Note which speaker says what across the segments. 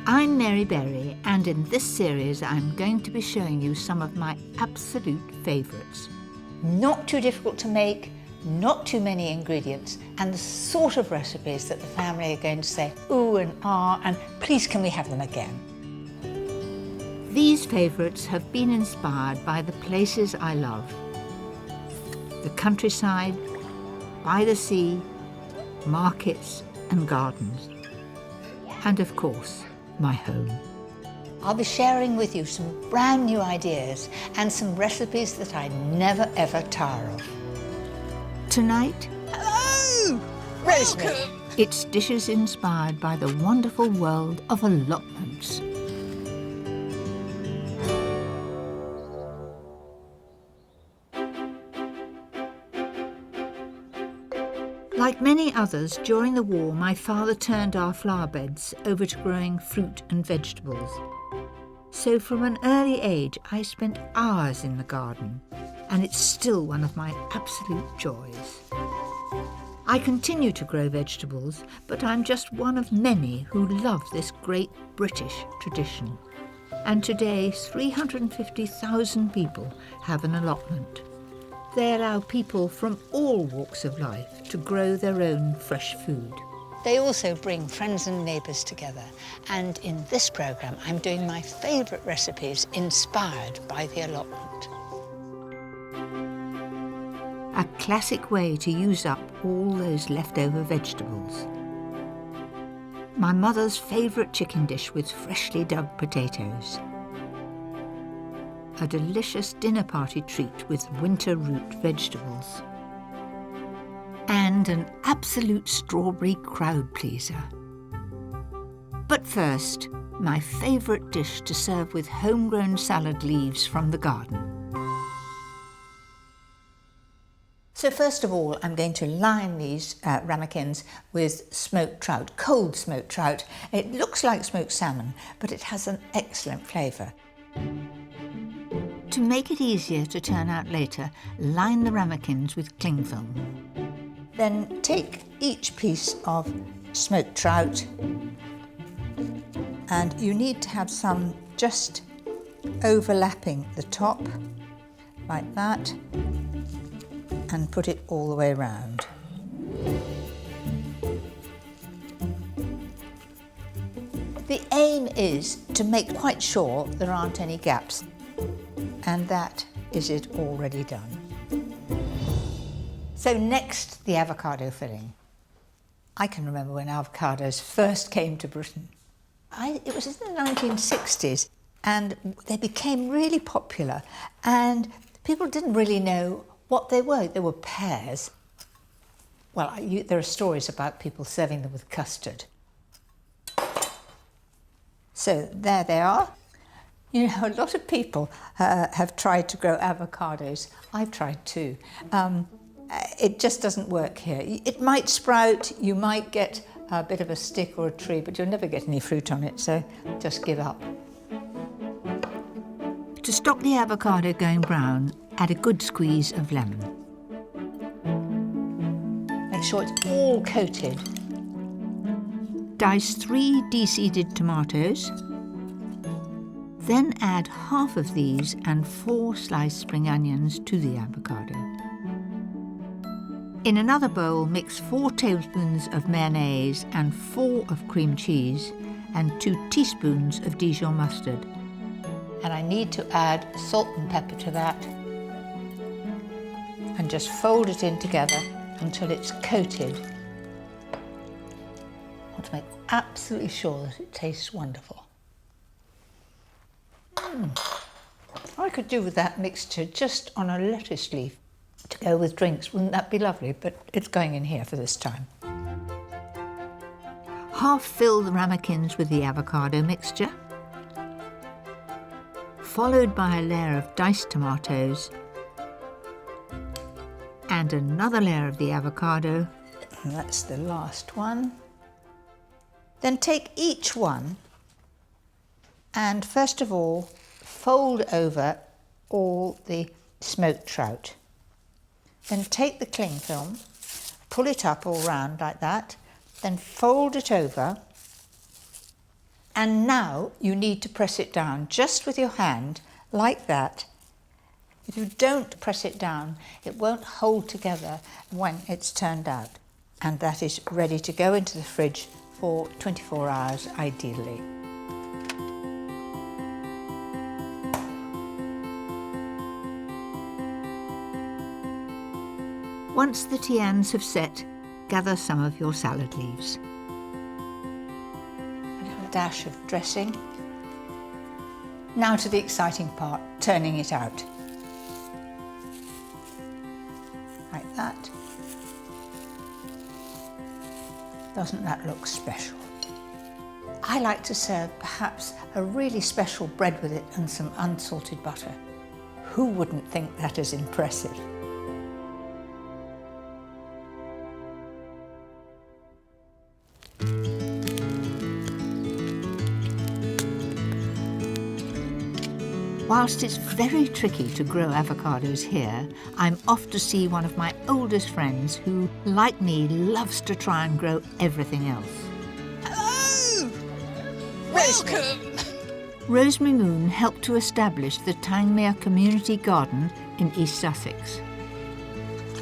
Speaker 1: I'm Mary Berry, and in this series I'm going to be showing you some of my absolute favourites.
Speaker 2: Not too difficult to make, not too many ingredients, and the sort of recipes that the family are going to say, ooh and ah, and please can we have them again?
Speaker 1: These favourites have been inspired by the places I love. The countryside, by the sea, markets and gardens. And of course, my home.
Speaker 2: I'll be sharing with you some brand new ideas and some recipes that I never ever tire of.
Speaker 1: Tonight,
Speaker 2: Hello! Rosemary.
Speaker 1: it's dishes inspired by the wonderful world of allotments. Like many others, during the war, my father turned our flower beds over to growing fruit and vegetables. So from an early age, I spent hours in the garden, and it's still one of my absolute joys. I continue to grow vegetables, but I'm just one of many who love this great British tradition. And today, 350,000 people have an allotment. They allow people from all walks of life to grow their own fresh food.
Speaker 2: They also bring friends and neighbours together, and in this programme I'm doing my favourite recipes inspired by the allotment.
Speaker 1: A classic way to use up all those leftover vegetables. My mother's favourite chicken dish with freshly dug potatoes. A delicious dinner party treat with winter root vegetables. And an absolute strawberry crowd pleaser. But first, my favourite dish to serve with homegrown salad leaves from the garden. So first of all, I'm going to line these ramekins with smoked trout, cold smoked trout. It looks like smoked salmon, but it has an excellent flavour. To make it easier to turn out later, line the ramekins with cling film. Then take each piece of smoked trout, and you need to have some just overlapping the top, like that, and put it all the way around. The aim is to make quite sure there aren't any gaps. And that is it already done. So next, the avocado filling. I can remember when avocados first came to Britain. It was in the 1960s, and they became really popular, and people didn't really know what they were. They were pears. Well, there are stories about people serving them with custard. So there they are. You know, a lot of people have tried to grow avocados. I've tried too. It just doesn't work here. It might sprout, you might get a bit of a stick or a tree, but you'll never get any fruit on it, so just give up. To stop the avocado going brown, add a good squeeze of lemon.
Speaker 2: Make sure it's all coated.
Speaker 1: Dice 3 de-seeded tomatoes. Then add half of these and 4 sliced spring onions to the avocado. In another bowl, mix 4 tablespoons of mayonnaise and 4 of cream cheese and 2 teaspoons of Dijon mustard.
Speaker 2: And I need to add salt and pepper to that. And just fold it in together until it's coated. I want to make absolutely sure that it tastes wonderful. I could do with that mixture just on a lettuce leaf to go with drinks. Wouldn't that be lovely? But it's going in here for this time.
Speaker 1: Half fill the ramekins with the avocado mixture, followed by a layer of diced tomatoes and another layer of the avocado.
Speaker 2: And that's the last one. Then take each one and first of all fold over all the smoked trout. Then take the cling film, pull it up all round like that, then fold it over, And now you need to press it down just with your hand, like that. If you don't press it down, it won't hold together when it's turned out. And that is ready to go into the fridge for 24 hours, ideally.
Speaker 1: Once the tians have set, gather some of your salad leaves.
Speaker 2: A little dash of dressing. Now to the exciting part, turning it out. Like that. Doesn't that look special? I like to serve perhaps a really special bread with it and some unsalted butter. Who wouldn't think that is impressive?
Speaker 1: Whilst it's very tricky to grow avocados here, I'm off to see one of my oldest friends who, like me, loves to try and grow everything else.
Speaker 3: Hello! Welcome!
Speaker 1: Rosemary Moon helped to establish the Tangmere Community Garden in East Sussex.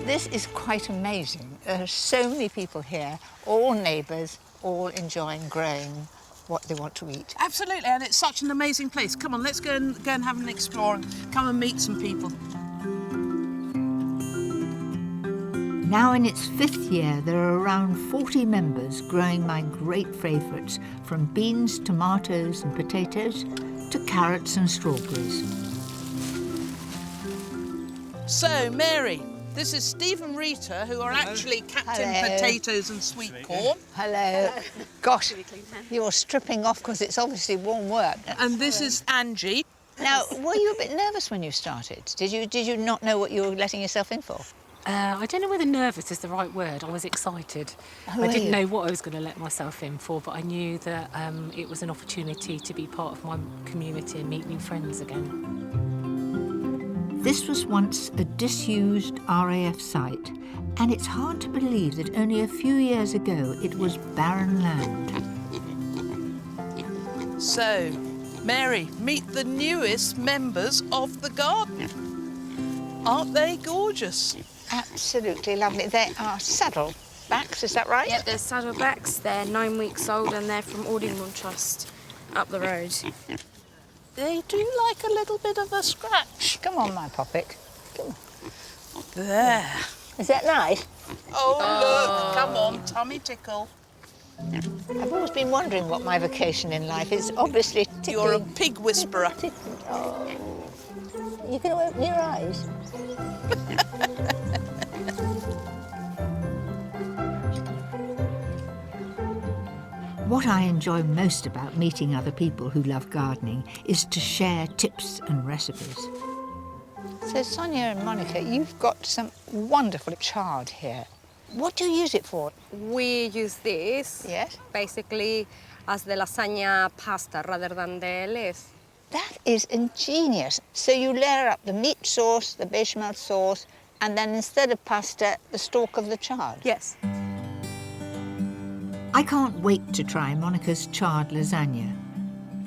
Speaker 2: This is quite amazing. There are so many people here, all neighbours, all enjoying growing what they want to eat.
Speaker 3: Absolutely, and it's such an amazing place. Come on, let's go and have an explore and come and meet some people.
Speaker 1: Now in its 5th year, there are around 40 members growing my great favourites, from beans, tomatoes and potatoes to carrots and strawberries.
Speaker 3: So, Mary, this is Steve and Rita, who are actually Captain
Speaker 2: Hello.
Speaker 3: Potatoes and Sweet Corn.
Speaker 2: Hello. Gosh, you're stripping off because it's obviously warm work.
Speaker 3: And this is Angie.
Speaker 2: Now, were you a bit nervous when you started? Did you not know what you were letting yourself in for?
Speaker 4: I don't know whether nervous is the right word. I was excited.
Speaker 2: Oh,
Speaker 4: I
Speaker 2: were
Speaker 4: didn't
Speaker 2: you?
Speaker 4: know what I was going to let myself in for, but I knew that it was an opportunity to be part of my community and meet new friends again.
Speaker 1: This was once a disused RAF site, and it's hard to believe that only a few years ago it was barren land.
Speaker 3: So, Mary, meet the newest members of the garden. Aren't they gorgeous?
Speaker 2: Absolutely lovely. They are saddlebacks, is that right?
Speaker 5: Yep, they're saddlebacks. They're 9 weeks old and they're from Aldington Trust up the road.
Speaker 3: They do like a little bit of a scratch.
Speaker 2: Come on, my poppet. Come on.
Speaker 3: There.
Speaker 2: Is that nice?
Speaker 3: Oh, look, come on, tummy tickle.
Speaker 2: I've always been wondering what my vocation in life is. Obviously, tickling.
Speaker 3: You're a pig whisperer.
Speaker 2: Oh. You can open your eyes.
Speaker 1: What I enjoy most about meeting other people who love gardening is to share tips and recipes.
Speaker 2: So, Sonia and Monica, you've got some wonderful chard here. What do you use it for?
Speaker 5: We use this
Speaker 2: Yes?
Speaker 5: basically as the lasagna pasta rather than the leaf.
Speaker 2: That is ingenious. So you layer up the meat sauce, the bechamel sauce, and then instead of pasta, the stalk of the chard.
Speaker 5: Yes.
Speaker 1: I can't wait to try Monica's chard lasagna.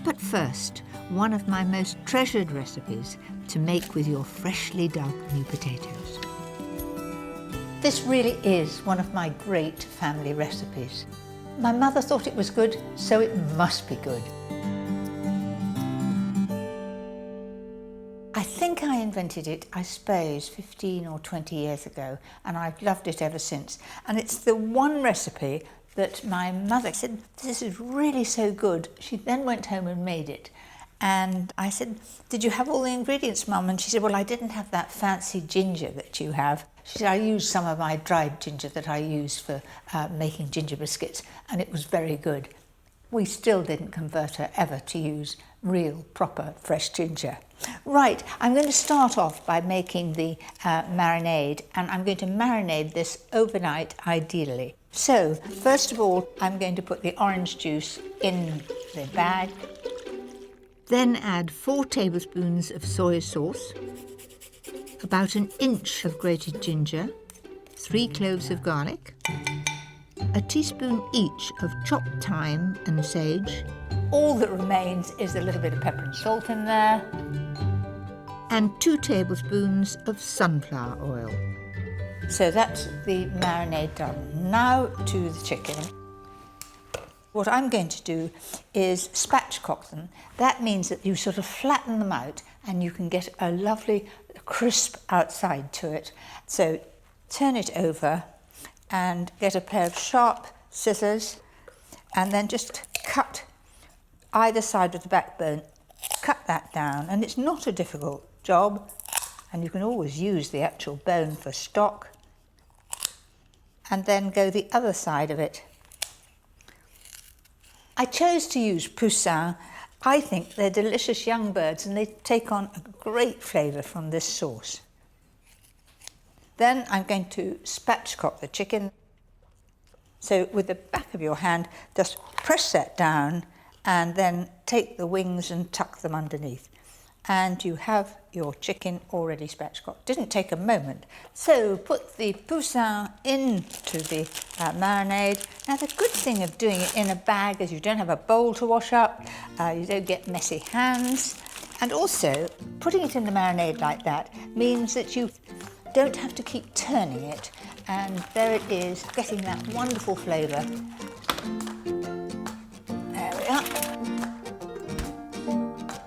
Speaker 1: But first, one of my most treasured recipes to make with your freshly dug new potatoes.
Speaker 2: This really is one of my great family recipes. My mother thought it was good, so it must be good. I think I invented it, I suppose, 15 or 20 years ago, and I've loved it ever since. And it's the one recipe that my mother said, this is really so good. She then went home and made it. And I said, did you have all the ingredients, Mum? And she said, well, I didn't have that fancy ginger that you have. She said, I used some of my dried ginger that I use for making ginger biscuits, and it was very good. We still didn't convert her ever to use real, proper, fresh ginger. Right, I'm going to start off by making the marinade, and I'm going to marinate this overnight, ideally. So, first of all, I'm going to put the orange juice in the bag.
Speaker 1: Then add 4 tablespoons of soy sauce, about an inch of grated ginger, 3 cloves of garlic, a teaspoon each of chopped thyme and sage,
Speaker 2: all that remains is a little bit of pepper and salt in there.
Speaker 1: And 2 tablespoons of sunflower oil.
Speaker 2: So that's the marinade done. Now to the chicken. What I'm going to do is spatchcock them. That means that you sort of flatten them out and you can get a lovely crisp outside to it. So turn it over and get a pair of sharp scissors and then just cut either side of the backbone. Cut that down, and it's not a difficult job, and you can always use the actual bone for stock. And then go the other side of it. I chose to use poussins. I think they're delicious young birds and they take on a great flavour from this sauce. Then I'm going to spatchcock the chicken. So with the back of your hand, just press that down and then take the wings and tuck them underneath. And you have your chicken already spatchcocked. Didn't take a moment. So put the poussin into the marinade. Now the good thing of doing it in a bag is you don't have a bowl to wash up, you don't get messy hands, and also putting it in the marinade like that means that you don't have to keep turning it, and there it is, getting that wonderful flavour. There we are.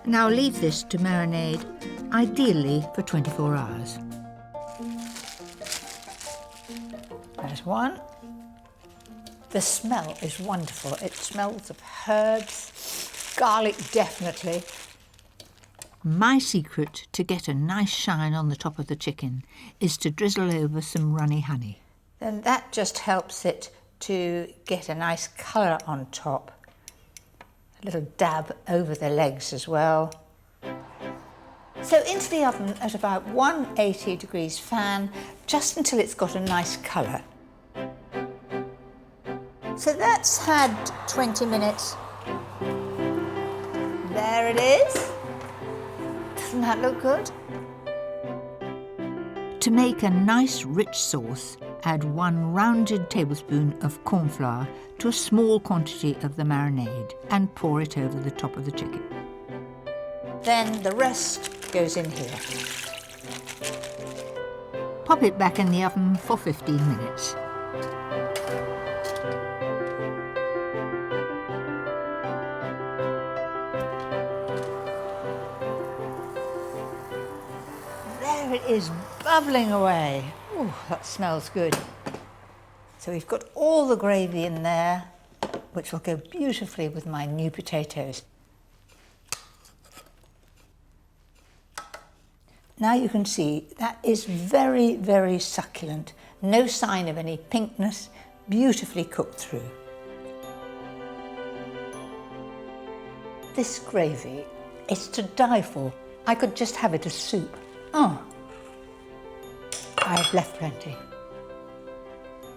Speaker 1: Now leave this to marinade, ideally for 24 hours.
Speaker 2: There's one. The smell is wonderful. It smells of herbs, garlic definitely.
Speaker 1: My secret to get a nice shine on the top of the chicken is to drizzle over some runny honey.
Speaker 2: Then that just helps it to get a nice colour on top. A little dab over the legs as well. So into the oven at about 180 degrees fan, just until it's got a nice colour. So that's had 20 minutes. There it is. Doesn't that look good?
Speaker 1: To make a nice rich sauce, add 1 rounded tablespoon of corn flour to a small quantity of the marinade and pour it over the top of the chicken.
Speaker 2: Then the rest goes in here.
Speaker 1: Pop it back in the oven for 15 minutes.
Speaker 2: There it is, bubbling away. Ooh, that smells good. So we've got all the gravy in there, which will go beautifully with my new potatoes. Now you can see that is very, very succulent. No sign of any pinkness, beautifully cooked through. This gravy is to die for. I could just have it as soup. Oh, I've left plenty.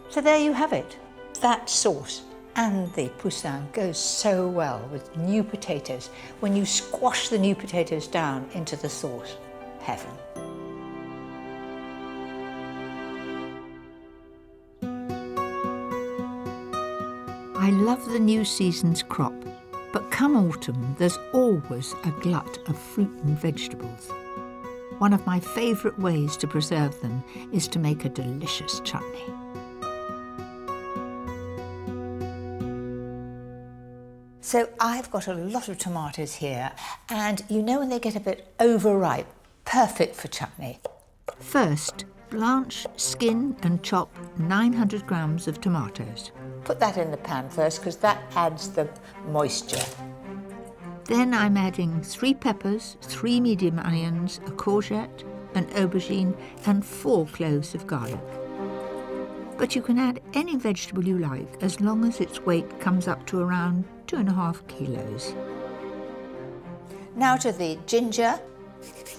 Speaker 2: So there you have it. That sauce and the poussin goes so well with new potatoes. When you squash the new potatoes down into the sauce, heaven.
Speaker 1: I love the new season's crop, but come autumn there's always a glut of fruit and vegetables. One of my favourite ways to preserve them is to make a delicious chutney.
Speaker 2: So I've got a lot of tomatoes here, and you know when they get a bit overripe, perfect for chutney.
Speaker 1: First, blanch, skin and chop 900 grams of tomatoes.
Speaker 2: Put that in the pan first because that adds the moisture.
Speaker 1: Then I'm adding 3 peppers, 3 medium onions, a courgette, an aubergine and 4 cloves of garlic. But you can add any vegetable you like as long as its weight comes up to around 2.5 kilos.
Speaker 2: Now to the ginger.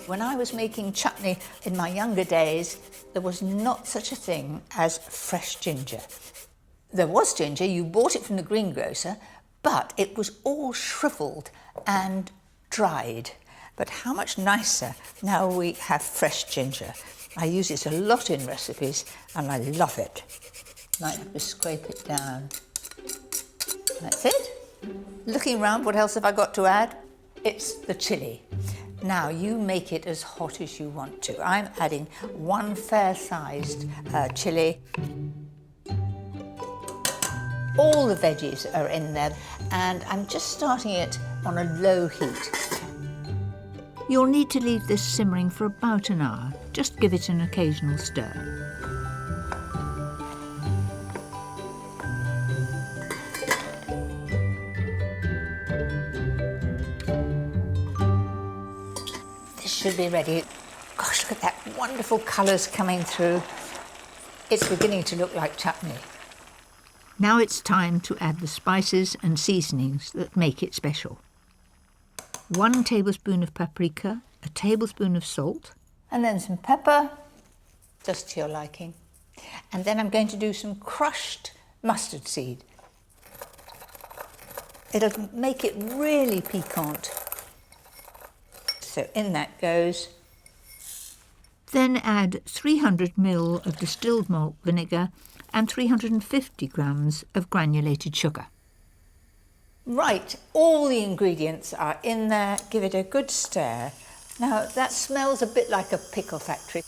Speaker 2: When I was making chutney in my younger days, there was not such a thing as fresh ginger. There was ginger, you bought it from the greengrocer, but it was all shriveled and dried. But how much nicer now we have fresh ginger. I use it a lot in recipes and I love it. Might have to scrape it down. That's it. Looking around, what else have I got to add? It's the chilli. Now, you make it as hot as you want to. I'm adding 1 fair-sized chilli. All the veggies are in there, and I'm just starting it on a low heat.
Speaker 1: You'll need to leave this simmering for about an hour. Just give it an occasional stir.
Speaker 2: Should be ready. Gosh, look at that wonderful colours coming through. It's beginning to look like chutney.
Speaker 1: Now it's time to add the spices and seasonings that make it special. 1 tablespoon of paprika, a tablespoon of salt.
Speaker 2: And then some pepper, just to your liking. And then I'm going to do some crushed mustard seed. It'll make it really piquant. So in that goes.
Speaker 1: Then add 300 ml of distilled malt vinegar and 350 grams of granulated sugar.
Speaker 2: Right, all the ingredients are in there. Give it a good stir. Now that smells a bit like a pickle factory.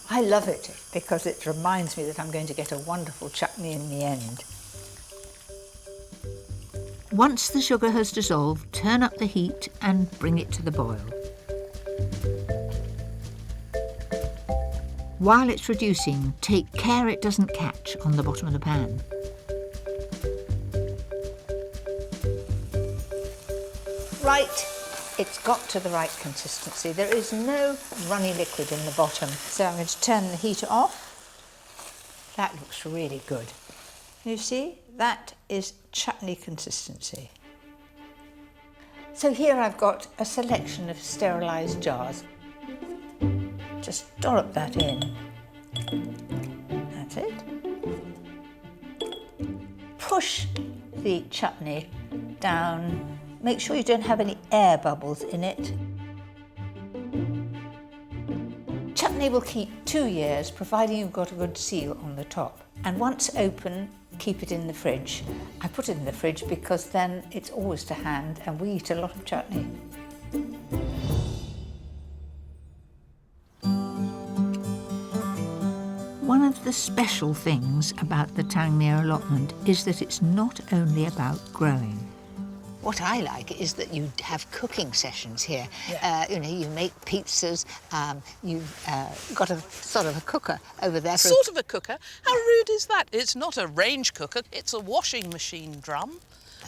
Speaker 2: I love it because it reminds me that I'm going to get a wonderful chutney in the end.
Speaker 1: Once the sugar has dissolved, turn up the heat and bring it to the boil. While it's reducing, take care it doesn't catch on the bottom of the pan.
Speaker 2: Right, it's got to the right consistency. There is no runny liquid in the bottom. So I'm going to turn the heat off. That looks really good. You see, that is chutney consistency. So here I've got a selection of sterilised jars. Just dollop that in. That's it. Push the chutney down. Make sure you don't have any air bubbles in it. Chutney will keep 2 years, providing you've got a good seal on the top. And once open, keep it in the fridge. I put it in the fridge because then it's always to hand and we eat a lot of chutney.
Speaker 1: One of the special things about the Tangmere allotment is that it's not only about growing.
Speaker 2: What I like is that you have cooking sessions here. You know, you make pizzas, you've got a sort of a cooker over there.
Speaker 3: Sort of a cooker? How rude is that? It's not a range cooker, it's a washing machine drum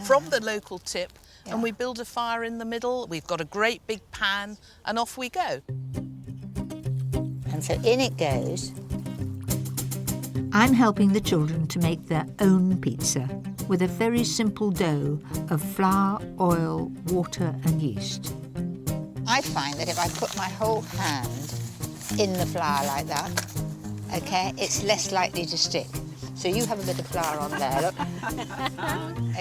Speaker 3: from the local tip, and we build a fire in the middle, we've got a great big pan, and off we go.
Speaker 2: And so in it goes.
Speaker 1: I'm helping the children to make their own pizza with a very simple dough of flour, oil, water and yeast.
Speaker 2: I find that if I put my whole hand in the flour like that, okay, it's less likely to stick. So you have a bit of flour on there, look.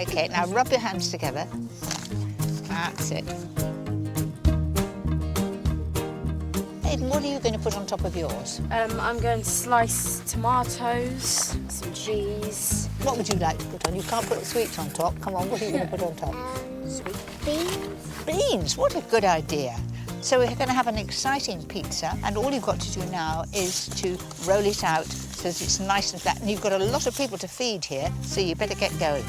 Speaker 2: Okay, now rub your hands together. That's it. Aidan, what are you going to put on top of yours?
Speaker 5: I'm going to slice tomatoes, some cheese.
Speaker 2: What would you like to put on? You can't put sweets on top. Come on, what are you going to put on top?
Speaker 5: Sweet beans.
Speaker 2: Beans, what a good idea. So we're going to have an exciting pizza, and all you've got to do now is to roll it out so that it's nice and flat. And you've got a lot of people to feed here, so you better get going.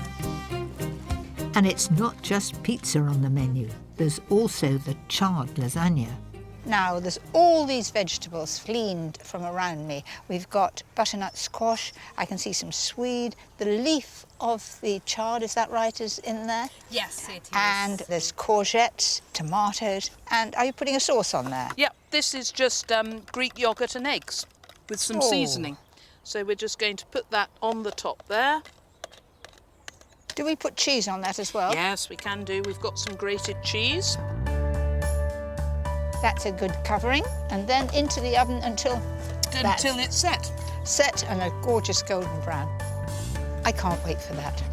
Speaker 1: And it's not just pizza on the menu. There's also the charred lasagna.
Speaker 2: Now, there's all these vegetables gleaned from around me. We've got butternut squash, I can see some swede, the leaf of the chard, is that right, is in there?
Speaker 3: Yes, it is.
Speaker 2: And there's courgettes, tomatoes, and are you putting a sauce on there?
Speaker 3: Yep, this is just Greek yoghurt and eggs with some seasoning. So we're just going to put that on the top there.
Speaker 2: Do we put cheese on that as well?
Speaker 3: Yes, we can do. We've got some grated cheese.
Speaker 2: That's a good covering, and then into the oven until
Speaker 3: It's set.
Speaker 2: Set and a gorgeous golden brown. I can't wait for that.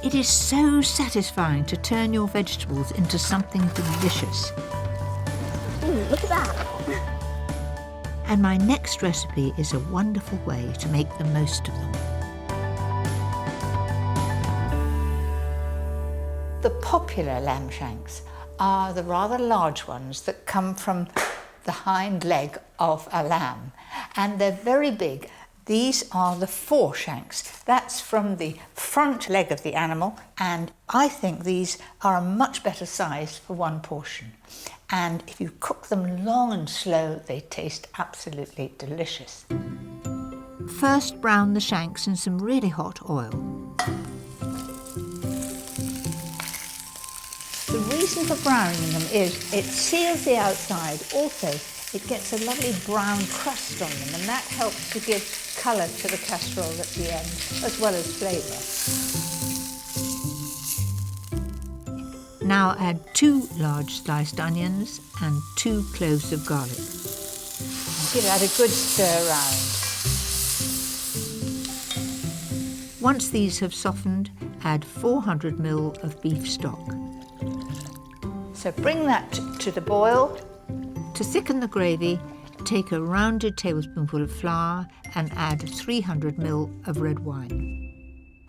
Speaker 1: It is so satisfying to turn your vegetables into something delicious.
Speaker 5: Look at that.
Speaker 1: And my next recipe is a wonderful way to make the most of them.
Speaker 2: The popular lamb shanks are the rather large ones that come from the hind leg of a lamb, and they're very big. These are the fore shanks. That's from the front leg of the animal, and I think these are a much better size for one portion. And if you cook them long and slow, they taste absolutely delicious.
Speaker 1: First, brown the shanks in some really hot oil.
Speaker 2: The reason for browning them is it seals the outside. Also, it gets a lovely brown crust on them, and that helps to give colour to the casserole at the end, as well as flavour.
Speaker 1: Now add 2 large sliced onions and 2 cloves of garlic.
Speaker 2: Give that a good stir round.
Speaker 1: Once these have softened, add 400 ml of beef stock.
Speaker 2: So bring that to the boil.
Speaker 1: To thicken the gravy, take a rounded tablespoonful of flour and add 300 ml of red wine.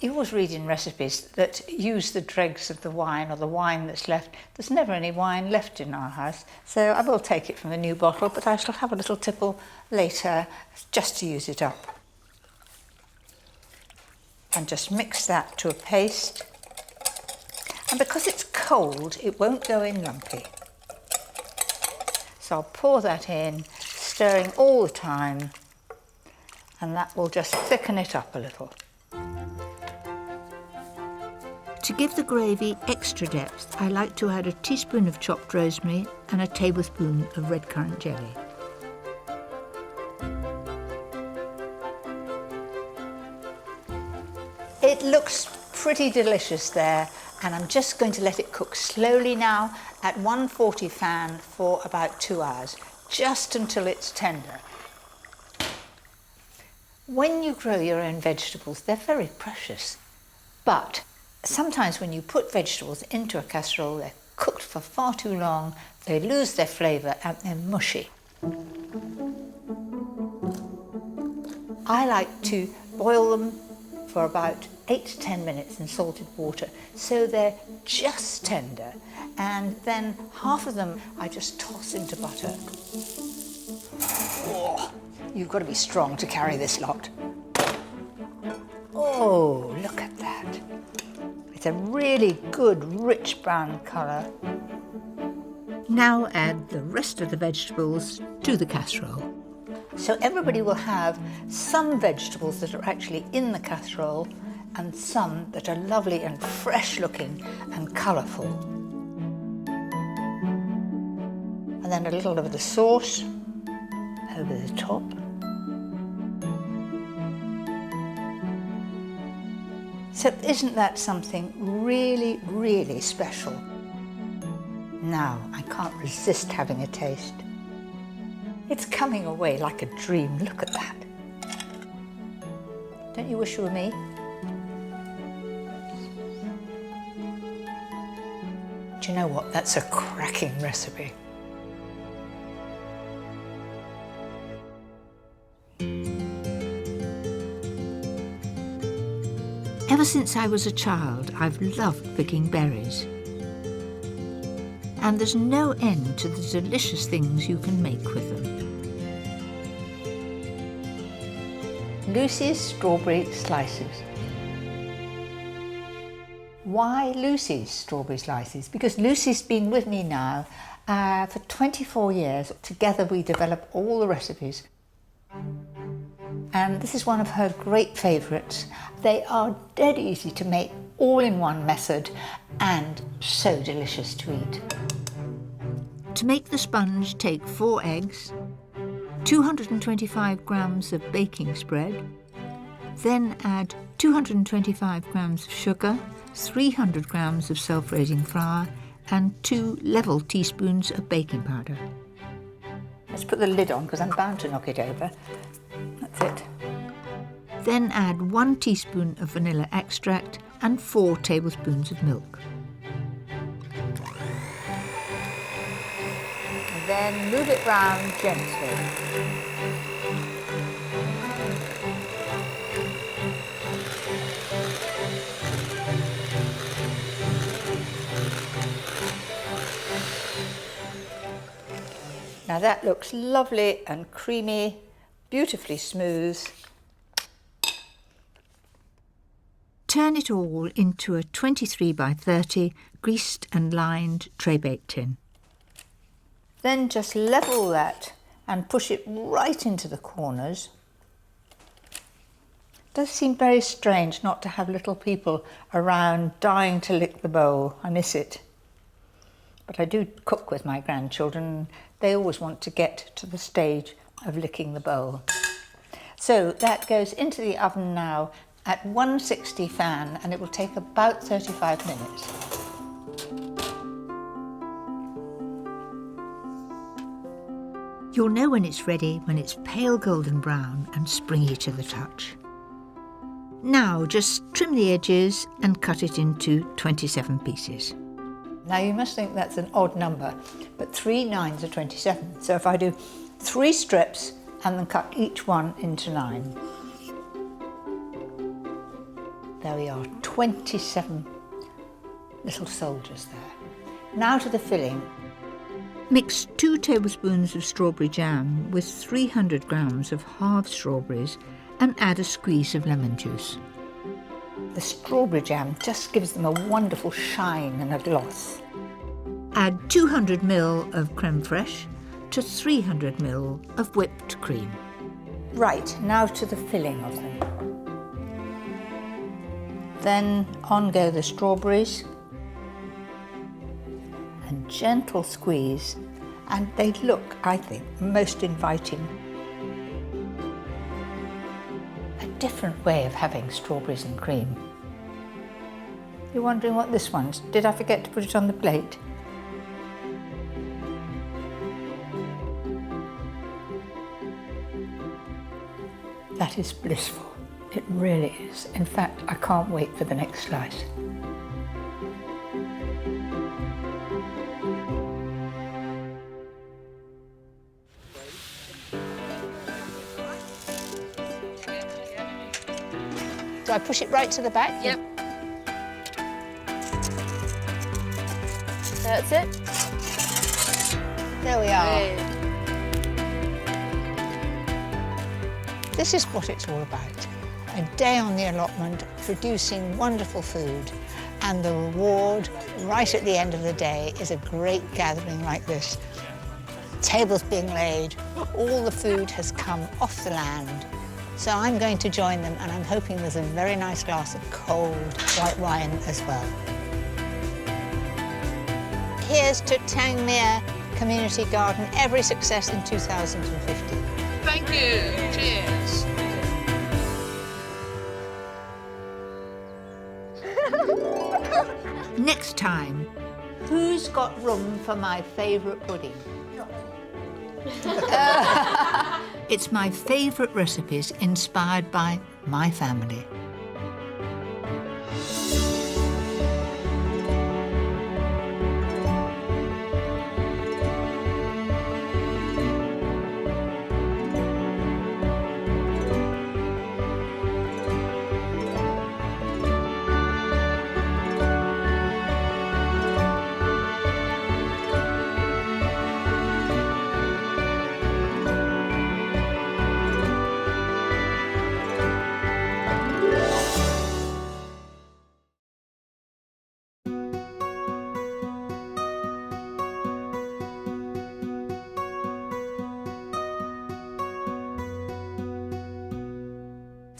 Speaker 2: You always read in recipes that use the dregs of the wine or the wine that's left. There's never any wine left in our house, so I will take it from the new bottle, but I shall have a little tipple later just to use it up. And just mix that to a paste. And because it's cold, it won't go in lumpy. So I'll pour that in, stirring all the time, and that will just thicken it up a little.
Speaker 1: To give the gravy extra depth, I like to add a teaspoon of chopped rosemary and a tablespoon of red currant jelly.
Speaker 2: It looks pretty delicious there, and I'm just going to let it cook slowly now at 140 fan for about 2 hours, just until it's tender. When you grow your own vegetables, they're very precious, but sometimes when you put vegetables into a casserole, they're cooked for far too long, they lose their flavour and they're mushy. I like to boil them for about 8 to 10 minutes in salted water, so they're just tender, and then half of them I just toss into butter. Oh, you've got to be strong to carry this lot. Oh, look at that. It's a really good, rich brown colour.
Speaker 1: Now add the rest of the vegetables to the casserole.
Speaker 2: So everybody will have some vegetables that are actually in the casserole and some that are lovely and fresh looking and colourful. And then a little of the sauce over the top. So isn't that something really, really special? Now I can't resist having a taste. It's coming away like a dream. Look at that. Don't you wish you were me? Do you know what? That's a cracking recipe.
Speaker 1: Ever since I was a child, I've loved picking berries. And there's no end to the delicious things you can make with them.
Speaker 2: Lucy's strawberry slices. Why Lucy's strawberry slices? Because Lucy's been with me now for 24 years. Together we develop all the recipes. And this is one of her great favourites. They are dead easy to make, all in one method, and so delicious to eat.
Speaker 1: To make the sponge, take 4 eggs, 225 grams of baking spread, then add 225 grams of sugar, 300 grams of self-raising flour, and 2 level teaspoons of baking powder.
Speaker 2: Let's put the lid on because I'm bound to knock it over. That's it.
Speaker 1: Then add 1 teaspoon of vanilla extract and 4 tablespoons of milk.
Speaker 2: And then move it round gently. Now that looks lovely and creamy, beautifully smooth.
Speaker 1: Turn it all into a 23 by 30 greased and lined tray bake tin.
Speaker 2: Then just level that and push it right into the corners. It does seem very strange not to have little people around dying to lick the bowl. I miss it. But I do cook with my grandchildren. They always want to get to the stage of licking the bowl. So that goes into the oven now at 160 fan, and it will take about 35 minutes.
Speaker 1: You'll know when it's ready when it's pale golden brown and springy to the touch. Now just trim the edges and cut it into 27 pieces.
Speaker 2: Now you must think that's an odd number, but 3 9s are 27. So if I do 3 strips and then cut each one into 9. There we are, 27 little soldiers there. Now to the filling.
Speaker 1: Mix 2 tablespoons of strawberry jam with 300 grams of halved strawberries and add a squeeze of lemon juice.
Speaker 2: The strawberry jam just gives them a wonderful shine and a gloss.
Speaker 1: Add 200 ml of creme fraiche to 300 ml of whipped cream.
Speaker 2: Right, now to the filling of them. Then on go the strawberries, and gentle squeeze, and they look, I think, most inviting. A different way of having strawberries and cream. You're wondering what this one's? Did I forget to put it on the plate? That is blissful. It really is. In fact, I can't wait for the next slice. Do I push it right to the back?
Speaker 5: Yep. That's it.
Speaker 2: There we are. This is what it's all about. A day on the allotment, producing wonderful food, and the reward right at the end of the day is a great gathering like this. Tables being laid, all the food has come off the land. So I'm going to join them, and I'm hoping there's a very nice glass of cold white wine as well. Here's to Tangmere Community Garden. Every success in 2015.
Speaker 3: Thank you. Cheers.
Speaker 1: Next time,
Speaker 2: Who's got room for my favourite pudding?
Speaker 1: it's my favourite recipes inspired by my family.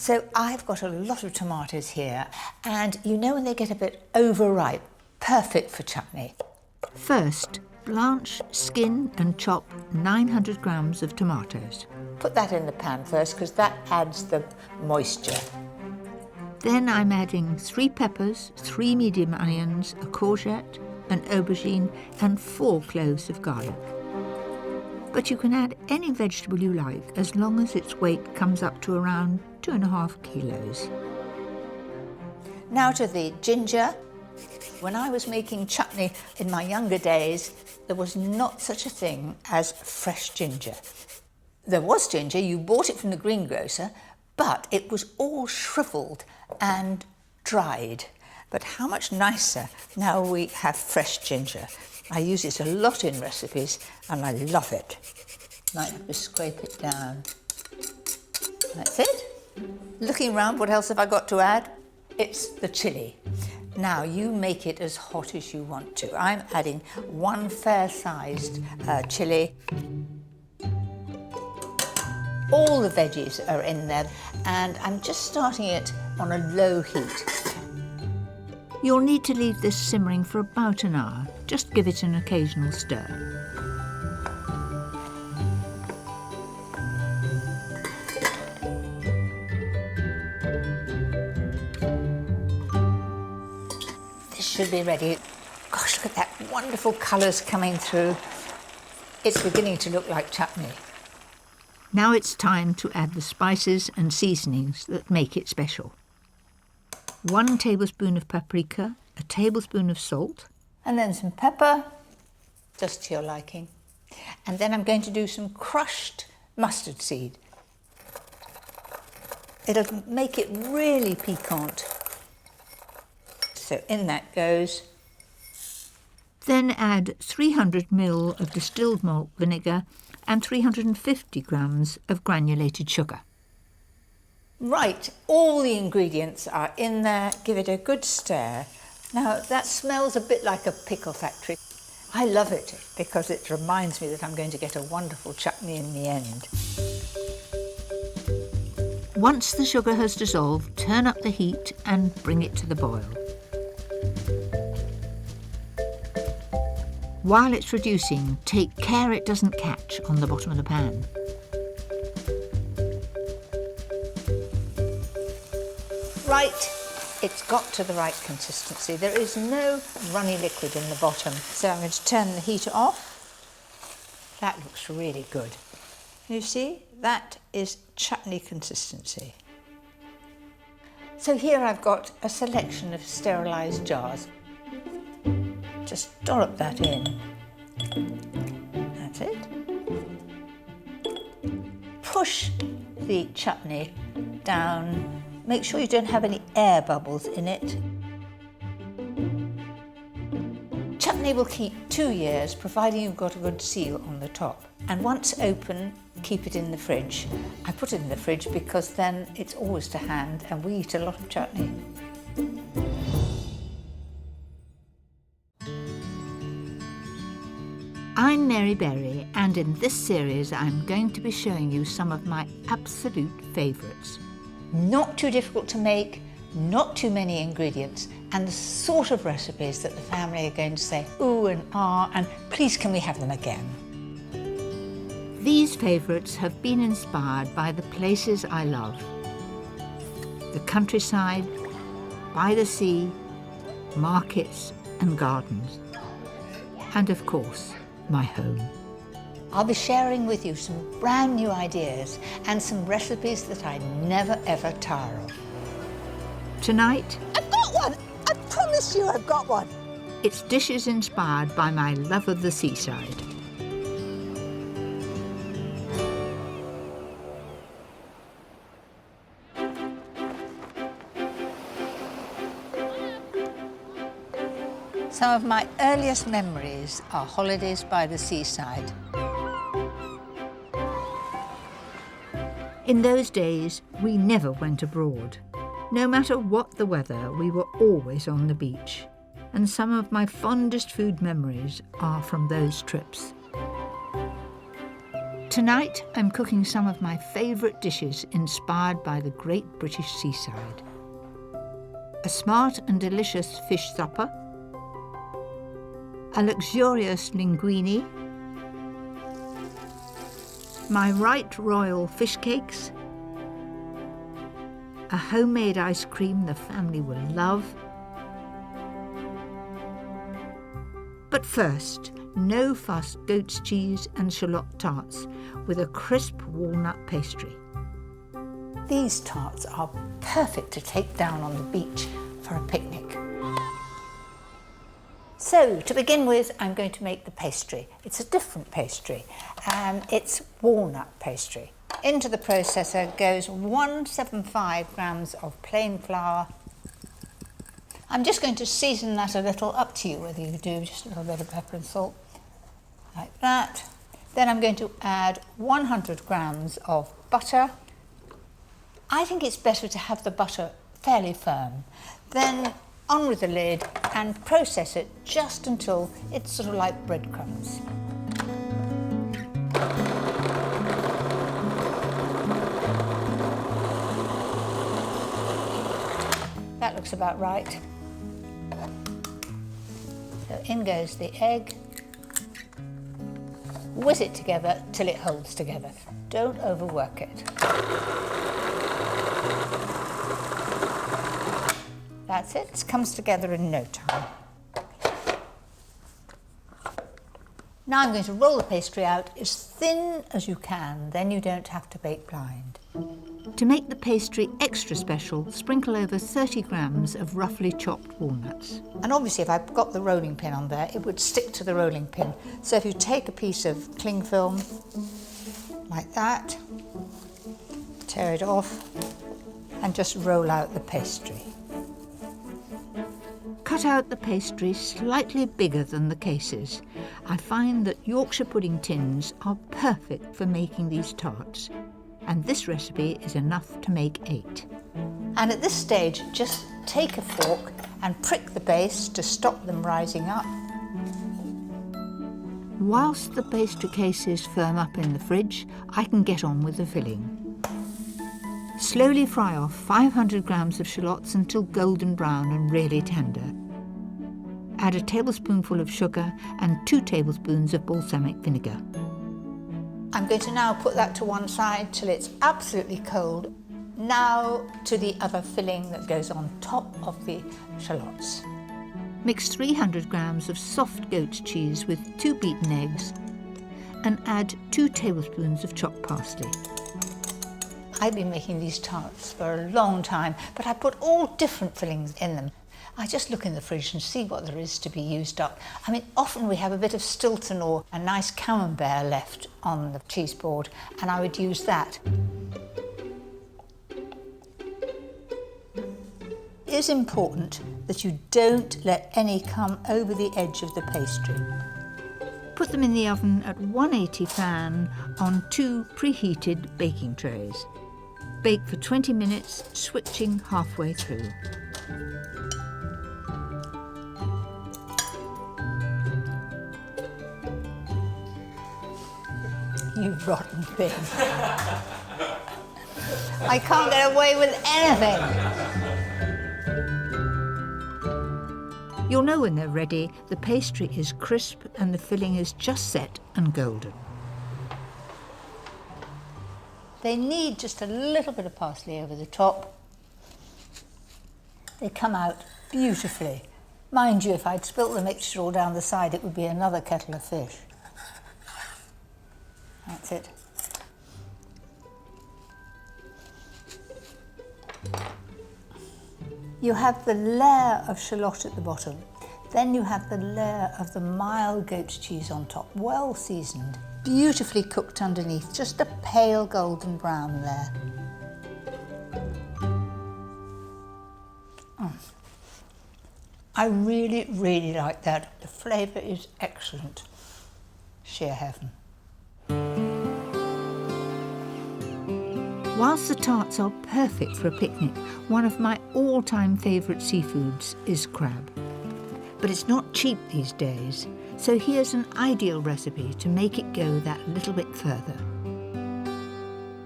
Speaker 2: So I've got a lot of tomatoes here, and you know when they get a bit overripe, perfect for chutney.
Speaker 1: First, blanch, skin and chop 900 grams of tomatoes.
Speaker 2: Put that in the pan first, because that adds the moisture.
Speaker 1: Then I'm adding 3 peppers, 3 medium onions, a courgette, an aubergine and 4 cloves of garlic. But you can add any vegetable you like as long as its weight comes up to around 2.5 kilos.
Speaker 2: Now to the ginger. When I was making chutney in my younger days, there was not such a thing as fresh ginger. There was ginger, you bought it from the greengrocer, but it was all shriveled and dried. But how much nicer now we have fresh ginger. I use it a lot in recipes and I love it. Might have to scrape it down. That's it. Looking around, what else have I got to add? It's the chilli. Now you make it as hot as you want to. I'm adding 1 fair-sized chilli. All the veggies are in there and I'm just starting it on a low heat.
Speaker 1: You'll need to leave this simmering for about an hour. Just give it an occasional stir.
Speaker 2: This should be ready. Gosh, look at that wonderful colours coming through. It's beginning to look like chutney.
Speaker 1: Now it's time to add the spices and seasonings that make it special. 1 tablespoon of paprika, a tablespoon of salt,
Speaker 2: And then some pepper, just to your liking. And then I'm going to do some crushed mustard seed. It'll make it really piquant. So in that goes.
Speaker 1: Then add 300 ml of distilled malt vinegar and 350 grams of granulated sugar.
Speaker 2: Right, all the ingredients are in there. Give it a good stir. Now that smells a bit like a pickle factory. I love it because it reminds me that I'm going to get a wonderful chutney in the end.
Speaker 1: Once the sugar has dissolved, turn up the heat and bring it to the boil. While it's reducing, take care it doesn't catch on the bottom of the pan.
Speaker 2: Right, it's got to the right consistency. There is no runny liquid in the bottom. So I'm going to turn the heat off. That looks really good. You see, that is chutney consistency. So here I've got a selection of sterilised jars. Just dollop that in. That's it. Push the chutney down. Make sure you don't have any air bubbles in it. Chutney will keep 2 years, providing you've got a good seal on the top. And once open, keep it in the fridge. I put it in the fridge because then it's always to hand and we eat a lot of chutney.
Speaker 1: I'm Mary Berry, and in this series I'm going to be showing you some of my absolute favourites.
Speaker 2: Not too difficult to make, not too many ingredients, and the sort of recipes that the family are going to say, ooh and ah, and please can we have them again?
Speaker 1: These favourites have been inspired by the places I love. The countryside, by the sea, markets and gardens. And of course, my home.
Speaker 2: I'll be sharing with you some brand new ideas and some recipes that I never ever tire of.
Speaker 1: Tonight,
Speaker 2: I've got one! I promise you I've got one!
Speaker 1: it's dishes inspired by my love of the seaside.
Speaker 2: Some of my earliest memories are holidays by the seaside.
Speaker 1: In those days, we never went abroad. No matter what the weather, we were always on the beach. And some of my fondest food memories are from those trips. Tonight, I'm cooking some of my favourite dishes inspired by the great British seaside. A smart and delicious fish supper, a luxurious linguini, my right royal fish cakes, a homemade ice cream the family will love. But first, no fuss goat's cheese and shallot tarts with a crisp walnut pastry.
Speaker 2: These tarts are perfect to take down on the beach for a picnic. So, to begin with, I'm going to make the pastry. It's a different pastry. It's walnut pastry. Into the processor goes 175 grams of plain flour, I'm just going to season that a little, up to you whether you do, just a little bit of pepper and salt, like that. Then I'm going to add 100 grams of butter. I think it's better to have the butter fairly firm. Then on with the lid and process it just until it's sort of like breadcrumbs. That looks about right. So in goes the egg. Whiz it together till it holds together. Don't overwork it. That's it, it comes together in no time. Now I'm going to roll the pastry out as thin as you can, then you don't have to bake blind.
Speaker 1: To make the pastry extra special, sprinkle over 30 grams of roughly chopped walnuts.
Speaker 2: And obviously if I've got the rolling pin on there, it would stick to the rolling pin. So if you take a piece of cling film, like that, tear it off, and just roll out the pastry.
Speaker 1: Cut out the pastry slightly bigger than the cases. I find that Yorkshire pudding tins are perfect for making these tarts, and this recipe is enough to make 8.
Speaker 2: And at this stage, just take a fork and prick the base to stop them rising up.
Speaker 1: Whilst the pastry cases firm up in the fridge, I can get on with the filling. Slowly fry off 500 grams of shallots until golden brown and really tender. Add a tablespoonful of sugar and 2 tablespoons of balsamic vinegar.
Speaker 2: I'm going to now put that to one side till it's absolutely cold. Now to the other filling that goes on top of the shallots.
Speaker 1: Mix 300 grams of soft goat's cheese with 2 beaten eggs and add 2 tablespoons of chopped parsley.
Speaker 2: I've been making these tarts for a long time, but I put all different fillings in them. I just look in the fridge and see what there is to be used up. I mean, often we have a bit of Stilton or a nice camembert left on the cheese board, and I would use that. It is important that you don't let any come over the edge of the pastry.
Speaker 1: Put them in the oven at 180 fan on 2 preheated baking trays. Bake for 20 minutes, switching halfway through.
Speaker 2: You rotten thing. I can't get away with anything.
Speaker 1: You'll know when they're ready. The pastry is crisp and the filling is just set and golden.
Speaker 2: They need just a little bit of parsley over the top. They come out beautifully. Mind you, if I'd spilt the mixture all down the side, it would be another kettle of fish. That's it. You have the layer of shallot at the bottom. Then you have the layer of the mild goat's cheese on top, well seasoned, beautifully cooked underneath, just a pale golden brown there. I really, really like that. The flavour is excellent. Sheer heaven.
Speaker 1: Whilst the tarts are perfect for a picnic, one of my all-time favourite seafoods is crab. But it's not cheap these days, so here's an ideal recipe to make it go that little bit further.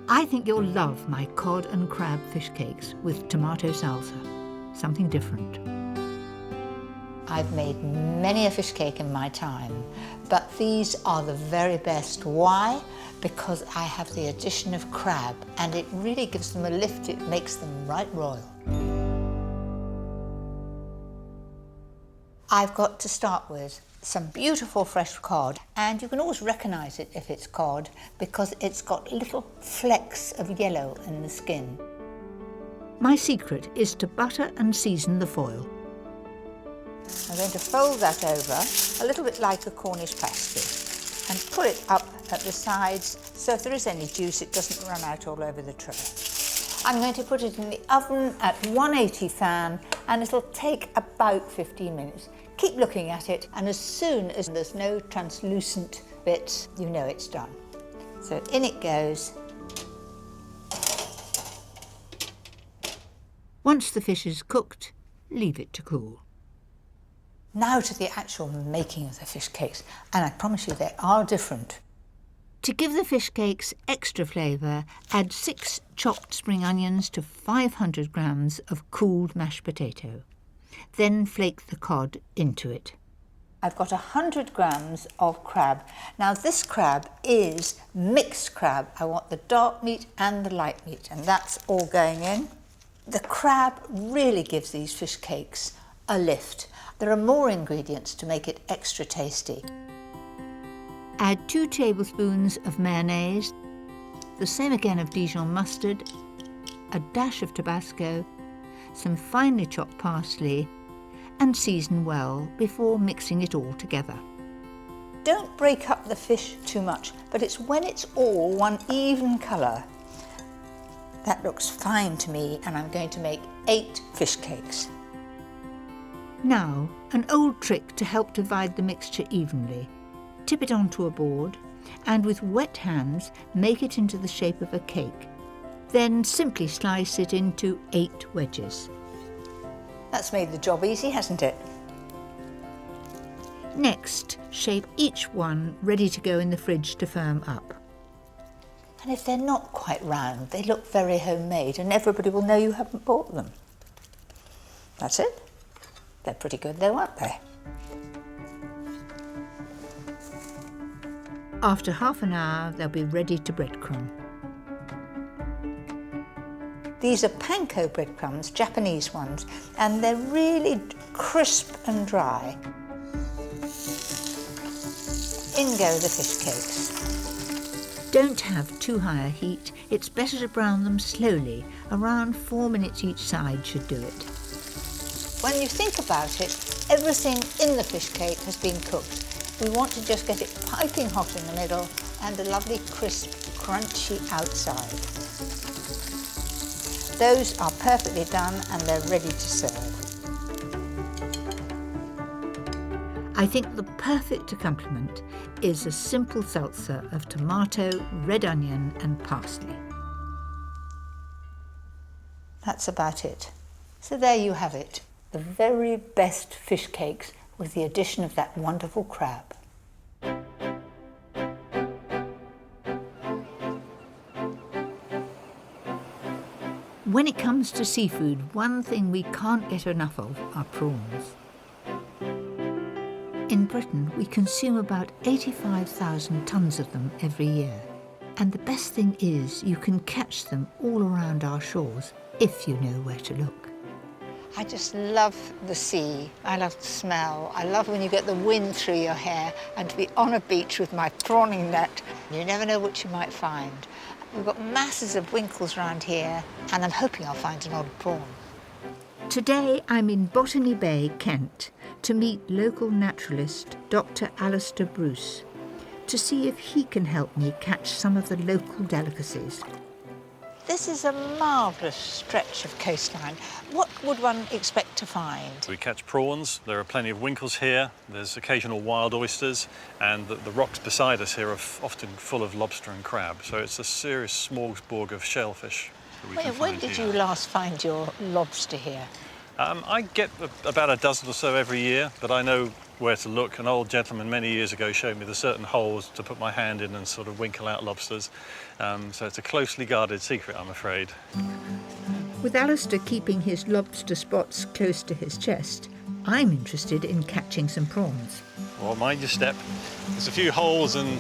Speaker 1: I think you'll love my cod and crab fish cakes with tomato salsa, something different.
Speaker 2: I've made many a fish cake in my time, but these are the very best. Why? Because I have the addition of crab, and it really gives them a lift. It makes them right royal. I've got to start with some beautiful fresh cod, and you can always recognise it if it's cod because it's got little flecks of yellow in the skin.
Speaker 1: My secret is to butter and season the foil.
Speaker 2: I'm going to fold that over, a little bit like a Cornish pasty, and pull it up at the sides so if there is any juice it doesn't run out all over the tray. I'm going to put it in the oven at 180 fan and it'll take about 15 minutes. Keep looking at it, and as soon as there's no translucent bits, you know it's done. So in it goes.
Speaker 1: Once the fish is cooked, leave it to cool.
Speaker 2: Now to the actual making of the fish cakes, and I promise you they are different.
Speaker 1: To give the fish cakes extra flavour, add 6 chopped spring onions to 500 grams of cooled mashed potato. Then flake the cod into it.
Speaker 2: I've got 100 grams of crab. Now this crab is mixed crab. I want the dark meat and the light meat, and that's all going in. The crab really gives these fish cakes a lift. There are more ingredients to make it extra tasty.
Speaker 1: Add 2 tablespoons of mayonnaise, the same again of Dijon mustard, a dash of Tabasco, some finely chopped parsley, and season well before mixing it all together.
Speaker 2: Don't break up the fish too much, but it's when it's all one even colour. That looks fine to me, and I'm going to make 8 fish cakes.
Speaker 1: Now, an old trick to help divide the mixture evenly. Tip it onto a board, and with wet hands make it into the shape of a cake. Then simply slice it into 8 wedges.
Speaker 2: That's made the job easy, hasn't it?
Speaker 1: Next, shape each one ready to go in the fridge to firm up.
Speaker 2: And if they're not quite round, they look very homemade, and everybody will know you haven't bought them. That's it. They're pretty good though, aren't they?
Speaker 1: After half an hour, they'll be ready to breadcrumb.
Speaker 2: These are panko breadcrumbs, Japanese ones, and they're really crisp and dry. In go the fish cakes.
Speaker 1: Don't have too high a heat. It's better to brown them slowly. Around 4 minutes each side should do it.
Speaker 2: When you think about it, everything in the fish cake has been cooked. We want to just get it piping hot in the middle and a lovely crisp, crunchy outside. Those are perfectly done and they're ready to serve.
Speaker 1: I think the perfect accompaniment is a simple salsa of tomato, red onion and parsley.
Speaker 2: That's about it. So there you have it, the very best fish cakes with the addition of that wonderful crab.
Speaker 1: When it comes to seafood, one thing we can't get enough of are prawns. In Britain, we consume about 85,000 tonnes of them every year. And the best thing is you can catch them all around our shores if you know where to look.
Speaker 2: I just love the sea. I love the smell. I love when you get the wind through your hair, and to be on a beach with my prawning net. You never know what you might find. We've got masses of winkles around here, and I'm hoping I'll find an old prawn.
Speaker 1: Today I'm in Botany Bay, Kent, to meet local naturalist Dr. Alistair Bruce, to see if he can help me catch some of the local delicacies.
Speaker 2: This is a marvellous stretch of coastline. What would one expect to find?
Speaker 6: We catch prawns, there are plenty of winkles here, there's occasional wild oysters, and the rocks beside us here are often full of lobster and crab, so it's a serious smorgasbord of shellfish that we can find
Speaker 2: When did you last find your lobster here?
Speaker 6: I get about a dozen or so every year, but I know where to look. An old gentleman many years ago showed me the certain holes to put my hand in and sort of winkle out lobsters. So it's a closely guarded secret, I'm afraid.
Speaker 1: With Alistair keeping his lobster spots close to his chest, I'm interested in catching some prawns.
Speaker 6: Well, mind your step. There's a few holes and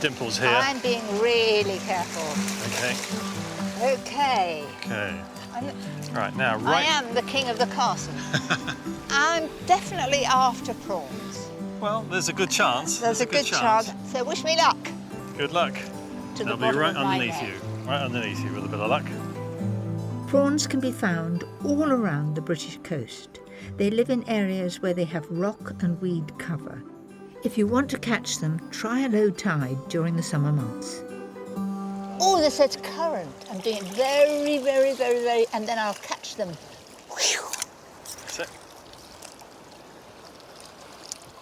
Speaker 6: dimples here.
Speaker 2: I'm being really careful.
Speaker 6: Okay.
Speaker 2: Okay.
Speaker 6: Okay. Right, now, right...
Speaker 2: I am the king of the castle. I'm definitely after prawns.
Speaker 6: Well, there's a good chance.
Speaker 2: There's a good chance. So wish me luck.
Speaker 6: Good luck.
Speaker 2: To
Speaker 6: They'll
Speaker 2: the
Speaker 6: be
Speaker 2: bottom
Speaker 6: right
Speaker 2: of my
Speaker 6: underneath
Speaker 2: net.
Speaker 6: you. Right underneath you with a bit of luck.
Speaker 1: Prawns can be found all around the British coast. They live in areas where they have rock and weed cover. If you want to catch them, try a low tide during the summer months.
Speaker 2: Oh, this says current. I'm doing it very, very, very, very, and then I'll catch them. Whew.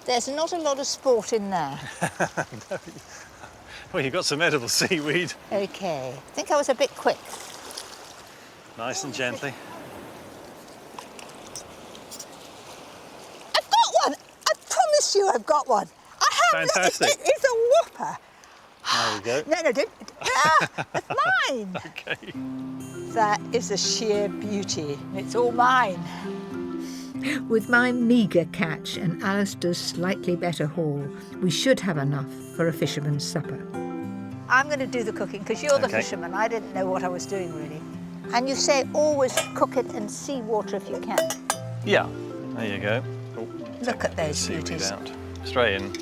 Speaker 2: There's not a lot of sport in there.
Speaker 6: Well, you've got some edible seaweed.
Speaker 2: OK, I think I was a bit quick.
Speaker 6: Nice and gently.
Speaker 2: I've got one! I promise you I've got one. I have.
Speaker 6: Fantastic.
Speaker 2: It's a whopper.
Speaker 6: There we go.
Speaker 2: No, don't. Ah, it's mine.
Speaker 6: Okay.
Speaker 2: That is a sheer beauty. It's all mine.
Speaker 1: With my meagre catch and Alistair's slightly better haul, we should have enough for a fisherman's supper.
Speaker 2: I'm going to do the cooking because you're the
Speaker 6: Okay.
Speaker 2: fisherman. I didn't know what I was doing really. And you say always cook it in seawater if you can.
Speaker 6: Yeah, there you go. Oh,
Speaker 2: Look at those
Speaker 6: seaweed
Speaker 2: beauties.
Speaker 6: out. Straight in.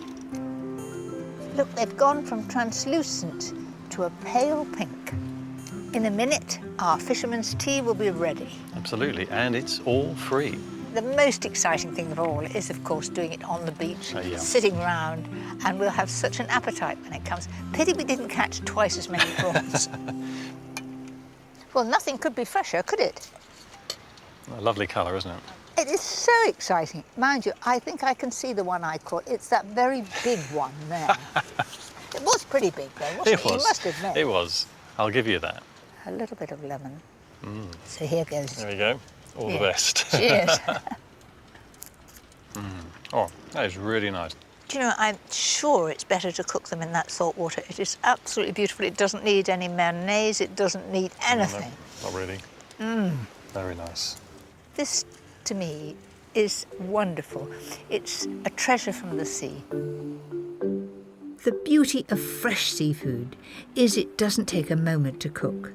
Speaker 2: Look, they've gone from translucent to a pale pink. In a minute, our fisherman's tea will be ready.
Speaker 6: Absolutely, and it's all free.
Speaker 2: The most exciting thing of all is, of course, doing it on the beach,
Speaker 6: Yeah.
Speaker 2: sitting round, and we'll have such an appetite when it comes. Pity we didn't catch twice as many prawns. Well, nothing could be fresher, could it?
Speaker 6: A lovely colour, isn't it?
Speaker 2: It is so exciting. Mind you, I think I can see the one I caught. It's that very big one there. It was pretty big, though, wasn't it?
Speaker 6: It was.
Speaker 2: You must admit.
Speaker 6: It was. I'll give you that.
Speaker 2: A little bit of lemon. So here goes.
Speaker 6: There we go. All the
Speaker 2: Yeah.
Speaker 6: best.
Speaker 2: Cheers.
Speaker 6: Oh, that is really nice.
Speaker 2: Do you know, I'm sure it's better to cook them in that salt water. It is absolutely beautiful. It doesn't need any mayonnaise. It doesn't need anything.
Speaker 6: No, not really. Very nice.
Speaker 2: This, to me, is wonderful. It's a treasure from the sea.
Speaker 1: The beauty of fresh seafood is it doesn't take a moment to cook.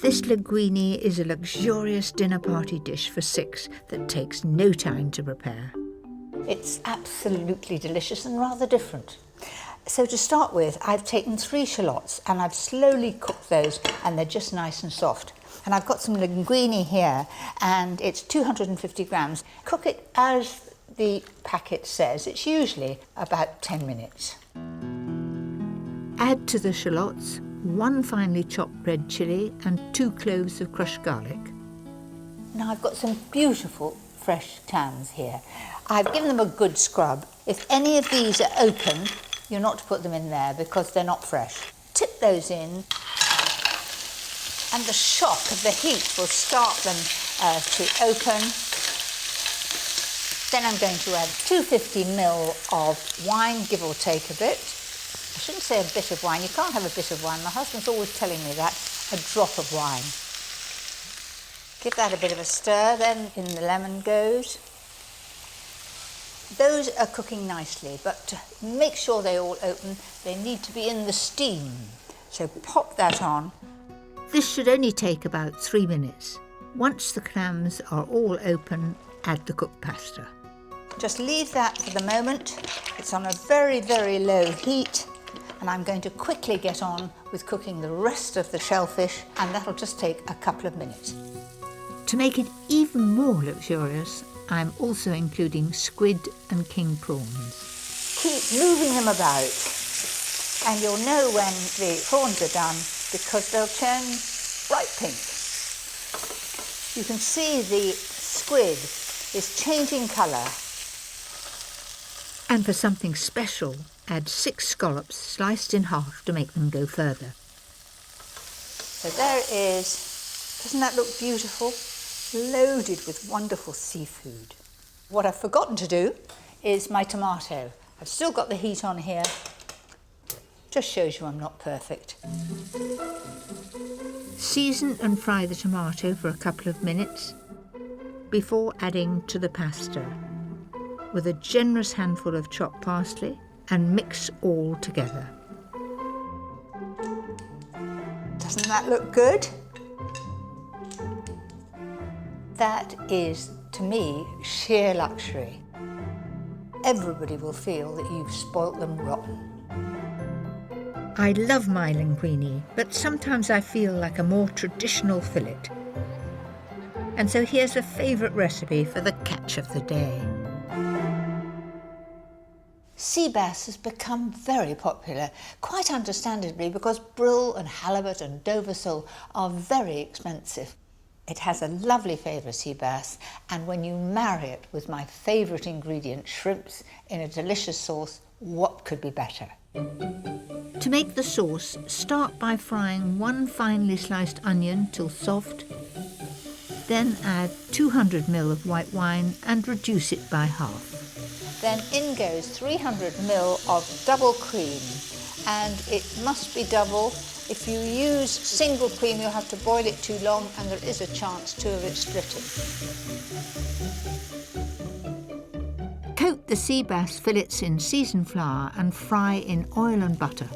Speaker 1: This linguini is a luxurious dinner party dish for 6 that takes no time to prepare.
Speaker 2: It's absolutely delicious and rather different. So to start with, I've taken 3 shallots and I've slowly cooked those and they're just nice and soft. And I've got some linguini here and it's 250 grams. Cook it as the packet says. It's usually about 10 minutes.
Speaker 1: Add to the shallots 1 finely chopped red chilli and 2 cloves of crushed garlic.
Speaker 2: Now I've got some beautiful fresh clams here. I've given them a good scrub. If any of these are open, you're not to put them in there because they're not fresh. Tip those in and the shock of the heat will start them to open. Then I'm going to add 250ml of wine, give or take a bit. I shouldn't say a bit of wine. You can't have a bit of wine. My husband's always telling me that. A drop of wine. Give that a bit of a stir, then in the lemon goes. Those are cooking nicely, but to make sure they all open, they need to be in the steam. So pop that on.
Speaker 1: This should only take about 3 minutes. Once the clams are all open, add the cooked pasta.
Speaker 2: Just leave that for the moment. It's on a very, very low heat. And I'm going to quickly get on with cooking the rest of the shellfish, and that'll just take a couple of minutes.
Speaker 1: To make it even more luxurious, I'm also including squid and king prawns.
Speaker 2: Keep moving them about, and you'll know when the prawns are done because they'll turn bright pink. You can see the squid is changing colour.
Speaker 1: And for something special, add 6 scallops sliced in half to make them go further.
Speaker 2: So there it is. Doesn't that look beautiful? Loaded with wonderful seafood. What I've forgotten to do is my tomato. I've still got the heat on here. Just shows you I'm not perfect.
Speaker 1: Season and fry the tomato for a couple of minutes before adding to the pasta with a generous handful of chopped parsley and mix all together.
Speaker 2: Doesn't that look good? That is, to me, sheer luxury. Everybody will feel that you've spoilt them rotten.
Speaker 1: I love my linguini, but sometimes I feel like a more traditional fillet. And so here's a favourite recipe for the catch of the day.
Speaker 2: Seabass has become very popular, quite understandably, because brill and halibut and dover sole are very expensive. It has a lovely flavour of sea bass, and when you marry it with my favourite ingredient, shrimps, in a delicious sauce, what could be better?
Speaker 1: To make the sauce, start by frying 1 finely sliced onion till soft, then add 200 ml of white wine and reduce it by half.
Speaker 2: Then in goes 300 ml of double cream, and it must be double. If you use single cream, you'll have to boil it too long, and there is a chance too of it splitting.
Speaker 1: Coat the sea bass fillets in seasoned flour and fry in oil and butter.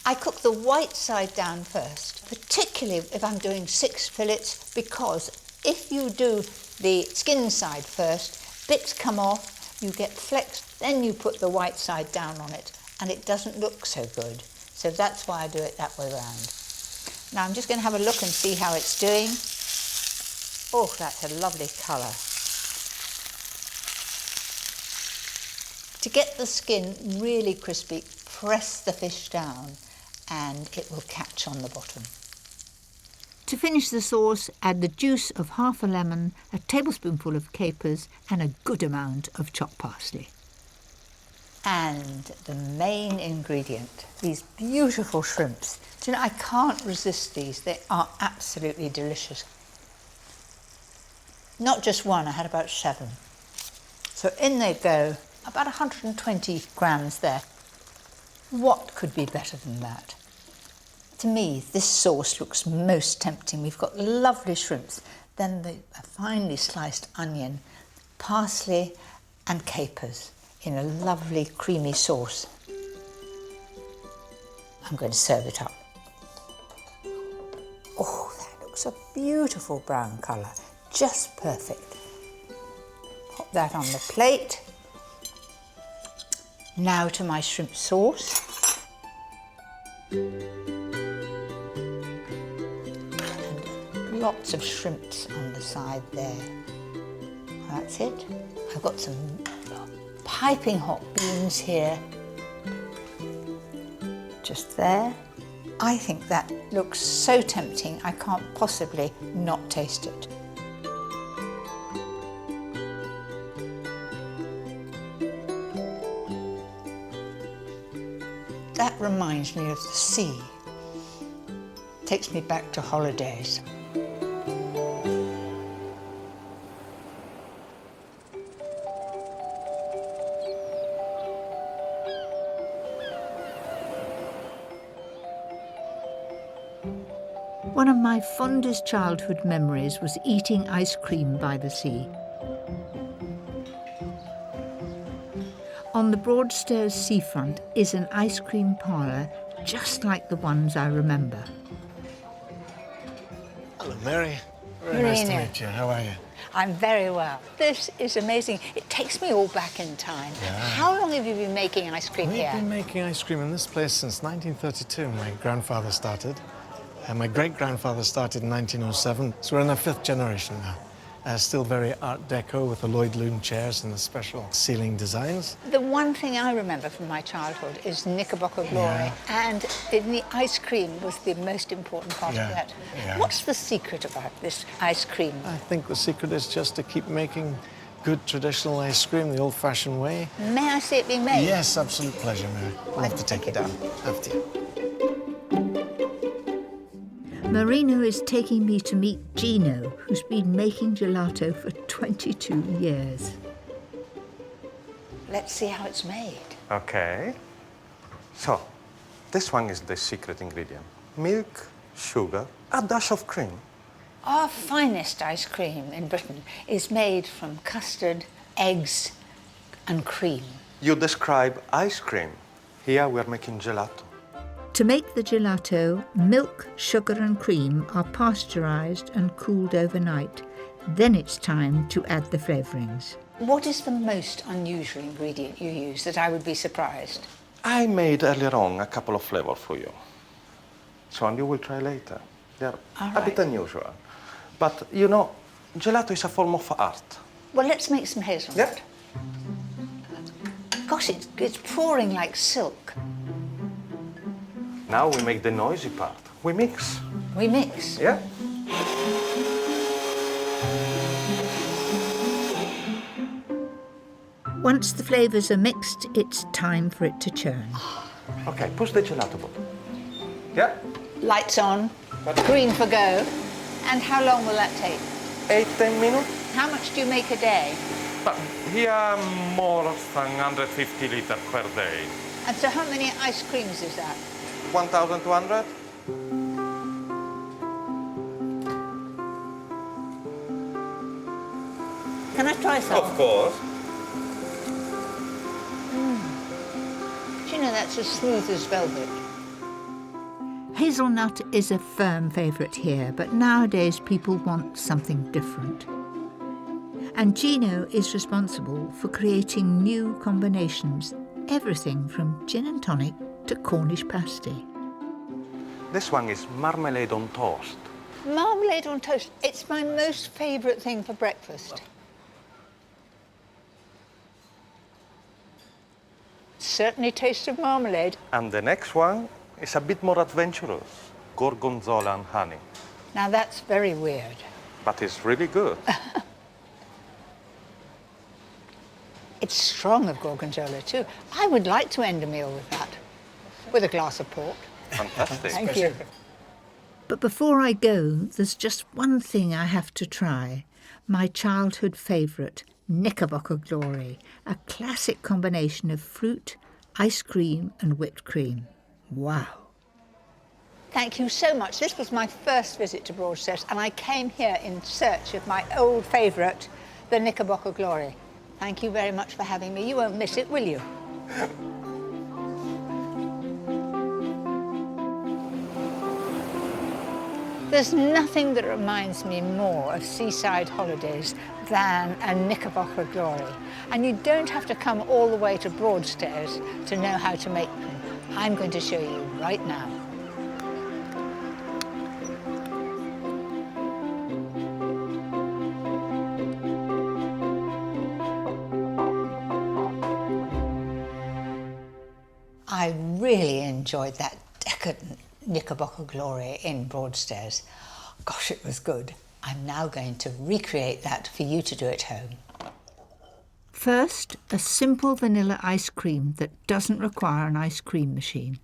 Speaker 2: I cook the white side down first, particularly if I'm doing 6 fillets, because if you do the skin side first, bits come off, you get flecks, then you put the white side down on it, and it doesn't look so good. So that's why I do it that way round. Now I'm just going to have a look and see how it's doing. Oh, that's a lovely colour. To get the skin really crispy, press the fish down and it will catch on the bottom.
Speaker 1: To finish the sauce, add the juice of half a lemon, a tablespoonful of capers and a good amount of chopped parsley.
Speaker 2: And the main ingredient, these beautiful shrimps. Do you know, I can't resist these. They are absolutely delicious. Not just one, I had about 7. So in they go, about 120 grams there. What could be better than that? To me, this sauce looks most tempting. We've got lovely shrimps, then the finely sliced onion, parsley and capers in a lovely creamy sauce. I'm going to serve it up. Oh, that looks a beautiful brown colour, just perfect. Pop that on the plate. Now to my shrimp sauce. Lots of shrimps on the side there. That's it. I've got some piping hot beans here. Just there. I think that looks so tempting, I can't possibly not taste it. That reminds me of the sea. Takes me back to holidays.
Speaker 1: One of my fondest childhood memories was eating ice cream by the sea. On the Broadstairs seafront is an ice cream parlour just like the ones I remember.
Speaker 7: Hello, Mary. Very nice to
Speaker 2: Marina.
Speaker 7: meet you. How are you?
Speaker 2: I'm very well. This is amazing. It takes me all back in time.
Speaker 7: Yeah.
Speaker 2: How long have you been making ice cream
Speaker 7: We've
Speaker 2: here?
Speaker 7: been making ice cream in this place since 1932. My grandfather started. And my great-grandfather started in 1907. So we're in our 5th generation now. Still very Art Deco with the Lloyd Loom chairs and the special ceiling designs.
Speaker 2: The one thing I remember from my childhood is Knickerbocker Glory, and the ice cream was the most important part of that.
Speaker 7: Yeah.
Speaker 2: What's the secret about this ice cream?
Speaker 7: I think the secret is just to keep making good traditional ice cream the old-fashioned way.
Speaker 2: May I see it being made?
Speaker 7: Yes, absolute pleasure, Mary. Love to take it down after you.
Speaker 1: Marino is taking me to meet Gino, who's been making gelato for 22 years.
Speaker 2: Let's see how it's made.
Speaker 8: Okay. So, this one is the secret ingredient. Milk, sugar, a dash of cream.
Speaker 2: Our finest ice cream in Britain is made from custard, eggs and cream.
Speaker 8: You describe ice cream. Here we are making gelato.
Speaker 1: To make the gelato, milk, sugar and cream are pasteurised and cooled overnight. Then it's time to add the flavourings.
Speaker 2: What is the most unusual ingredient you use that I would be surprised?
Speaker 8: I made earlier on a couple of flavors for you. So, and you will try later. They're a bit unusual. But, you know, gelato is a form of art.
Speaker 2: Well, let's make some hazelnut. Gosh, it's pouring like silk.
Speaker 8: Now we make the noisy part. We mix.
Speaker 2: We mix.
Speaker 8: Yeah.
Speaker 1: Once the flavours are mixed, it's time for it to churn.
Speaker 8: Okay, push the gelato bottle. Yeah.
Speaker 2: Lights on, green for go. And how long will that take?
Speaker 8: 8-10 minutes.
Speaker 2: How much do you make a day?
Speaker 8: But here more than 150 liters per day.
Speaker 2: And so how many ice creams is that?
Speaker 8: 1,200.
Speaker 2: Can I try some?
Speaker 8: Of course.
Speaker 2: Do you know that's as smooth as velvet?
Speaker 1: Hazelnut is a firm favourite here, but nowadays people want something different. And Gino is responsible for creating new combinations, everything from gin and tonic to Cornish pasty.
Speaker 8: This one is marmalade on toast.
Speaker 2: Marmalade on toast. It's my most favourite thing for breakfast. Certainly tastes of marmalade.
Speaker 8: And the next one is a bit more adventurous. Gorgonzola and honey.
Speaker 2: Now that's very weird.
Speaker 8: But it's really good.
Speaker 2: It's strong of gorgonzola too. I would like to end a meal with that, with a glass of port.
Speaker 8: Fantastic.
Speaker 2: Thank you.
Speaker 1: But before I go, there's just one thing I have to try. My childhood favourite, Knickerbocker Glory, a classic combination of fruit, ice cream and whipped cream. Wow.
Speaker 2: Thank you so much. This was my first visit to Broadstairs and I came here in search of my old favourite, the Knickerbocker Glory. Thank you very much for having me. You won't miss it, will you? There's nothing that reminds me more of seaside holidays than a Knickerbocker Glory. And you don't have to come all the way to Broadstairs to know how to make them. I'm going to show you right now. I really enjoyed that decadent Knickerbocker Glory in Broadstairs. Gosh, it was good. I'm now going to recreate that for you to do at home.
Speaker 1: First, a simple vanilla ice cream that doesn't require an ice cream machine.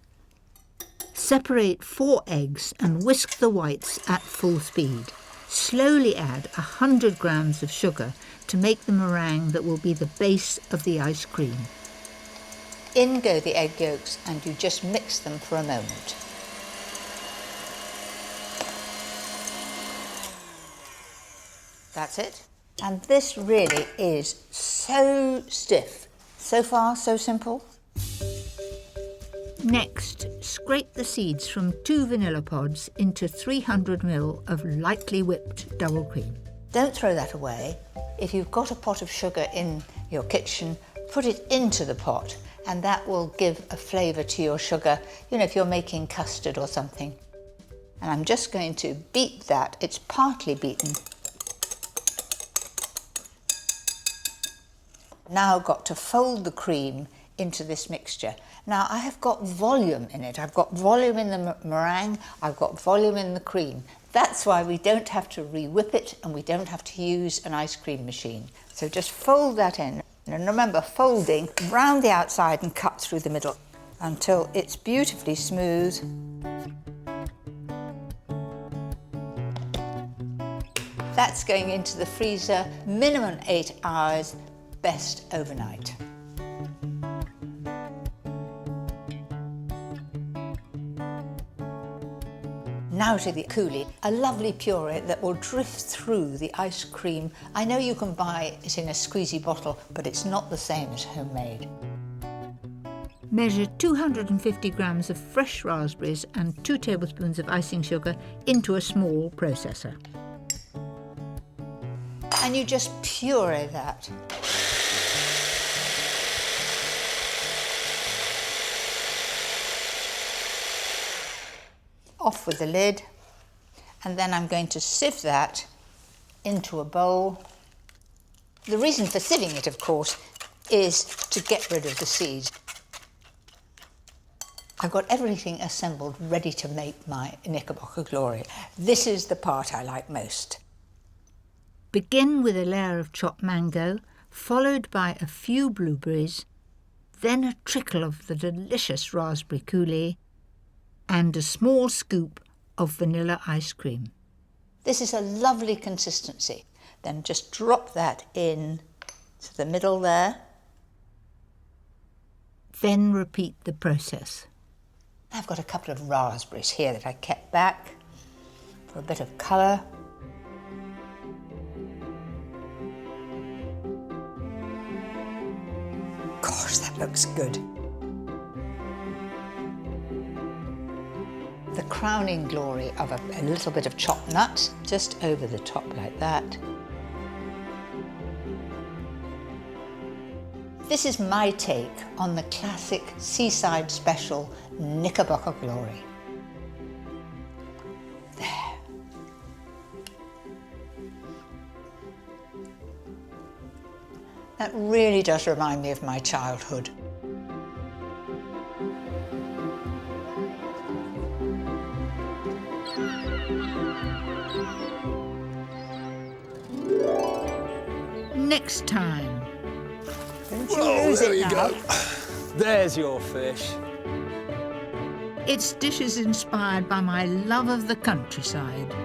Speaker 1: Separate 4 eggs and whisk the whites at full speed. Slowly add 100 grams of sugar to make the meringue that will be the base of the ice cream.
Speaker 2: In go the egg yolks and you just mix them for a moment. That's it. And this really is so stiff. So far, so simple.
Speaker 1: Next, scrape the seeds from 2 vanilla pods into 300 ml of lightly whipped double cream.
Speaker 2: Don't throw that away. If you've got a pot of sugar in your kitchen, put it into the pot and that will give a flavour to your sugar, you know, if you're making custard or something. And I'm just going to beat that. It's partly beaten. Now I've got to fold the cream into this mixture. Now I have got volume in it. I've got volume in the meringue, I've got volume in the cream. That's why we don't have to re-whip it and we don't have to use an ice cream machine. So just fold that in. And remember, folding round the outside and cut through the middle until it's beautifully smooth. That's going into the freezer, minimum 8 hours, best overnight. Now to the coulis, a lovely puree that will drift through the ice cream. I know you can buy it in a squeezy bottle, but it's not the same as homemade.
Speaker 1: Measure 250 grams of fresh raspberries and 2 tablespoons of icing sugar into a small processor.
Speaker 2: And you just puree that. Off with the lid, and then I'm going to sieve that into a bowl. The reason for sieving it, of course, is to get rid of the seeds. I've got everything assembled, ready to make my knickerbocker glory. This is the part I like most.
Speaker 1: Begin with a layer of chopped mango, followed by a few blueberries, then a trickle of the delicious raspberry coulis, and a small scoop of vanilla ice cream.
Speaker 2: This is a lovely consistency. Then just drop that in to the middle there.
Speaker 1: Then repeat the process.
Speaker 2: I've got a couple of raspberries here that I kept back for a bit of colour. Gosh, that looks good. The crowning glory of a little bit of chopped nuts, just over the top like that. This is my take on the classic seaside special knickerbocker glory. There. That really does remind me of my childhood.
Speaker 1: Next time.
Speaker 2: Don't you lose it now.
Speaker 9: There's your fish.
Speaker 1: It's dishes inspired by my love of the countryside.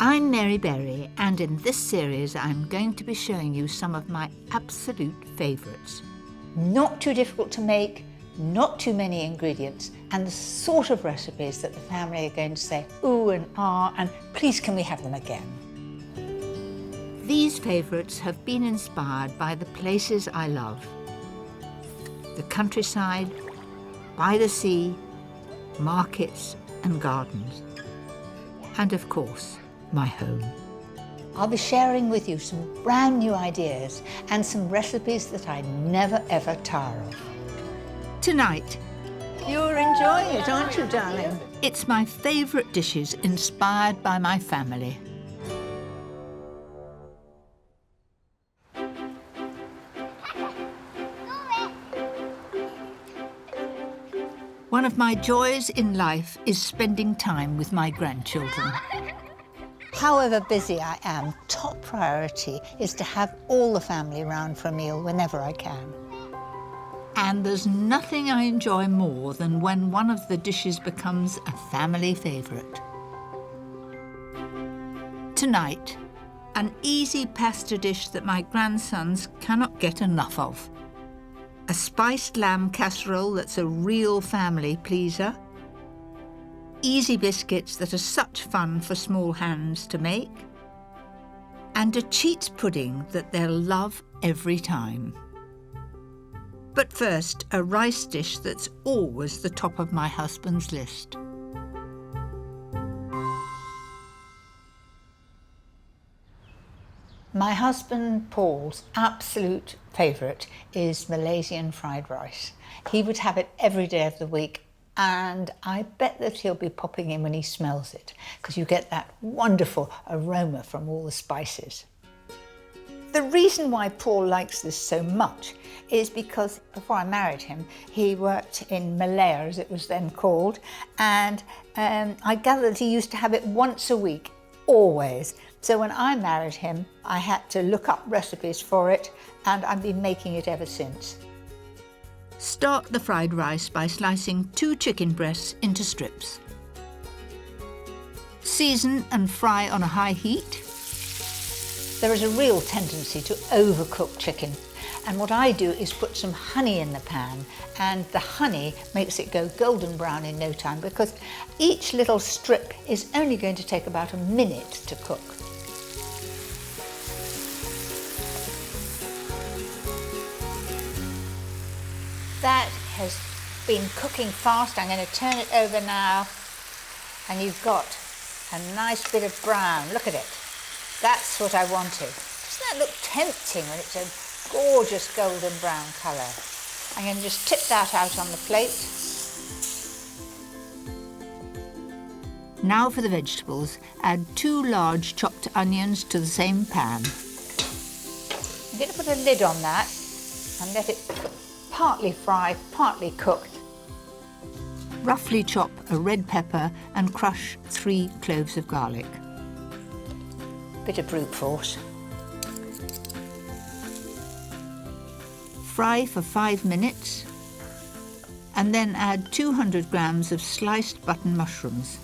Speaker 1: I'm Mary Berry, and in this series I'm going to be showing you some of my absolute favourites.
Speaker 2: Not too difficult to make, not too many ingredients, and the sort of recipes that the family are going to say, ooh and ah, and please can we have them again.
Speaker 1: These favourites have been inspired by the places I love. The countryside, by the sea, markets and gardens. And of course, my home.
Speaker 2: I'll be sharing with you some brand new ideas and some recipes that I never ever tire of.
Speaker 1: Tonight,
Speaker 2: You're enjoying it, aren't you, darling?
Speaker 1: it's my favourite dishes inspired by my family. One of my joys in life is spending time with my grandchildren.
Speaker 2: However busy I am, top priority is to have all the family round for a meal whenever I can.
Speaker 1: And there's nothing I enjoy more than when one of the dishes becomes a family favourite. Tonight, an easy pasta dish that my grandsons cannot get enough of. A spiced lamb casserole that's a real family pleaser. Easy biscuits that are such fun for small hands to make. And a cheats pudding that they'll love every time. But first, a rice dish that's always the top of my husband's list.
Speaker 2: My husband Paul's absolute favourite is Malaysian fried rice. He would have it every day of the week, and I bet that he'll be popping in when he smells it, because you get that wonderful aroma from all the spices. The reason why Paul likes this so much is because before I married him, he worked in Malaya, as it was then called, and I gather that he used to have it once a week, always. So when I married him, I had to look up recipes for it, and I've been making it ever since.
Speaker 1: Start the fried rice by slicing 2 chicken breasts into strips. Season and fry on a high heat.
Speaker 2: There is a real tendency to overcook chicken, and what I do is put some honey in the pan, and the honey makes it go golden brown in no time, because each little strip is only going to take about a minute to cook. has been cooking fast. I'm going to turn it over now, and you've got a nice bit of brown. Look at it. That's what I wanted. Doesn't that look tempting when it's a gorgeous golden brown colour? I'm going to just tip that out on the plate.
Speaker 1: Now for the vegetables, add 2 large chopped onions to the same pan.
Speaker 2: I'm going to put a lid on that and let it partly fry, partly cook.
Speaker 1: Roughly chop a red pepper and crush 3 cloves of garlic.
Speaker 2: Bit of brute force.
Speaker 1: Fry for 5 minutes and then add 200 grams of sliced button mushrooms.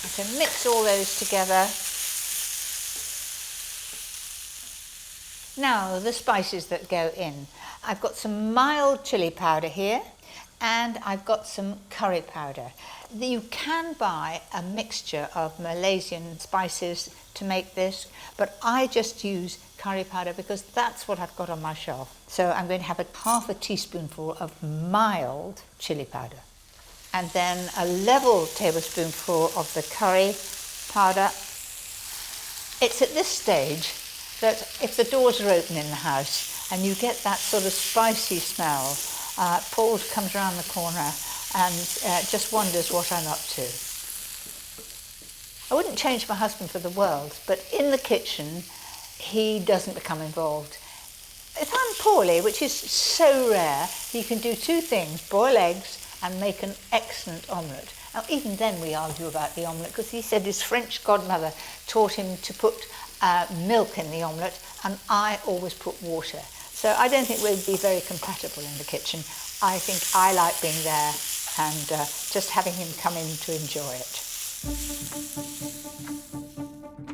Speaker 2: I can mix all those together. Now the spices that go in. I've got some mild chili powder here, and I've got some curry powder. You can buy a mixture of Malaysian spices to make this, but I just use curry powder because that's what I've got on my shelf. So I'm going to have half a teaspoonful of mild chili powder, and then a level tablespoonful of the curry powder. It's at this stage that if the doors are open in the house and you get that sort of spicy smell, Paul comes around the corner and just wonders what I'm up to. I wouldn't change my husband for the world, but in the kitchen, he doesn't become involved. If I'm poorly, which is so rare, he can do 2 things, boil eggs and make an excellent omelette. Now, even then we argue about the omelette because he said his French godmother taught him to put milk in the omelette, and I always put water. So I don't think we'd be very compatible in the kitchen. I think I like being there and just having him come in to enjoy it.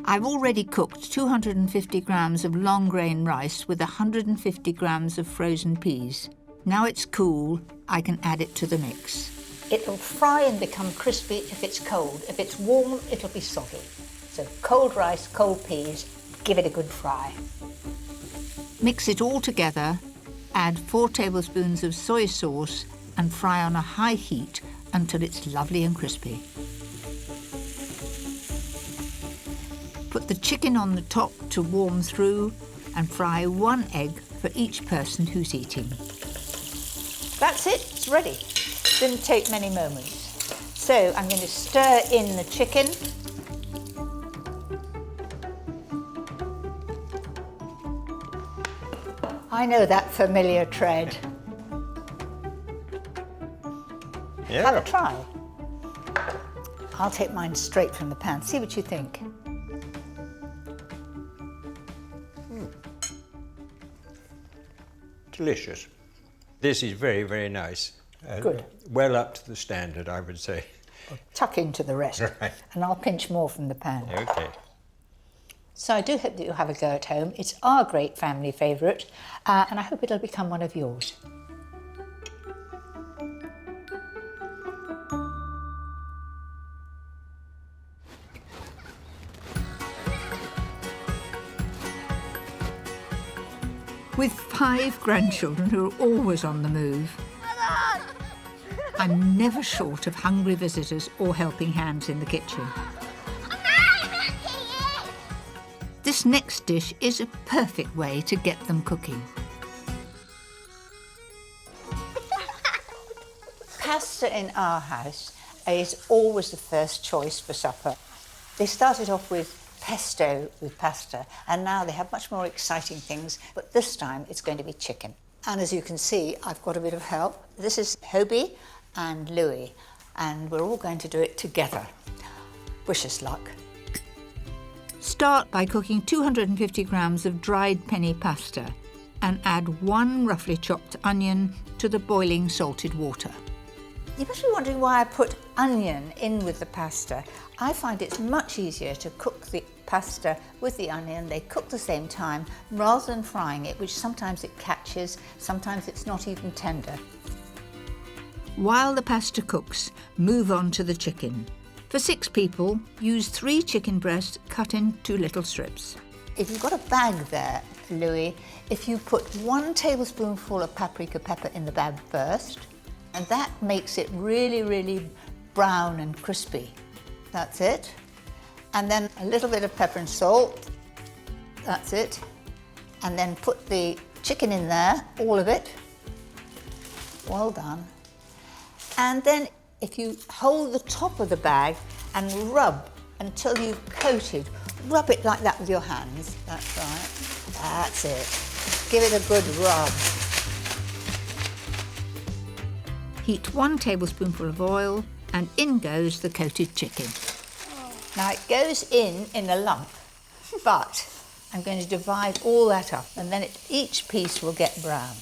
Speaker 1: I've already cooked 250 grams of long grain rice with 150 grams of frozen peas. Now it's cool, I can add it to the mix.
Speaker 2: It'll fry and become crispy if it's cold. If it's warm, it'll be soggy. So cold rice, cold peas, give it a good fry.
Speaker 1: Mix it all together, add 4 tablespoons of soy sauce and fry on a high heat until it's lovely and crispy. Put the chicken on the top to warm through and fry 1 egg for each person who's eating.
Speaker 2: That's it, it's ready. Didn't take many moments. So I'm going to stir in the chicken. I know that familiar tread.
Speaker 8: Yeah.
Speaker 2: Have a try. I'll take mine straight from the pan. See what you think.
Speaker 10: Delicious. This is very, very nice.
Speaker 2: Good.
Speaker 10: Well up to the standard, I would say.
Speaker 2: Tuck into the rest,
Speaker 10: Right.
Speaker 2: and I'll pinch more from the pan.
Speaker 10: Okay.
Speaker 2: So I do hope that you'll have a go at home. It's our great family favourite, and I hope it'll become one of yours.
Speaker 1: With 5 grandchildren who are always on the move, I'm never short of hungry visitors or helping hands in the kitchen. This next dish is a perfect way to get them cooking.
Speaker 2: Pasta in our house is always the first choice for supper. They started off with pesto with pasta, and now they have much more exciting things, but this time it's going to be chicken. And as you can see, I've got a bit of help. This is Hobie and Louis, and we're all going to do it together. Wish us luck.
Speaker 1: Start by cooking 250 grams of dried penny pasta and add 1 roughly chopped onion to the boiling salted water.
Speaker 2: You must be wondering why I put onion in with the pasta. I find it's much easier to cook the pasta with the onion. They cook the same time rather than frying it, which sometimes it catches, sometimes it's not even tender.
Speaker 1: While the pasta cooks, move on to the chicken. For 6 people, use 3 chicken breasts cut into little strips.
Speaker 2: If you've got a bag there, Louis, if you put 1 tablespoonful of paprika pepper in the bag first, And that makes it really, really brown and crispy. That's it. And then a little bit of pepper and salt. That's it. And then put the chicken in there, all of it. Well done. And then if you hold the top of the bag and rub until you've coated, rub it like that with your hands. That's right. That's it. Give it a good rub.
Speaker 1: Heat 1 tablespoonful of oil and in goes the coated chicken.
Speaker 2: Now it goes in a lump, but I'm going to divide all that up and then each piece will get brown.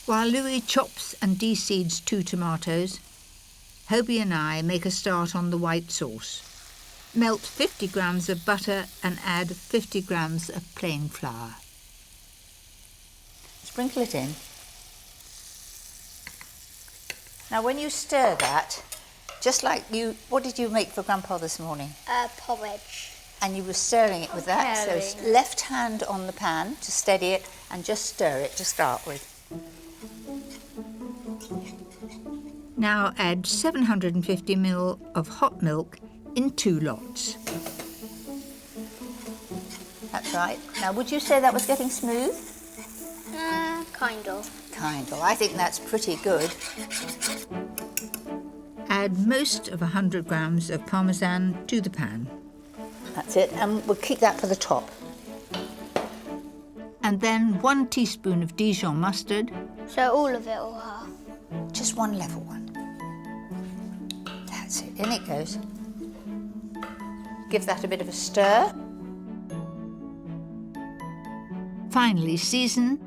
Speaker 1: While Louis chops and de-seeds 2 tomatoes, Hobie and I make a start on the white sauce. Melt 50 grams of butter and add 50 grams of plain flour.
Speaker 2: Sprinkle it in. Now when you stir that, just like what did you make for Grandpa this morning?
Speaker 11: Porridge.
Speaker 2: And you were stirring it with that, so left hand on the pan to steady it and just stir it to start with.
Speaker 1: Now add 750 ml of hot milk in 2 lots.
Speaker 2: That's right. Now would you say that was getting smooth?
Speaker 11: Kind of.
Speaker 2: Kind of. I think that's pretty good.
Speaker 1: Add most of 100 grams of parmesan to the pan.
Speaker 2: That's it, and we'll keep that for the top.
Speaker 1: And then 1 teaspoon of Dijon mustard.
Speaker 11: So all of it or half?
Speaker 2: Just 1 level one. That's it, in it goes. Give that a bit of a stir.
Speaker 1: Finally season,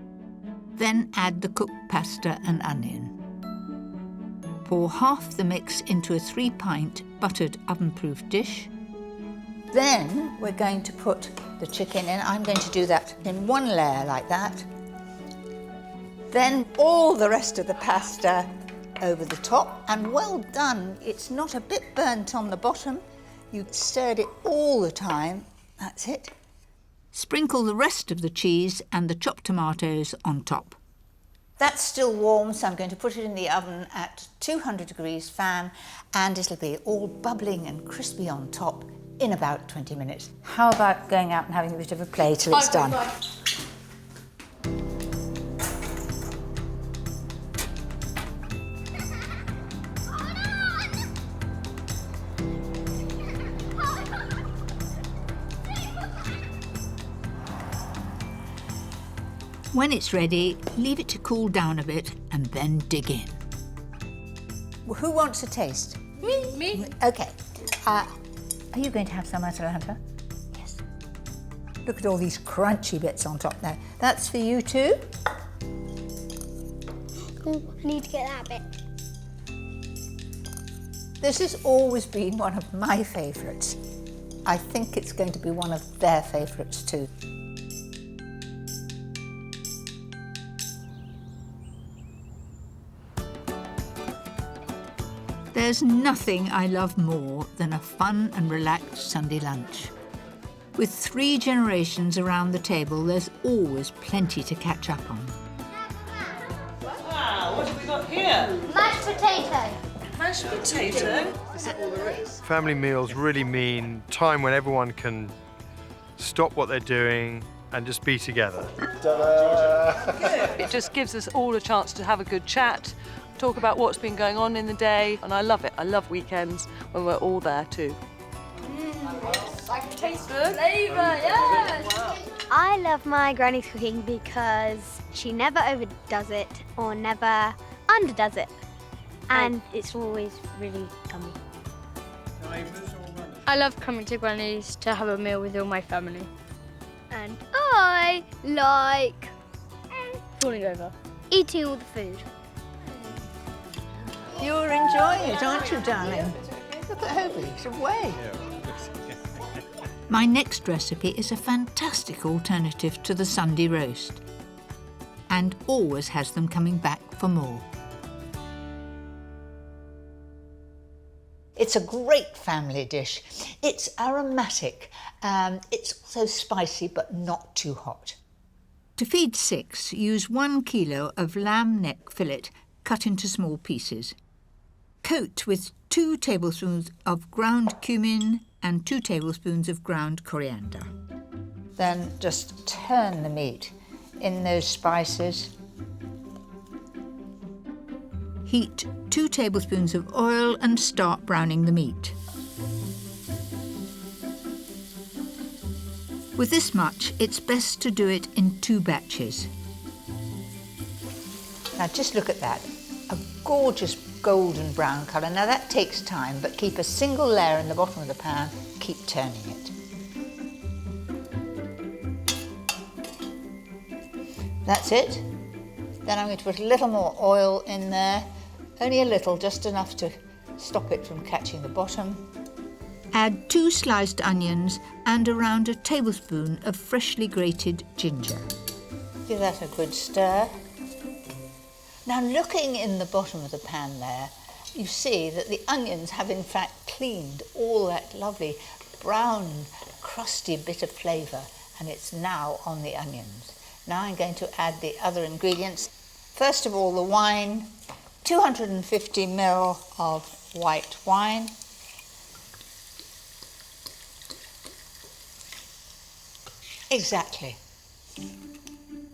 Speaker 1: then add the cooked pasta and onion. Pour half the mix into a 3-pint buttered oven-proof dish.
Speaker 2: Then we're going to put the chicken in. I'm going to do that in 1 layer like that. Then all the rest of the pasta over the top, and well done. It's not a bit burnt on the bottom. You stirred it all the time. That's it.
Speaker 1: Sprinkle the rest of the cheese and the chopped tomatoes on top.
Speaker 2: That's still warm, so I'm going to put it in the oven at 200 degrees fan, and it'll be all bubbling and crispy on top in about 20 minutes. How about going out and having a bit of a play till it's done?
Speaker 1: When it's ready, leave it to cool down a bit and then dig in.
Speaker 2: Who wants a taste?
Speaker 11: Me.
Speaker 2: Okay. Are you going to have some, Atalanta?
Speaker 11: Yes.
Speaker 2: Look at all these crunchy bits on top there. That's for you too?
Speaker 11: Oh, I need to get that bit.
Speaker 2: This has always been one of my favourites. I think it's going to be one of their favourites too.
Speaker 1: There's nothing I love more than a fun and relaxed Sunday lunch. With 3 generations around the table, there's always plenty to catch up on.
Speaker 3: Wow, what have we got here?
Speaker 11: Mashed potato.
Speaker 3: Mashed potato.
Speaker 2: Is that all there is?
Speaker 12: Family meals really mean time when everyone can stop what they're doing and just be together.
Speaker 13: It just gives us all a chance to have a good chat, talk about what's been going on in the day, and I love it. I love weekends when we're all there too.
Speaker 11: I can taste the flavour, yes! Wow. I love my granny's cooking because she never overdoes it or never underdoes it. And it's always really yummy.
Speaker 5: I love coming to Granny's to have a meal with all my family.
Speaker 11: And I like
Speaker 5: Falling over.
Speaker 11: eating all the food.
Speaker 2: You're enjoying it, aren't you, darling? Look at Hobie, it's away.
Speaker 1: My next recipe is a fantastic alternative to the Sunday roast, and always has them coming back for more.
Speaker 2: It's a great family dish. It's aromatic. It's also spicy, but not too hot.
Speaker 1: To feed 6, use 1 kilo of lamb neck fillet cut into small pieces. Coat with 2 tablespoons of ground cumin and 2 tablespoons of ground coriander.
Speaker 2: Then just turn the meat in those spices.
Speaker 1: Heat 2 tablespoons of oil and start browning the meat. With this much, it's best to do it in 2 batches.
Speaker 2: Now just look at that, a gorgeous golden brown colour. Now that takes time, but keep a single layer in the bottom of the pan, keep turning it. That's it. Then I'm going to put a little more oil in there, only a little, just enough to stop it from catching the bottom.
Speaker 1: Add 2 sliced onions and around a tablespoon of freshly grated ginger.
Speaker 2: Give that a good stir. Now looking in the bottom of the pan there, you see that the onions have in fact cleaned all that lovely brown, crusty bit of flavour, and it's now on the onions. Now I'm going to add the other ingredients. First of all, the wine, 250 ml of white wine. Exactly.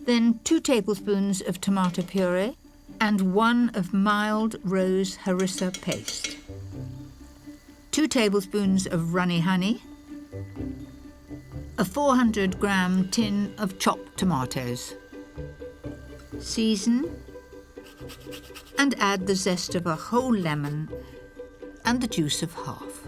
Speaker 1: Then 2 tablespoons of tomato puree and 1 of mild rose harissa paste. 2 tablespoons of runny honey. A 400-gram tin of chopped tomatoes. Season and add the zest of a whole lemon and the juice of half.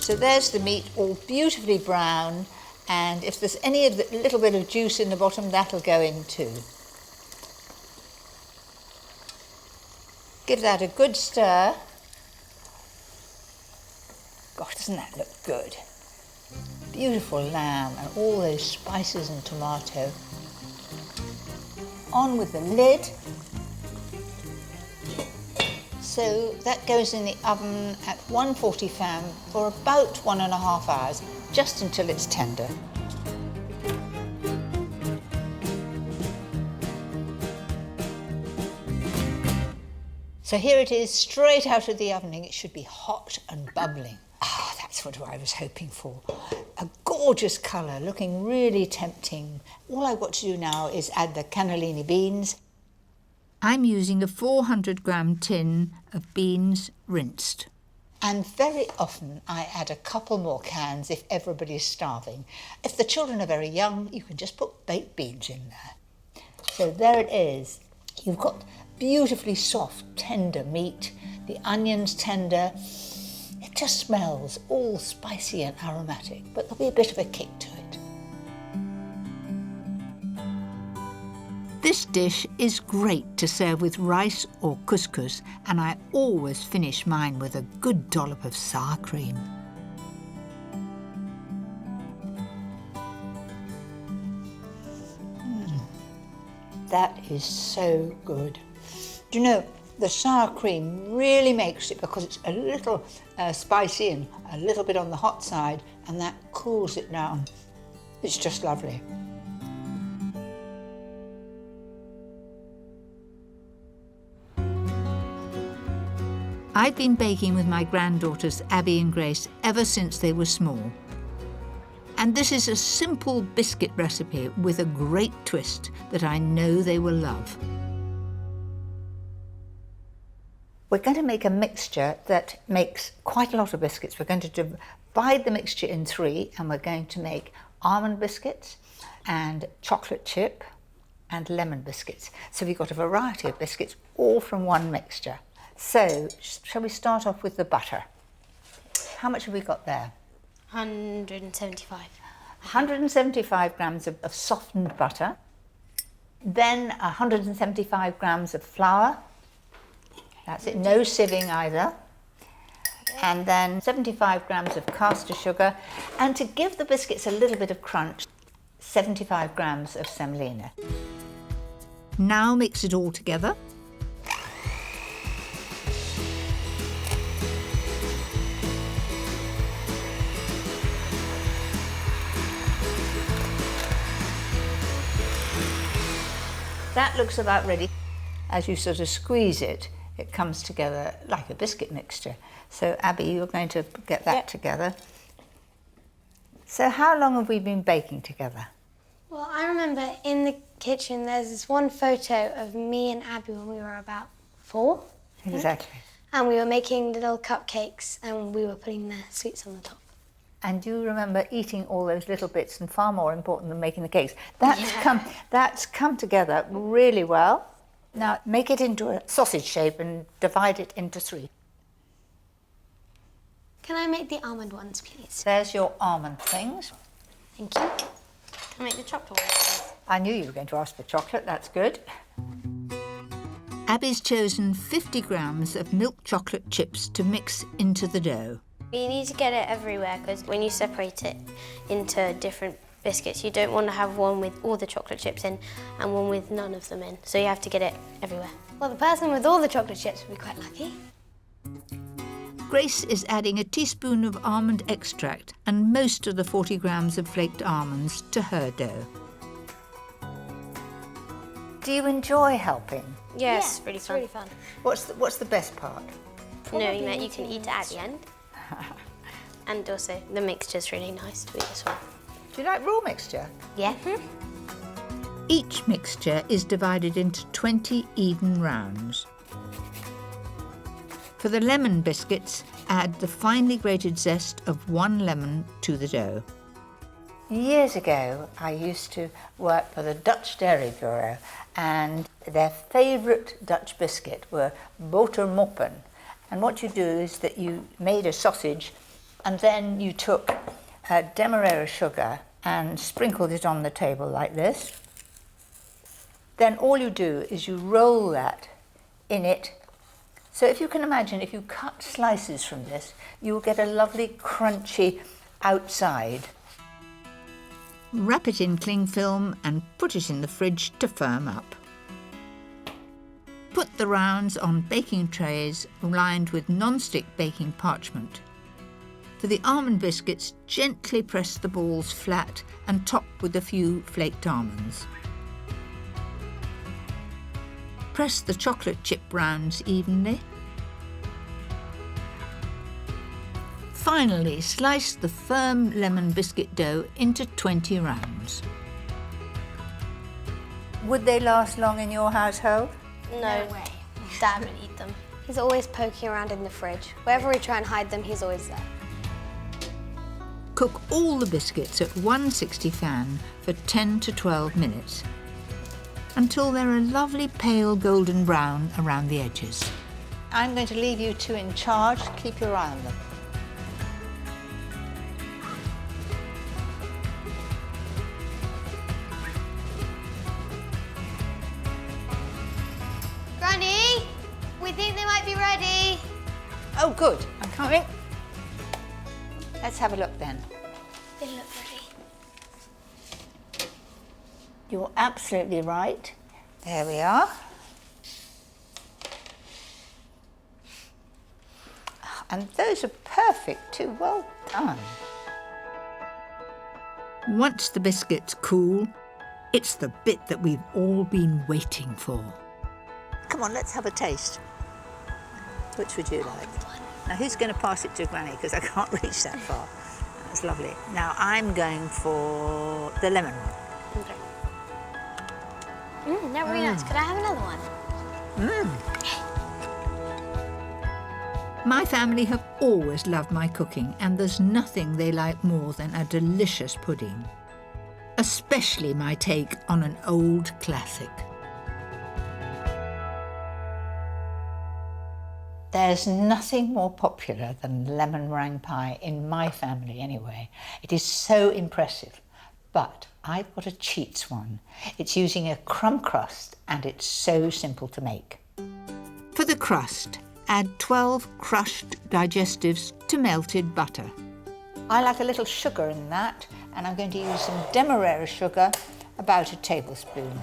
Speaker 2: So there's the meat all beautifully brown, and if there's any of the little bit of juice in the bottom, that'll go in too. Give that a good stir. Gosh, doesn't that look good? Beautiful lamb and all those spices and tomato. On with the lid. So that goes in the oven at 140 fan for about 1.5 hours, just until it's tender. So here it is, straight out of the oven. It should be hot and bubbling. Ah, that's what I was hoping for. A gorgeous colour, looking really tempting. All I've got to do now is add the cannellini beans.
Speaker 1: I'm using a 400-gram tin of beans rinsed.
Speaker 2: And very often I add a couple more cans if everybody's starving. If the children are very young, you can just put baked beans in there. So there it is. You've got beautifully soft, tender meat, the onions tender. It just smells all spicy and aromatic, but there'll be a bit of a kick to it.
Speaker 1: This dish is great to serve with rice or couscous, and I always finish mine with a good dollop of sour cream.
Speaker 2: That is so good. Do you know, the sour cream really makes it, because it's a little spicy and a little bit on the hot side, and that cools it down. It's just lovely.
Speaker 1: I've been baking with my granddaughters Abby and Grace ever since they were small. And this is a simple biscuit recipe with a great twist that I know they will love.
Speaker 2: We're going to make a mixture that makes quite a lot of biscuits. We're going to divide the mixture in 3, and we're going to make almond biscuits and chocolate chip and lemon biscuits. So we've got a variety of biscuits, all from one mixture. So, shall we start off with the butter? How much have we got there?
Speaker 11: 175.
Speaker 2: 175 grams of softened butter. Then 175 grams of flour. That's it, no sieving either. And then 75 grams of caster sugar. And to give the biscuits a little bit of crunch, 75 grams of semolina.
Speaker 1: Now mix it all together.
Speaker 2: That looks about ready. As you sort of squeeze it, it comes together like a biscuit mixture. So Abby, you're going to get that together. So how long have we been baking together?
Speaker 11: Well, I remember in the kitchen there's this one photo of me and Abby when we were about 4.
Speaker 2: Exactly.
Speaker 11: And we were making little cupcakes and we were putting the sweets on the top.
Speaker 2: And do you remember eating all those little bits, and far more important than making the cakes? That's come together really well. Now make it into a sausage shape and divide it into 3.
Speaker 11: Can I make the almond ones, please?
Speaker 2: There's your almond things.
Speaker 11: Thank you. Can I make the chocolate ones, please?
Speaker 2: I knew you were going to ask for chocolate, that's good.
Speaker 1: Abby's chosen 50 grams of milk chocolate chips to mix into the dough.
Speaker 11: You need to get it everywhere because when you separate it into different biscuits, you don't want to have one with all the chocolate chips in and one with none of them in. So you have to get it everywhere. Well, the person with all the chocolate chips will be quite lucky.
Speaker 1: Grace is adding a teaspoon of almond extract and most of the 40 grams of flaked almonds to her dough.
Speaker 2: Do you enjoy helping?
Speaker 11: Yes, really fun.
Speaker 2: It's really fun. What's the best part?
Speaker 11: Knowing that you can eat it at the end. And also, the mixture's really nice to eat as well.
Speaker 2: Do you like raw mixture?
Speaker 11: Yeah.
Speaker 1: Each mixture is divided into 20 even rounds. For the lemon biscuits, add the finely grated zest of 1 lemon to the dough.
Speaker 2: Years ago, I used to work for the Dutch Dairy Bureau, and their favourite Dutch biscuit were botermoppen. And what you do is that you made a sausage and then you took demerara sugar and sprinkled it on the table like this. Then all you do is you roll that in it. So if you can imagine, if you cut slices from this, you will get a lovely crunchy outside.
Speaker 1: Wrap it in cling film and put it in the fridge to firm up. Put the rounds on baking trays lined with non-stick baking parchment. For the almond biscuits, gently press the balls flat and top with a few flaked almonds. Press the chocolate chip rounds evenly. Finally, slice the firm lemon biscuit dough into 20 rounds.
Speaker 2: Would they last long in your household?
Speaker 11: No way. Dad would eat them. He's always poking around in the fridge. Wherever we try and hide them, he's always there.
Speaker 1: Cook all the biscuits at 160 fan for 10 to 12 minutes until they're a lovely pale golden brown around the edges.
Speaker 2: I'm going to leave you 2 in charge. Keep your eye on them.
Speaker 11: Granny, we think they might be ready.
Speaker 2: Oh, good. I'm coming. Let's have a look then.
Speaker 11: They look ready.
Speaker 2: You're absolutely right. There we are. And those are perfect too. Well done.
Speaker 1: Once the biscuits cool, it's the bit that we've all been waiting for.
Speaker 2: Come on, let's have a taste. Which would you like? Now, who's going to pass it to Granny? Because I can't reach that far. That's lovely. Now, I'm going for the lemon one.
Speaker 11: Okay. They're really nice. Could I have another one?
Speaker 1: My family have always loved my cooking, and there's nothing they like more than a delicious pudding. Especially my take on an old classic.
Speaker 2: There's nothing more popular than lemon meringue pie, in my family anyway. It is so impressive. But I've got a cheats one. It's using a crumb crust and it's so simple to make.
Speaker 1: For the crust, add 12 crushed digestives to melted butter.
Speaker 2: I like a little sugar in that, and I'm going to use some demerara sugar, about a tablespoon.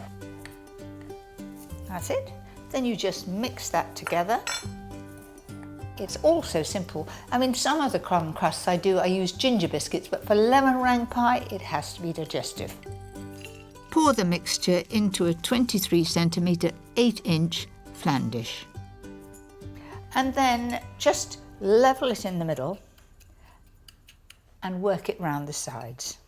Speaker 2: That's it. Then you just mix that together. It's also simple. I mean, some other crumb crusts I use ginger biscuits, but for lemon meringue pie, it has to be digestive.
Speaker 1: Pour the mixture into a 23 centimetre, 8-inch flan dish.
Speaker 2: And then just level it in the middle and work it round the sides.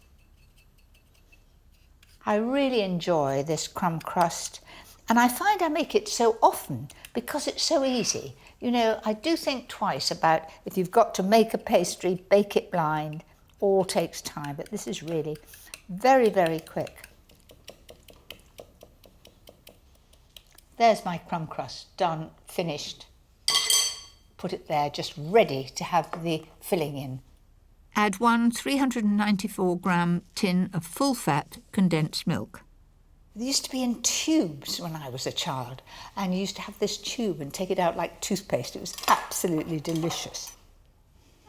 Speaker 2: I really enjoy this crumb crust, and I find I make it so often because it's so easy. You know, I do think twice about if you've got to make a pastry, bake it blind, all takes time, but this is really very, very quick. There's my crumb crust, done, finished. Put it there, just ready to have the filling in.
Speaker 1: Add 1 394-gram tin of full-fat condensed milk.
Speaker 2: They used to be in tubes when I was a child, and you used to have this tube and take it out like toothpaste. It was absolutely delicious.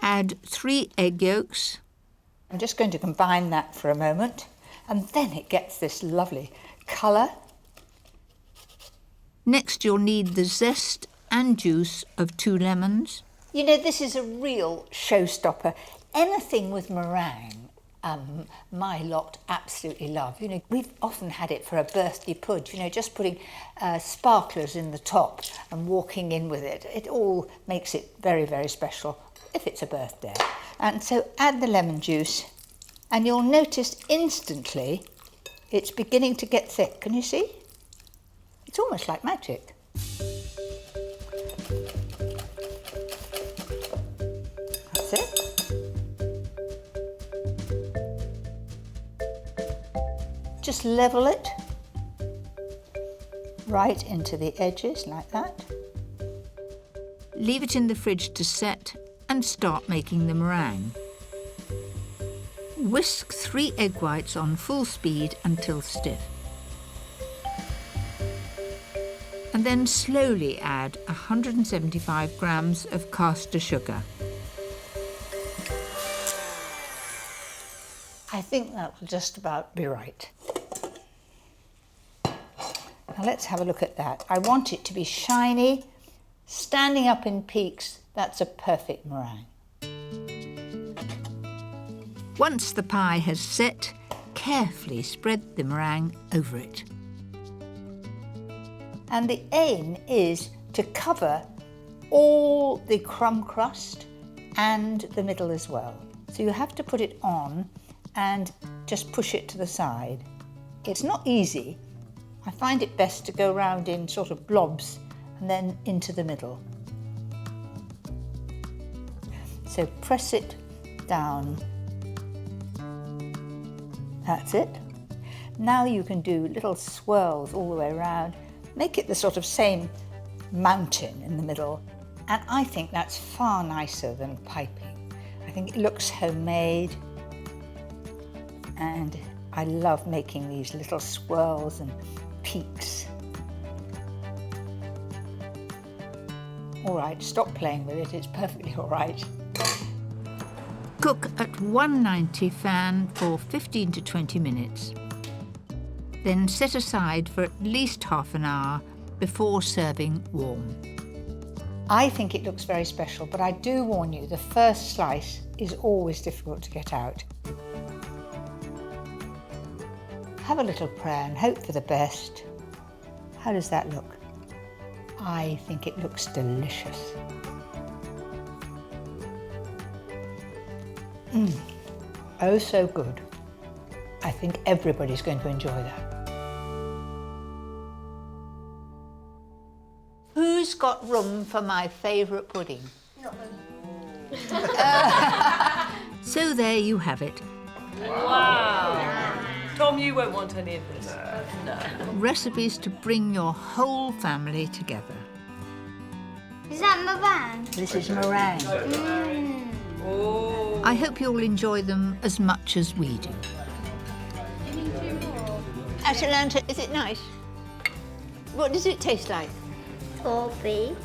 Speaker 1: Add 3 egg yolks.
Speaker 2: I'm just going to combine that for a moment, and then it gets this lovely colour.
Speaker 1: Next, you'll need the zest and juice of 2 lemons.
Speaker 2: You know, this is a real showstopper. Anything with meringue, my lot absolutely love. You know, we've often had it for a birthday pudge, you know, just putting sparklers in the top and walking in with it. It all makes it very, very special if it's a birthday. And so add the lemon juice, and you'll notice instantly it's beginning to get thick. Can you see? It's almost like magic. That's it. Just level it right into the edges like that.
Speaker 1: Leave it in the fridge to set and start making the meringue. Whisk 3 egg whites on full speed until stiff. And then slowly add 175 grams of caster sugar.
Speaker 2: I think that will just about be right. Now let's have a look at that. I want it to be shiny, standing up in peaks. That's a perfect meringue.
Speaker 1: Once the pie has set, carefully spread the meringue over it.
Speaker 2: And the aim is to cover all the crumb crust and the middle as well. So you have to put it on and just push it to the side. It's not easy. I find it best to go round in sort of blobs and then into the middle. So press it down. That's it. Now you can do little swirls all the way around. Make it the sort of same mountain in the middle. And I think that's far nicer than piping. I think it looks homemade. And I love making these little swirls and peaks. All right, stop playing with it, it's perfectly all right.
Speaker 1: Cook at 190 fan for 15 to 20 minutes. Then set aside for at least half an hour before serving warm.
Speaker 2: I think it looks very special, but I do warn you, the first slice is always difficult to get out. Have a little prayer and hope for the best. How does that look? I think it looks delicious. Oh, so good. I think everybody's going to enjoy that. Who's got room for my favourite pudding?
Speaker 1: So there you have it.
Speaker 13: Wow. Tom, you won't want any of this. No.
Speaker 1: Recipes to bring your whole family together.
Speaker 11: Is that meringue?
Speaker 2: This is meringue.
Speaker 13: Oh.
Speaker 1: I hope you'll enjoy them as much as we do.
Speaker 2: Atalanta, is it nice? What does it taste like?
Speaker 11: Coffee.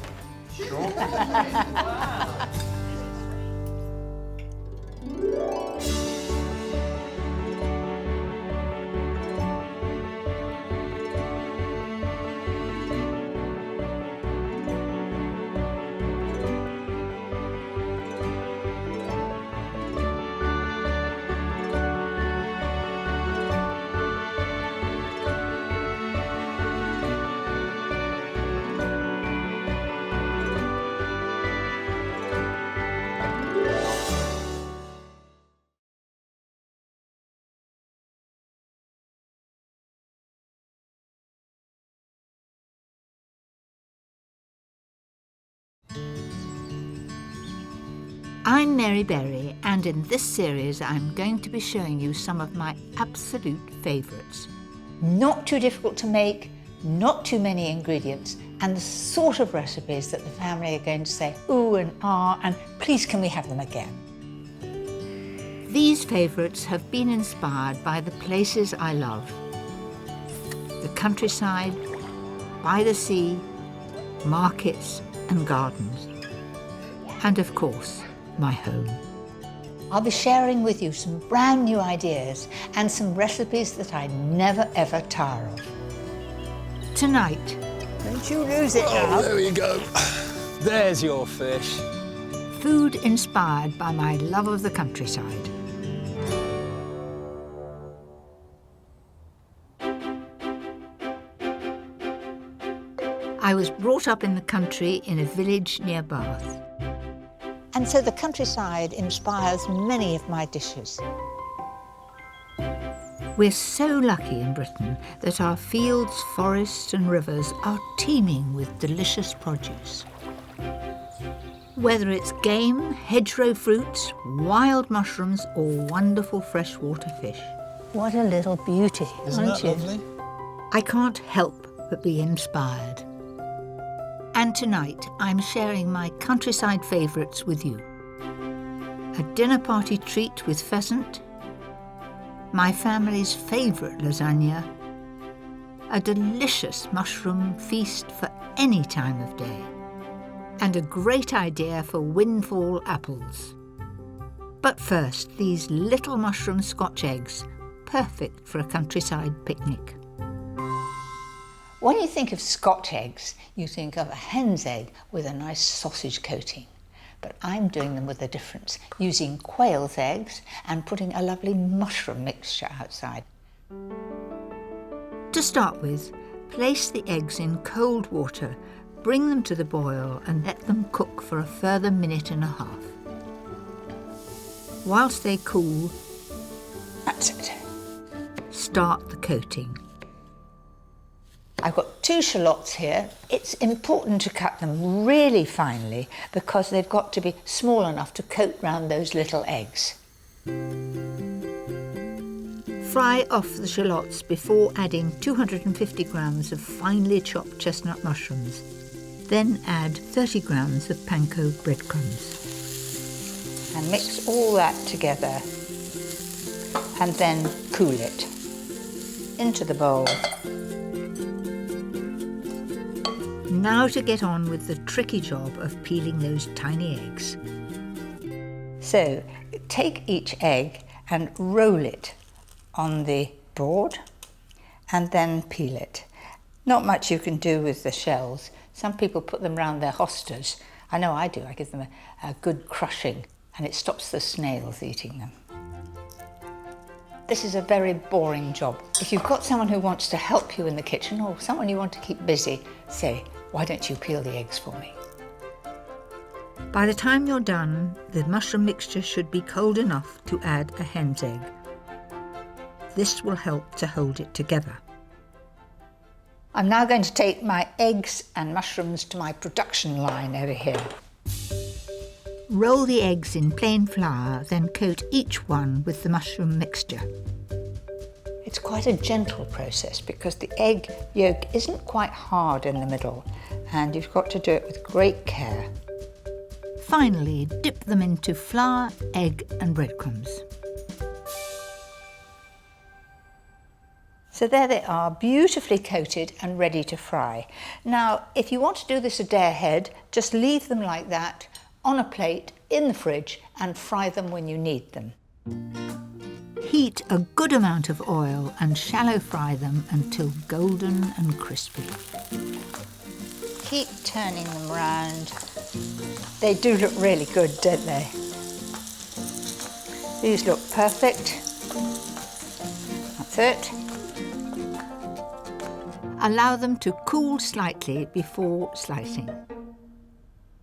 Speaker 1: I'm Mary Berry, and in this series I'm going to be showing you some of my absolute favourites.
Speaker 2: Not too difficult to make, not too many ingredients, and the sort of recipes that the family are going to say ooh and ah, and please can we have them again.
Speaker 1: These favourites have been inspired by the places I love. The countryside, by the sea, markets and gardens. And of course, my home.
Speaker 2: I'll be sharing with you some brand new ideas and some recipes that I never ever tire of.
Speaker 1: Tonight,
Speaker 2: don't you lose it now.
Speaker 9: Oh, there you go. There's your fish.
Speaker 1: Food inspired by my love of the countryside. I was brought up in the country in a village near Bath.
Speaker 2: And so the countryside inspires many of my dishes.
Speaker 1: We're so lucky in Britain that our fields, forests and rivers are teeming with delicious produce. Whether it's game, hedgerow fruits, wild mushrooms or wonderful freshwater fish.
Speaker 2: What a little beauty, aren't you?
Speaker 9: Lovely?
Speaker 1: I can't help but be inspired. And tonight I'm sharing my countryside favourites with you. A dinner party treat with pheasant, my family's favourite lasagna, a delicious mushroom feast for any time of day, and a great idea for windfall apples. But first, these little mushroom Scotch eggs, perfect for a countryside picnic.
Speaker 2: When you think of Scotch eggs, you think of a hen's egg with a nice sausage coating. But I'm doing them with a difference, using quail's eggs and putting a lovely mushroom mixture outside.
Speaker 1: To start with, place the eggs in cold water, bring them to the boil and let them cook for a further minute and a half. Whilst they cool,
Speaker 2: that's it.
Speaker 1: Start the coating.
Speaker 2: I've got 2 shallots here. It's important to cut them really finely because they've got to be small enough to coat round those little eggs.
Speaker 1: Fry off the shallots before adding 250 grams of finely chopped chestnut mushrooms. Then add 30 grams of panko breadcrumbs.
Speaker 2: And mix all that together and then cool it into the bowl.
Speaker 1: Now to get on with the tricky job of peeling those tiny eggs.
Speaker 2: So take each egg and roll it on the board and then peel it. Not much you can do with the shells. Some people put them round their hostas. I know I do. I give them a good crushing and it stops the snails eating them. This is a very boring job. If you've got someone who wants to help you in the kitchen or someone you want to keep busy, say, why don't you peel the eggs for me?
Speaker 1: By the time you're done, the mushroom mixture should be cold enough to add a hen's egg. This will help to hold it together.
Speaker 2: I'm now going to take my eggs and mushrooms to my production line over here.
Speaker 1: Roll the eggs in plain flour, then coat each one with the mushroom mixture.
Speaker 2: It's quite a gentle process because the egg yolk isn't quite hard in the middle and you've got to do it with great care.
Speaker 1: Finally, dip them into flour, egg and breadcrumbs.
Speaker 2: So there they are, beautifully coated and ready to fry. Now, if you want to do this a day ahead, just leave them like that on a plate in the fridge and fry them when you need them.
Speaker 1: Heat a good amount of oil and shallow fry them until golden and crispy.
Speaker 2: Keep turning them round. They do look really good, don't they? These look perfect. That's it.
Speaker 1: Allow them to cool slightly before slicing.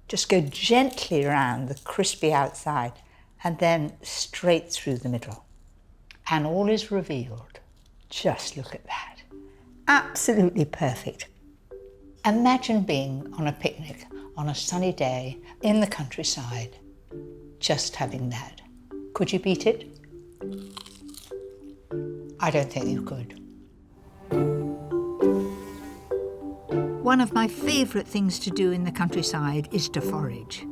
Speaker 2: Just go gently around the crispy outside and then straight through the middle. And all is revealed. Just look at that. Absolutely perfect. Imagine being on a picnic on a sunny day in the countryside, just having that. Could you beat it? I don't think you could.
Speaker 1: One of my favourite things to do in the countryside is to forage.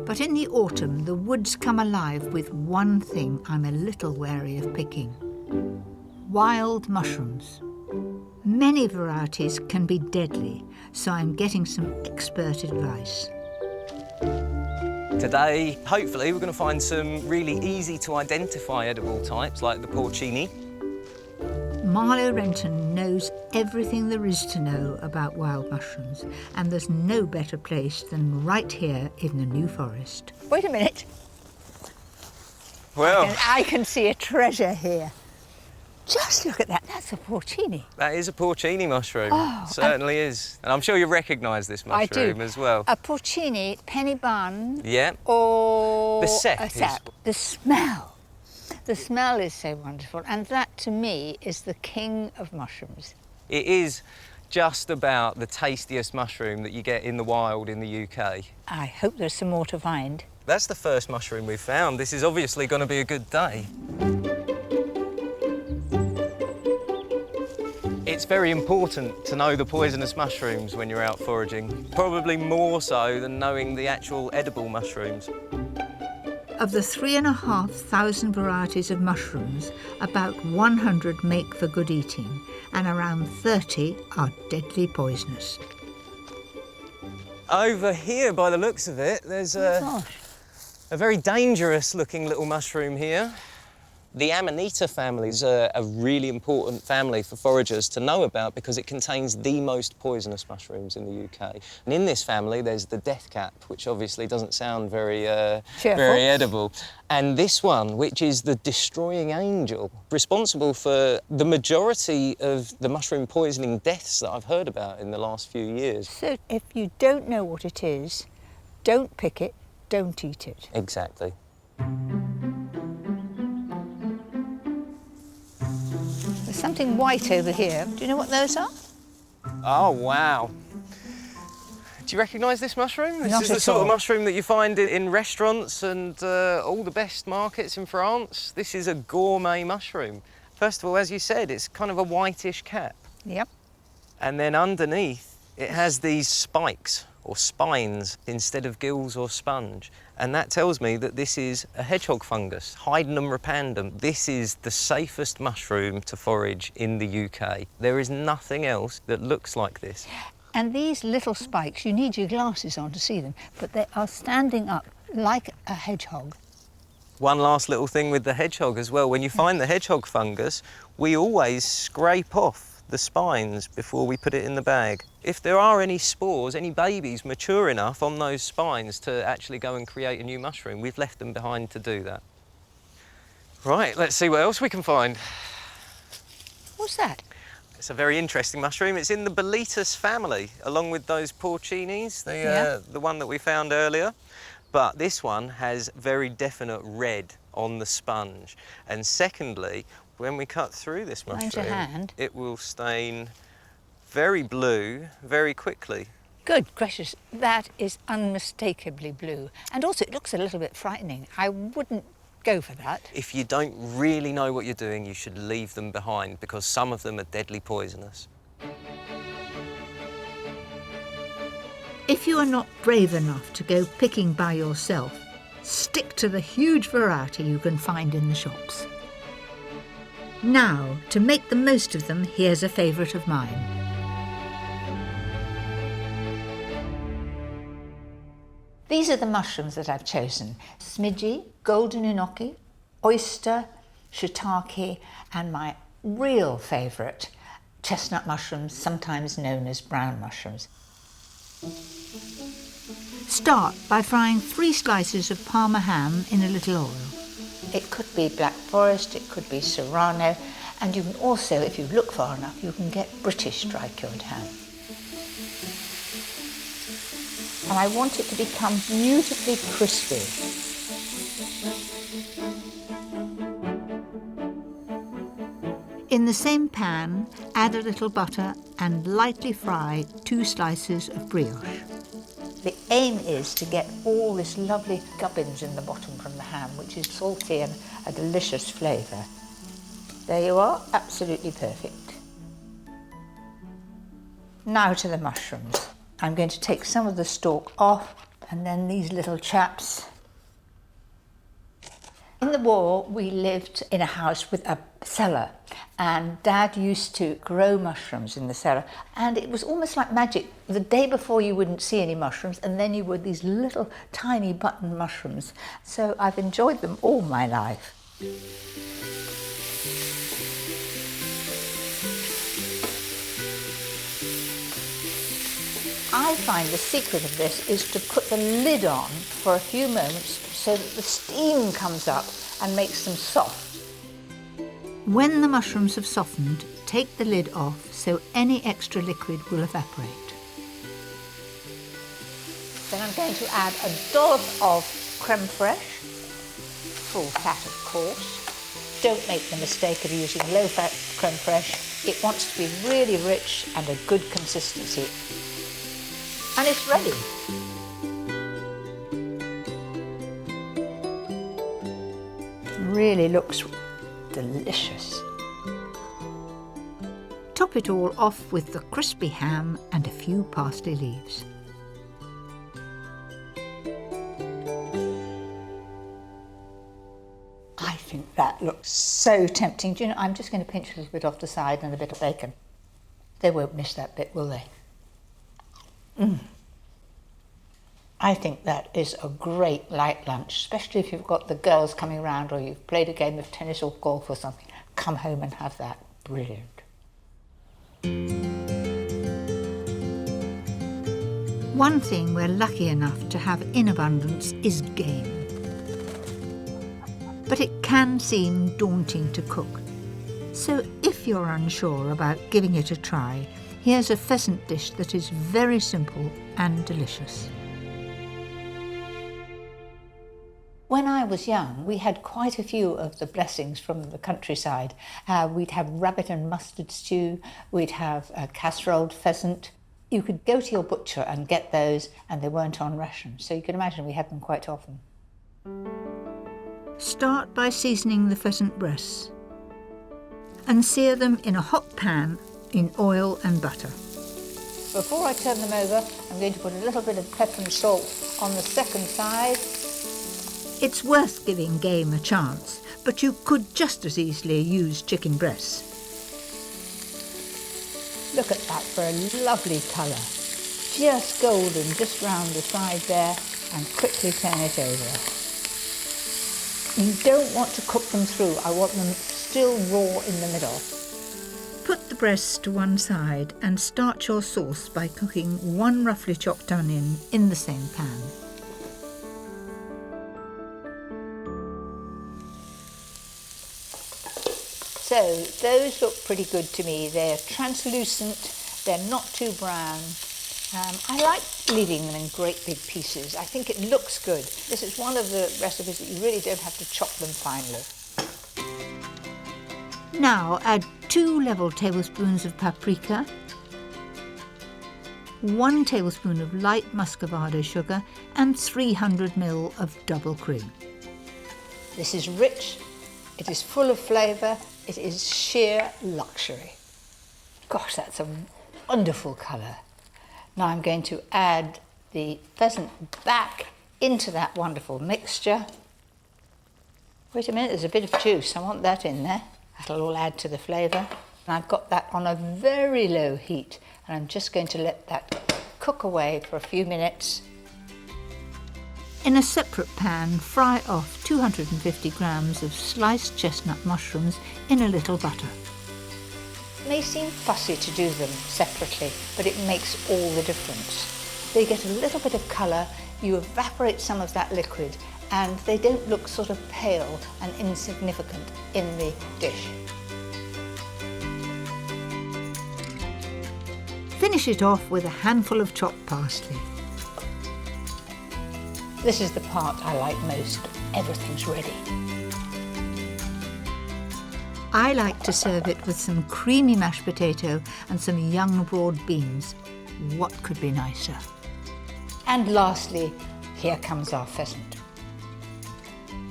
Speaker 1: But in the autumn, the woods come alive with one thing I'm a little wary of picking: wild mushrooms. Many varieties can be deadly, so I'm getting some expert advice.
Speaker 14: Today, hopefully, we're going to find some really easy to identify edible types like the porcini.
Speaker 1: Marlowe Renton knows everything there is to know about wild mushrooms, and there's no better place than right here in the New Forest.
Speaker 2: Wait a minute.
Speaker 14: Well,
Speaker 2: I can see a treasure here. Just look at that, that's a porcini.
Speaker 14: that is a porcini mushroom.
Speaker 2: Oh,
Speaker 14: Certainly is. And I'm sure you recognise this
Speaker 2: I do.
Speaker 14: mushroom as well.
Speaker 2: A porcini, penny bun,
Speaker 14: Yeah.
Speaker 2: or
Speaker 14: The sep
Speaker 2: a
Speaker 14: is-
Speaker 2: sap. The smell. The smell is so wonderful, and that to me is the king of mushrooms.
Speaker 14: It is just about the tastiest mushroom that you get in the wild in the UK.
Speaker 2: I hope there's some more to find.
Speaker 14: That's the first mushroom we've found. This is obviously going to be a good day. It's very important to know the poisonous mushrooms when you're out foraging, probably more so than knowing the actual edible mushrooms.
Speaker 1: Of the 3,500 varieties of mushrooms, about 100 make for good eating, and around 30 are deadly poisonous.
Speaker 14: Over here, by the looks of it, there's a very dangerous looking little mushroom here. The Amanita family is a really important family for foragers to know about because it contains the most poisonous mushrooms in the UK. And in this family, there's the death cap, which obviously doesn't sound very edible. And this one, which is the destroying angel, responsible for the majority of the mushroom poisoning deaths that I've heard about in the last few years.
Speaker 2: So if you don't know what it is, don't pick it, don't eat it.
Speaker 14: Exactly.
Speaker 2: There's something white over here. Do you know what those are?
Speaker 14: Oh, wow. Do you recognise this mushroom? This
Speaker 2: Not
Speaker 14: is the
Speaker 2: at
Speaker 14: sort of
Speaker 2: all.
Speaker 14: mushroom that you find in restaurants and all the best markets in France. This is a gourmet mushroom. First of all, as you said, it's kind of a whitish cap.
Speaker 2: Yep.
Speaker 14: And then underneath, it has these spikes or spines instead of gills or sponge. And that tells me that this is a hedgehog fungus, Hydenum repandum. This is the safest mushroom to forage in the UK. There is nothing else that looks like this.
Speaker 2: And these little spikes, you need your glasses on to see them, but they are standing up like a hedgehog.
Speaker 14: One last little thing with the hedgehog as well. When you find the hedgehog fungus, we always scrape off the spines before we put it in the bag. If there are any spores, any babies mature enough on those spines to actually go and create a new mushroom, we've left them behind to do that. Right, let's see what else we can find.
Speaker 2: What's that?
Speaker 14: It's a very interesting mushroom. It's in the Boletus family, along with those porcinis, the one that we found earlier. But this one has very definite red on the sponge. And secondly, when we cut through this mushroom, it will stain very blue very quickly.
Speaker 2: Good gracious, that is unmistakably blue. And also it looks a little bit frightening. I wouldn't go for that.
Speaker 14: If you don't really know what you're doing, you should leave them behind because some of them are deadly poisonous.
Speaker 1: If you are not brave enough to go picking by yourself, stick to the huge variety you can find in the shops. Now, to make the most of them, here's a favourite of mine.
Speaker 2: These are the mushrooms that I've chosen. Smidgey, golden enoki, oyster, shiitake, and my real favourite, chestnut mushrooms, sometimes known as brown mushrooms.
Speaker 1: Start by frying 3 slices of Parma ham in a little oil.
Speaker 2: It could be Black Forest, it could be Serrano, and you can also, if you look far enough, you can get British dry-cured ham. And I want it to become beautifully crispy.
Speaker 1: In the same pan, add a little butter and lightly fry 2 slices of brioche.
Speaker 2: The aim is to get all this lovely gubbins in the bottom from the ham, which is salty and a delicious flavour. There you are, absolutely perfect. Now to the mushrooms. I'm going to take some of the stalk off, and then these little chaps. In the war, we lived in a house with a cellar, and Dad used to grow mushrooms in the cellar, and it was almost like magic. The day before you wouldn't see any mushrooms, and then you would these little tiny button mushrooms. So I've enjoyed them all my life. I find the secret of this is to put the lid on for a few moments so that the steam comes up and makes them soft.
Speaker 1: When the mushrooms have softened, take the lid off so any extra liquid will evaporate.
Speaker 2: Then I'm going to add a dollop of creme fraiche, full fat of course. Don't make the mistake of using low fat creme fraiche. It wants to be really rich and a good consistency. And it's ready. Really looks delicious.
Speaker 1: Top it all off with the crispy ham and a few parsley leaves.
Speaker 2: I think that looks so tempting. Do you know, I'm just going to pinch a little bit off the side and a bit of bacon. They won't miss that bit, will they? I think that is a great light lunch, especially if you've got the girls coming around or you've played a game of tennis or golf or something. Come home and have that. Brilliant.
Speaker 1: One thing we're lucky enough to have in abundance is game. But it can seem daunting to cook. So if you're unsure about giving it a try, here's a pheasant dish that is very simple and delicious.
Speaker 2: When I was young, we had quite a few of the blessings from the countryside. We'd have rabbit and mustard stew, we'd have a casserole pheasant. You could go to your butcher and get those, and they weren't on ration. So you can imagine we had them quite often.
Speaker 1: Start by seasoning the pheasant breasts and sear them in a hot pan in oil and butter.
Speaker 2: Before I turn them over, I'm going to put a little bit of pepper and salt on the second side.
Speaker 1: It's worth giving game a chance, but you could just as easily use chicken breasts.
Speaker 2: Look at that for a lovely colour. Just golden, just round the side there, and quickly turn it over. You don't want to cook them through. I want them still raw in the middle.
Speaker 1: Put the breasts to one side and start your sauce by cooking one roughly chopped onion in the same pan.
Speaker 2: So those look pretty good to me. They're translucent, they're not too brown. I like leaving them in great big pieces. I think it looks good. This is one of the recipes that you really don't have to chop them finely.
Speaker 1: Now add 2 level tablespoons of paprika, 1 tablespoon of light muscovado sugar and 300 ml of double cream.
Speaker 2: This is rich, it is full of flavour, it is sheer luxury. Gosh, that's a wonderful colour. Now I'm going to add the pheasant back into that wonderful mixture. Wait a minute, there's a bit of juice, I want that in there. That'll all add to the flavour. And I've got that on a very low heat, and I'm just going to let that cook away for a few minutes.
Speaker 1: In a separate pan, fry off 250 grams of sliced chestnut mushrooms in a little butter.
Speaker 2: It may seem fussy to do them separately, but it makes all the difference. They get a little bit of colour, you evaporate some of that liquid, and they don't look sort of pale and insignificant in the dish.
Speaker 1: Finish it off with a handful of chopped parsley.
Speaker 2: This is the part I like most. Everything's ready.
Speaker 1: I like to serve it with some creamy mashed potato and some young broad beans. What could be nicer?
Speaker 2: And lastly, here comes our pheasant.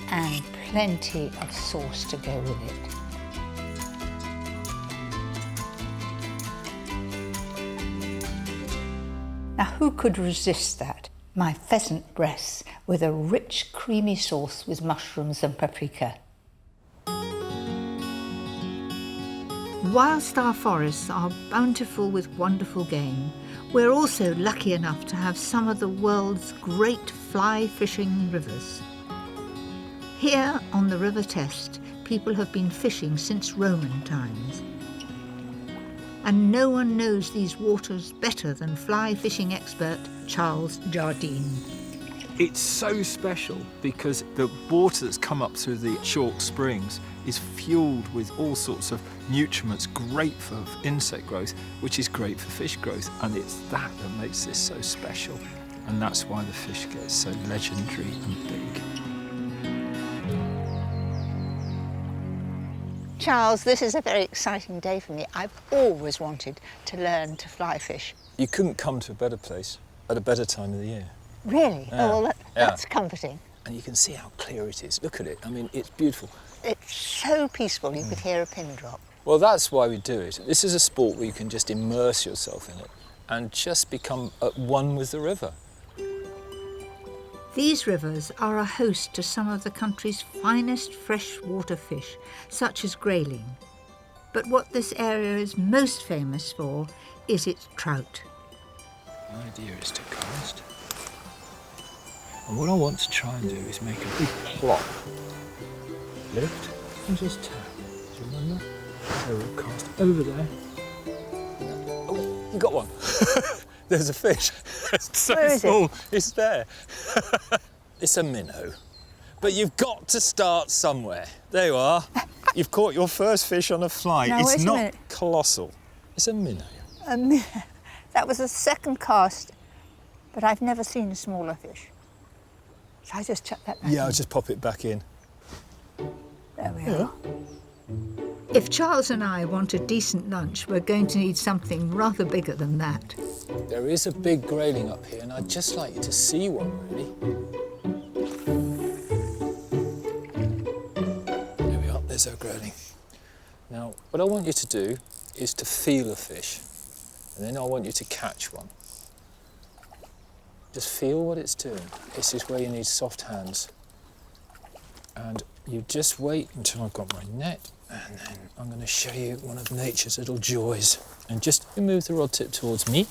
Speaker 2: And plenty of sauce to go with it. Now, who could resist that? My pheasant breasts with a rich, creamy sauce with mushrooms and paprika.
Speaker 1: Whilst our forests are bountiful with wonderful game, we're also lucky enough to have some of the world's great fly fishing rivers. Here on the River Test, people have been fishing since Roman times. And no one knows these waters better than fly fishing expert Charles Jardine.
Speaker 9: It's so special because the water that's come up through the chalk springs is fueled with all sorts of nutriments, great for insect growth, which is great for fish growth. And it's that makes this so special. And that's why the fish gets so legendary and big.
Speaker 2: Charles, this is a very exciting day for me. I've always wanted to learn to fly fish.
Speaker 9: You couldn't come to a better place at a better time of the year.
Speaker 2: Really?
Speaker 9: Yeah.
Speaker 2: Oh, well, that's comforting.
Speaker 9: And you can see how clear it is. Look at it. I mean, it's beautiful.
Speaker 2: It's so peaceful, you could hear a pin drop.
Speaker 9: Well, that's why we do it. This is a sport where you can just immerse yourself in it and just become at one with the river.
Speaker 1: These rivers are a host to some of the country's finest freshwater fish, such as grayling. But what this area is most famous for is its trout.
Speaker 9: My idea is to cast. And what I want to try and do is make a big plop. Lift and just tap. Do you remember? So we'll cast over there. Oh, you got one. There's a fish. It's so
Speaker 2: Where is
Speaker 9: small.
Speaker 2: it?
Speaker 9: It's there. It's a minnow. But you've got to start somewhere. There you are. You've caught your first fish on a fly.
Speaker 2: Now,
Speaker 9: It's
Speaker 2: wait a
Speaker 9: not
Speaker 2: minute.
Speaker 9: colossal. It's a minnow.
Speaker 2: That was the second cast, but I've never seen a smaller fish. Shall I just chuck that back
Speaker 9: Yeah,
Speaker 2: in?
Speaker 9: I'll just pop it back in.
Speaker 2: There we are.
Speaker 1: If Charles and I want a decent lunch, we're going to need something rather bigger than that.
Speaker 9: There is a big grayling up here, and I'd just like you to see one, really. There we are, there's our grayling. Now, what I want you to do is to feel a fish, and then I want you to catch one. Just feel what it's doing. This is where you need soft hands. And you just wait until I've got my net, and then I'm going to show you one of nature's little joys. And just move the rod tip towards me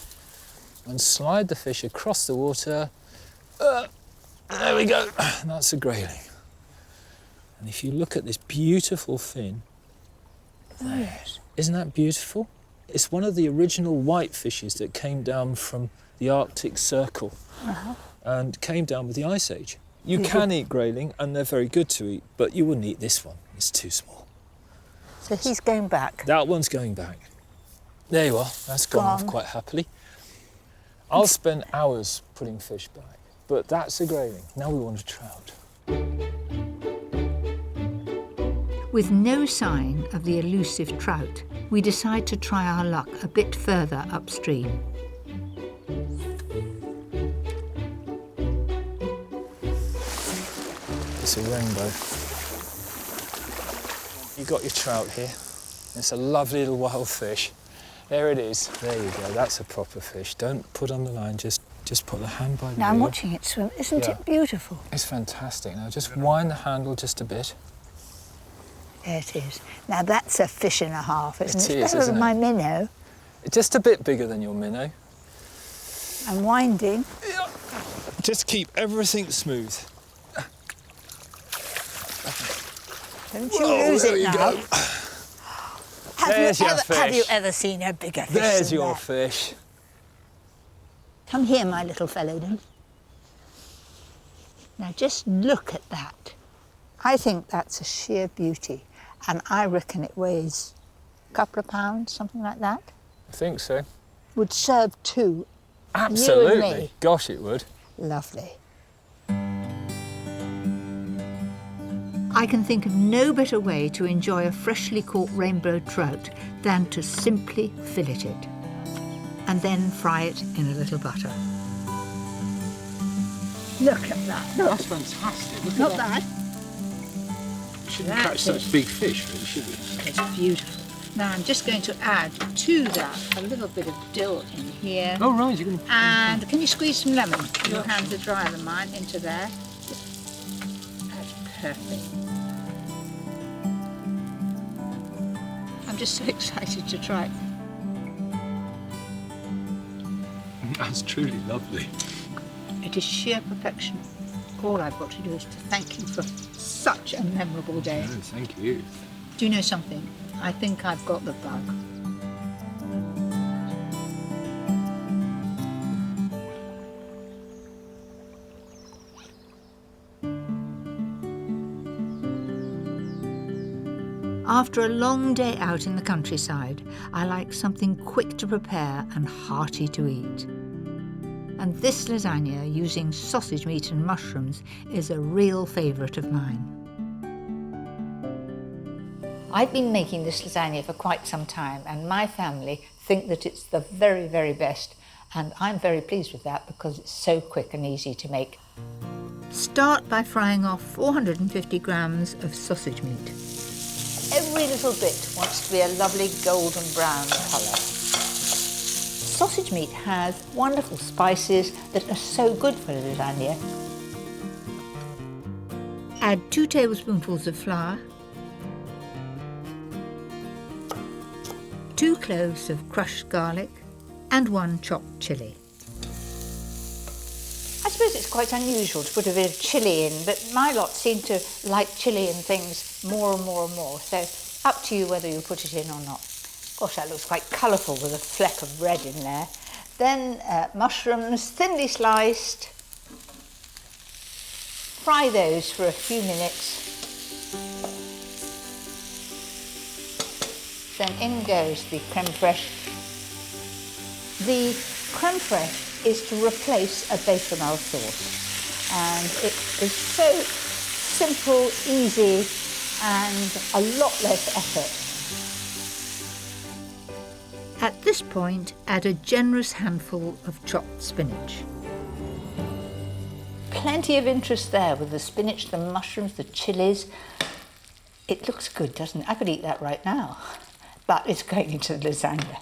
Speaker 9: and slide the fish across the water. There we go. That's a grayling. And if you look at this beautiful fin, isn't that beautiful? It's one of the original white fishes that came down from the Arctic Circle and came down with the Ice Age. You can eat grayling, and they're very good to eat, but you wouldn't eat this one. It's too small.
Speaker 2: So he's going back.
Speaker 9: That one's going back. There you are. That's gone off quite happily. I'll spend hours putting fish back, but that's a grayling. Now we want a trout.
Speaker 1: With no sign of the elusive trout, we decide to try our luck a bit further upstream.
Speaker 9: It's a rainbow. You got your trout here. It's a lovely little wild fish. There it is. There you go. That's a proper fish. Don't put on the line. Just put the hand by the
Speaker 2: Now I'm
Speaker 9: reel.
Speaker 2: watching it swim. Isn't
Speaker 9: Yeah.
Speaker 2: it beautiful?
Speaker 9: It's fantastic. Now just wind the handle just a bit.
Speaker 2: There it is. Now that's a fish and a half, isn't it?
Speaker 9: It is,
Speaker 2: It's better
Speaker 9: isn't
Speaker 2: than
Speaker 9: it?
Speaker 2: my minnow.
Speaker 9: Just a bit bigger than your minnow.
Speaker 2: I'm winding.
Speaker 9: Just keep everything smooth.
Speaker 2: Don't you
Speaker 9: Whoa,
Speaker 2: lose
Speaker 9: there
Speaker 2: it
Speaker 9: you
Speaker 2: now.
Speaker 9: go. There's your fish.
Speaker 2: Have you ever seen a bigger fish
Speaker 9: There's
Speaker 2: than
Speaker 9: your
Speaker 2: that?
Speaker 9: fish.
Speaker 2: Come here, my little fellow, then. Now just look at that. I think that's a sheer beauty, and I reckon it weighs a couple of pounds, something like that.
Speaker 9: I think so.
Speaker 2: Would serve two.
Speaker 9: Absolutely.
Speaker 2: You and me.
Speaker 9: Gosh, it would.
Speaker 2: Lovely.
Speaker 1: I can think of no better way to enjoy a freshly caught rainbow trout than to simply fillet it and then fry it in a little butter.
Speaker 2: Look at that. Look.
Speaker 9: That's fantastic. Look
Speaker 2: Not
Speaker 9: at that.
Speaker 2: bad.
Speaker 9: Shouldn't
Speaker 2: That's
Speaker 9: catch such
Speaker 2: it.
Speaker 9: big fish, really, should we?
Speaker 2: It's beautiful. Now I'm just going to add to that a little bit of dill in here.
Speaker 9: Oh, right, you're going to...
Speaker 2: And can you squeeze some lemon? Your hands are drier than mine. Into there. That's perfect. I'm just so excited to try it.
Speaker 9: That's truly lovely.
Speaker 2: It is sheer perfection. All I've got to do is to thank you for such a memorable day.
Speaker 9: Oh, thank you.
Speaker 2: Do you know something? I think I've got the bug.
Speaker 1: After a long day out in the countryside, I like something quick to prepare and hearty to eat. And this lasagna using sausage meat and mushrooms is a real favourite of mine.
Speaker 2: I've been making this lasagna for quite some time, and my family think that it's the very, very best, and I'm very pleased with that because it's so quick and easy to make.
Speaker 1: Start by frying off 450 grams of sausage meat.
Speaker 2: Every little bit wants to be a lovely golden brown colour. Sausage meat has wonderful spices that are so good for lasagna.
Speaker 1: Add 2 tablespoonfuls of flour, 2 cloves of crushed garlic and 1 chopped chilli.
Speaker 2: I suppose it's quite unusual to put a bit of chilli in, but my lot seem to like chilli and things more and more and more, so up to you whether you put it in or not. Gosh, that looks quite colourful with a fleck of red in there. Then mushrooms, thinly sliced. Fry those for a few minutes. Then in goes the creme fraiche. The creme fraiche is to replace a bechamel sauce, and it is so simple, easy, and a lot less effort.
Speaker 1: At this point, add a generous handful of chopped spinach.
Speaker 2: Plenty of interest there with the spinach, the mushrooms, the chillies. It looks good, doesn't it? I could eat that right now, but it's going into the lasagna.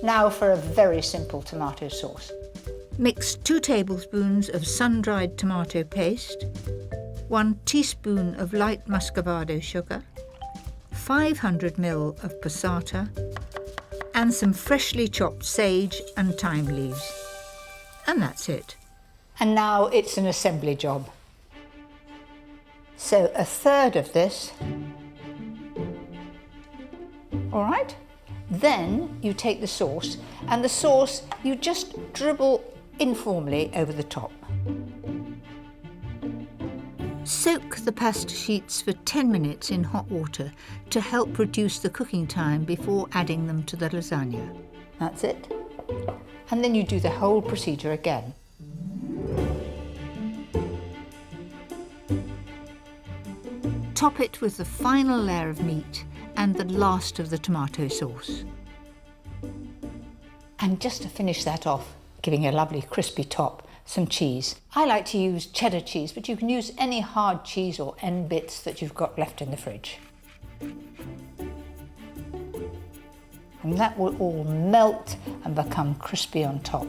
Speaker 2: Now for a very simple tomato sauce.
Speaker 1: Mix 2 tablespoons of sun-dried tomato paste, 1 teaspoon of light muscovado sugar, 500 ml of passata, and some freshly chopped sage and thyme leaves. And that's it.
Speaker 2: And now it's an assembly job. So a third of this. All right? Then you take the sauce, and the sauce you just dribble informally over the top.
Speaker 1: Soak the pasta sheets for 10 minutes in hot water to help reduce the cooking time before adding them to the lasagna.
Speaker 2: That's it. And then you do the whole procedure again.
Speaker 1: Top it with the final layer of meat and the last of the tomato sauce.
Speaker 2: And just to finish that off, giving a lovely crispy top, some cheese. I like to use cheddar cheese, but you can use any hard cheese or end bits that you've got left in the fridge. And that will all melt and become crispy on top.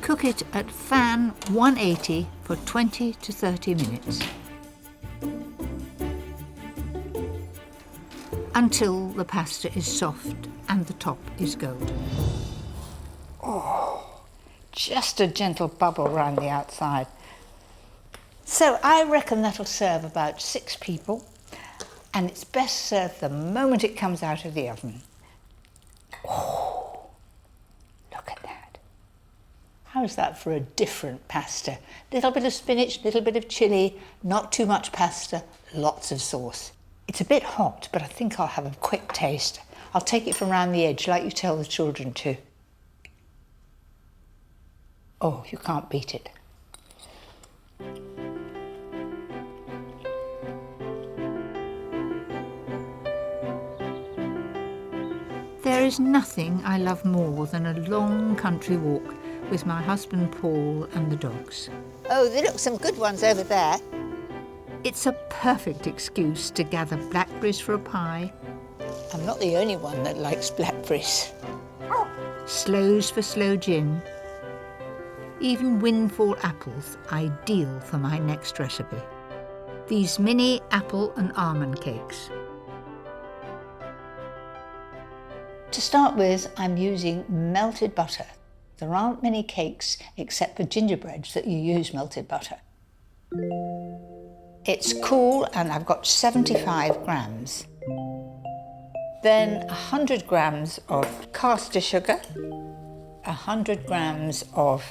Speaker 1: Cook it at fan 180 for 20 to 30 minutes. Until the pasta is soft and the top is golden.
Speaker 2: Oh, just a gentle bubble around the outside. So I reckon that'll serve about 6 people, and it's best served the moment it comes out of the oven. Oh, look at that. How's that for a different pasta? Little bit of spinach, little bit of chilli, not too much pasta, lots of sauce. It's a bit hot, but I think I'll have a quick taste. I'll take it from around the edge, like you tell the children to. Oh, you can't beat it.
Speaker 1: There is nothing I love more than a long country walk with my husband Paul and the dogs.
Speaker 2: Oh, there look some good ones over there.
Speaker 1: It's a perfect excuse to gather blackberries for a pie.
Speaker 2: I'm not the only one that likes blackberries.
Speaker 1: Sloes for sloe gin. Even windfall apples, ideal for my next recipe. These mini apple and almond cakes.
Speaker 2: To start with, I'm using melted butter. There aren't many cakes, except for gingerbreads, that you use melted butter. It's cool and I've got 75 grams. Then 100 grams of caster sugar, 100 grams of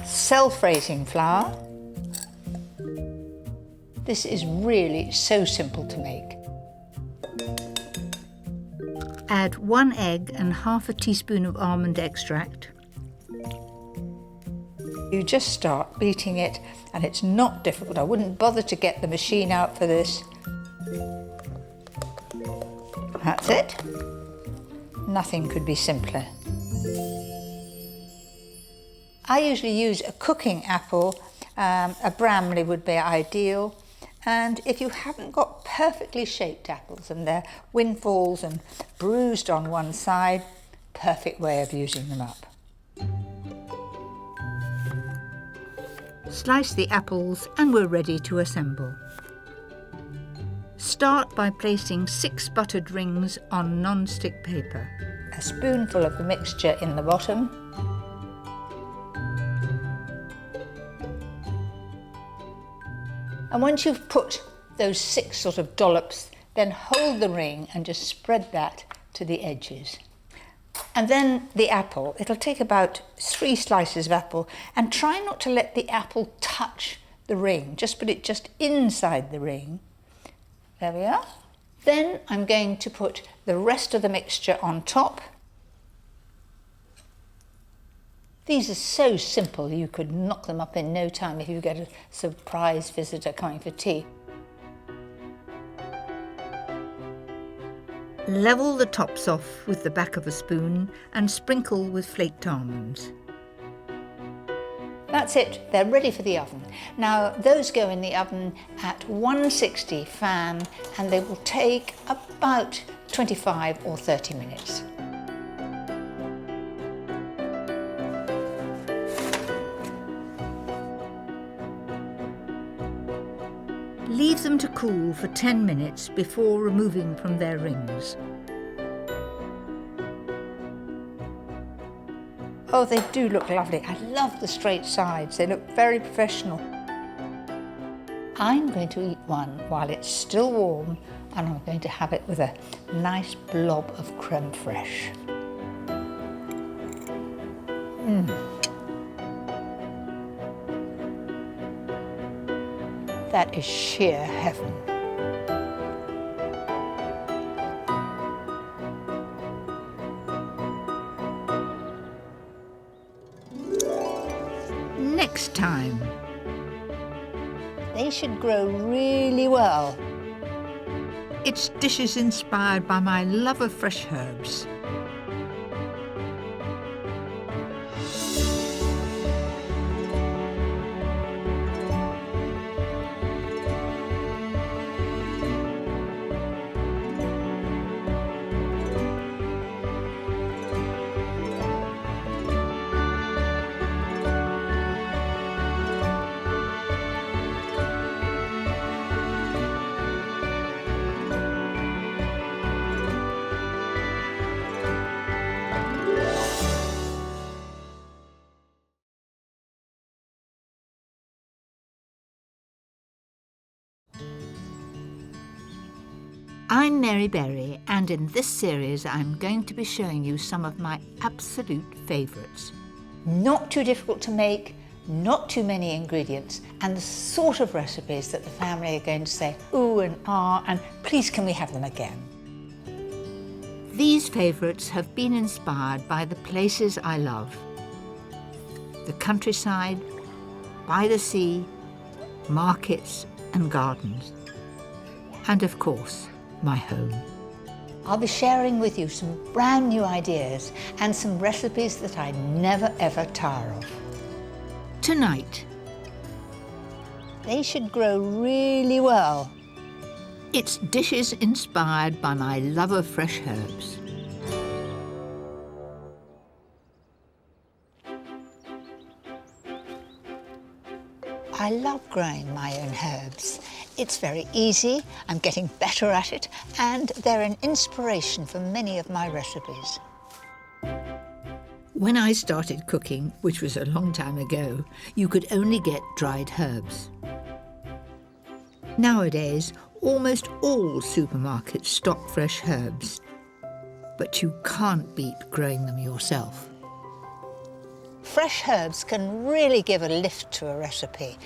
Speaker 2: self-raising flour. This is really so simple to make.
Speaker 1: Add 1 egg and half a teaspoon of almond extract.
Speaker 2: You just start beating it, and it's not difficult. I wouldn't bother to get the machine out for this. That's it. Nothing could be simpler. I usually use a cooking apple. A Bramley would be ideal. And if you haven't got perfectly shaped apples and they're windfalls and bruised on one side, perfect way of using them up.
Speaker 1: Slice the apples and we're ready to assemble. Start by placing 6 buttered rings on non-stick paper.
Speaker 2: A spoonful of the mixture in the bottom. And once you've put those 6 sort of dollops, then hold the ring and just spread that to the edges. And then the apple, it'll take about 3 slices of apple, and try not to let the apple touch the ring, just put it just inside the ring. There we are. Then I'm going to put the rest of the mixture on top. These are so simple, you could knock them up in no time if you get a surprise visitor coming for tea.
Speaker 1: Level the tops off with the back of a spoon and sprinkle with flaked almonds.
Speaker 2: That's it, they're ready for the oven. Now, those go in the oven at 160 fan, and they will take about 25 or 30 minutes.
Speaker 1: Leave them to cool for 10 minutes before removing from their rings.
Speaker 2: Oh, they do look lovely. I love the straight sides. They look very professional. I'm going to eat one while it's still warm, and I'm going to have it with a nice blob of creme fraiche. That is sheer heaven.
Speaker 1: Next time.
Speaker 2: They should grow really well.
Speaker 1: It's dishes inspired by my love of fresh herbs. I'm Mary Berry, and in this series I'm going to be showing you some of my absolute favourites.
Speaker 2: Not too difficult to make, not too many ingredients, and the sort of recipes that the family are going to say ooh and ah, and please can we have them again.
Speaker 1: These favourites have been inspired by the places I love. The countryside, by the sea, markets and gardens. And of course, my home.
Speaker 2: I'll be sharing with you some brand new ideas and some recipes that I never ever tire of.
Speaker 1: Tonight,
Speaker 2: they should grow really well.
Speaker 1: It's dishes inspired by my love of fresh herbs.
Speaker 2: I love growing my own herbs. It's very easy, I'm getting better at it, and they're an inspiration for many of my recipes.
Speaker 1: When I started cooking, which was a long time ago, you could only get dried herbs. Nowadays, almost all supermarkets stock fresh herbs, but you can't beat growing them yourself.
Speaker 2: Fresh herbs can really give a lift to a recipe.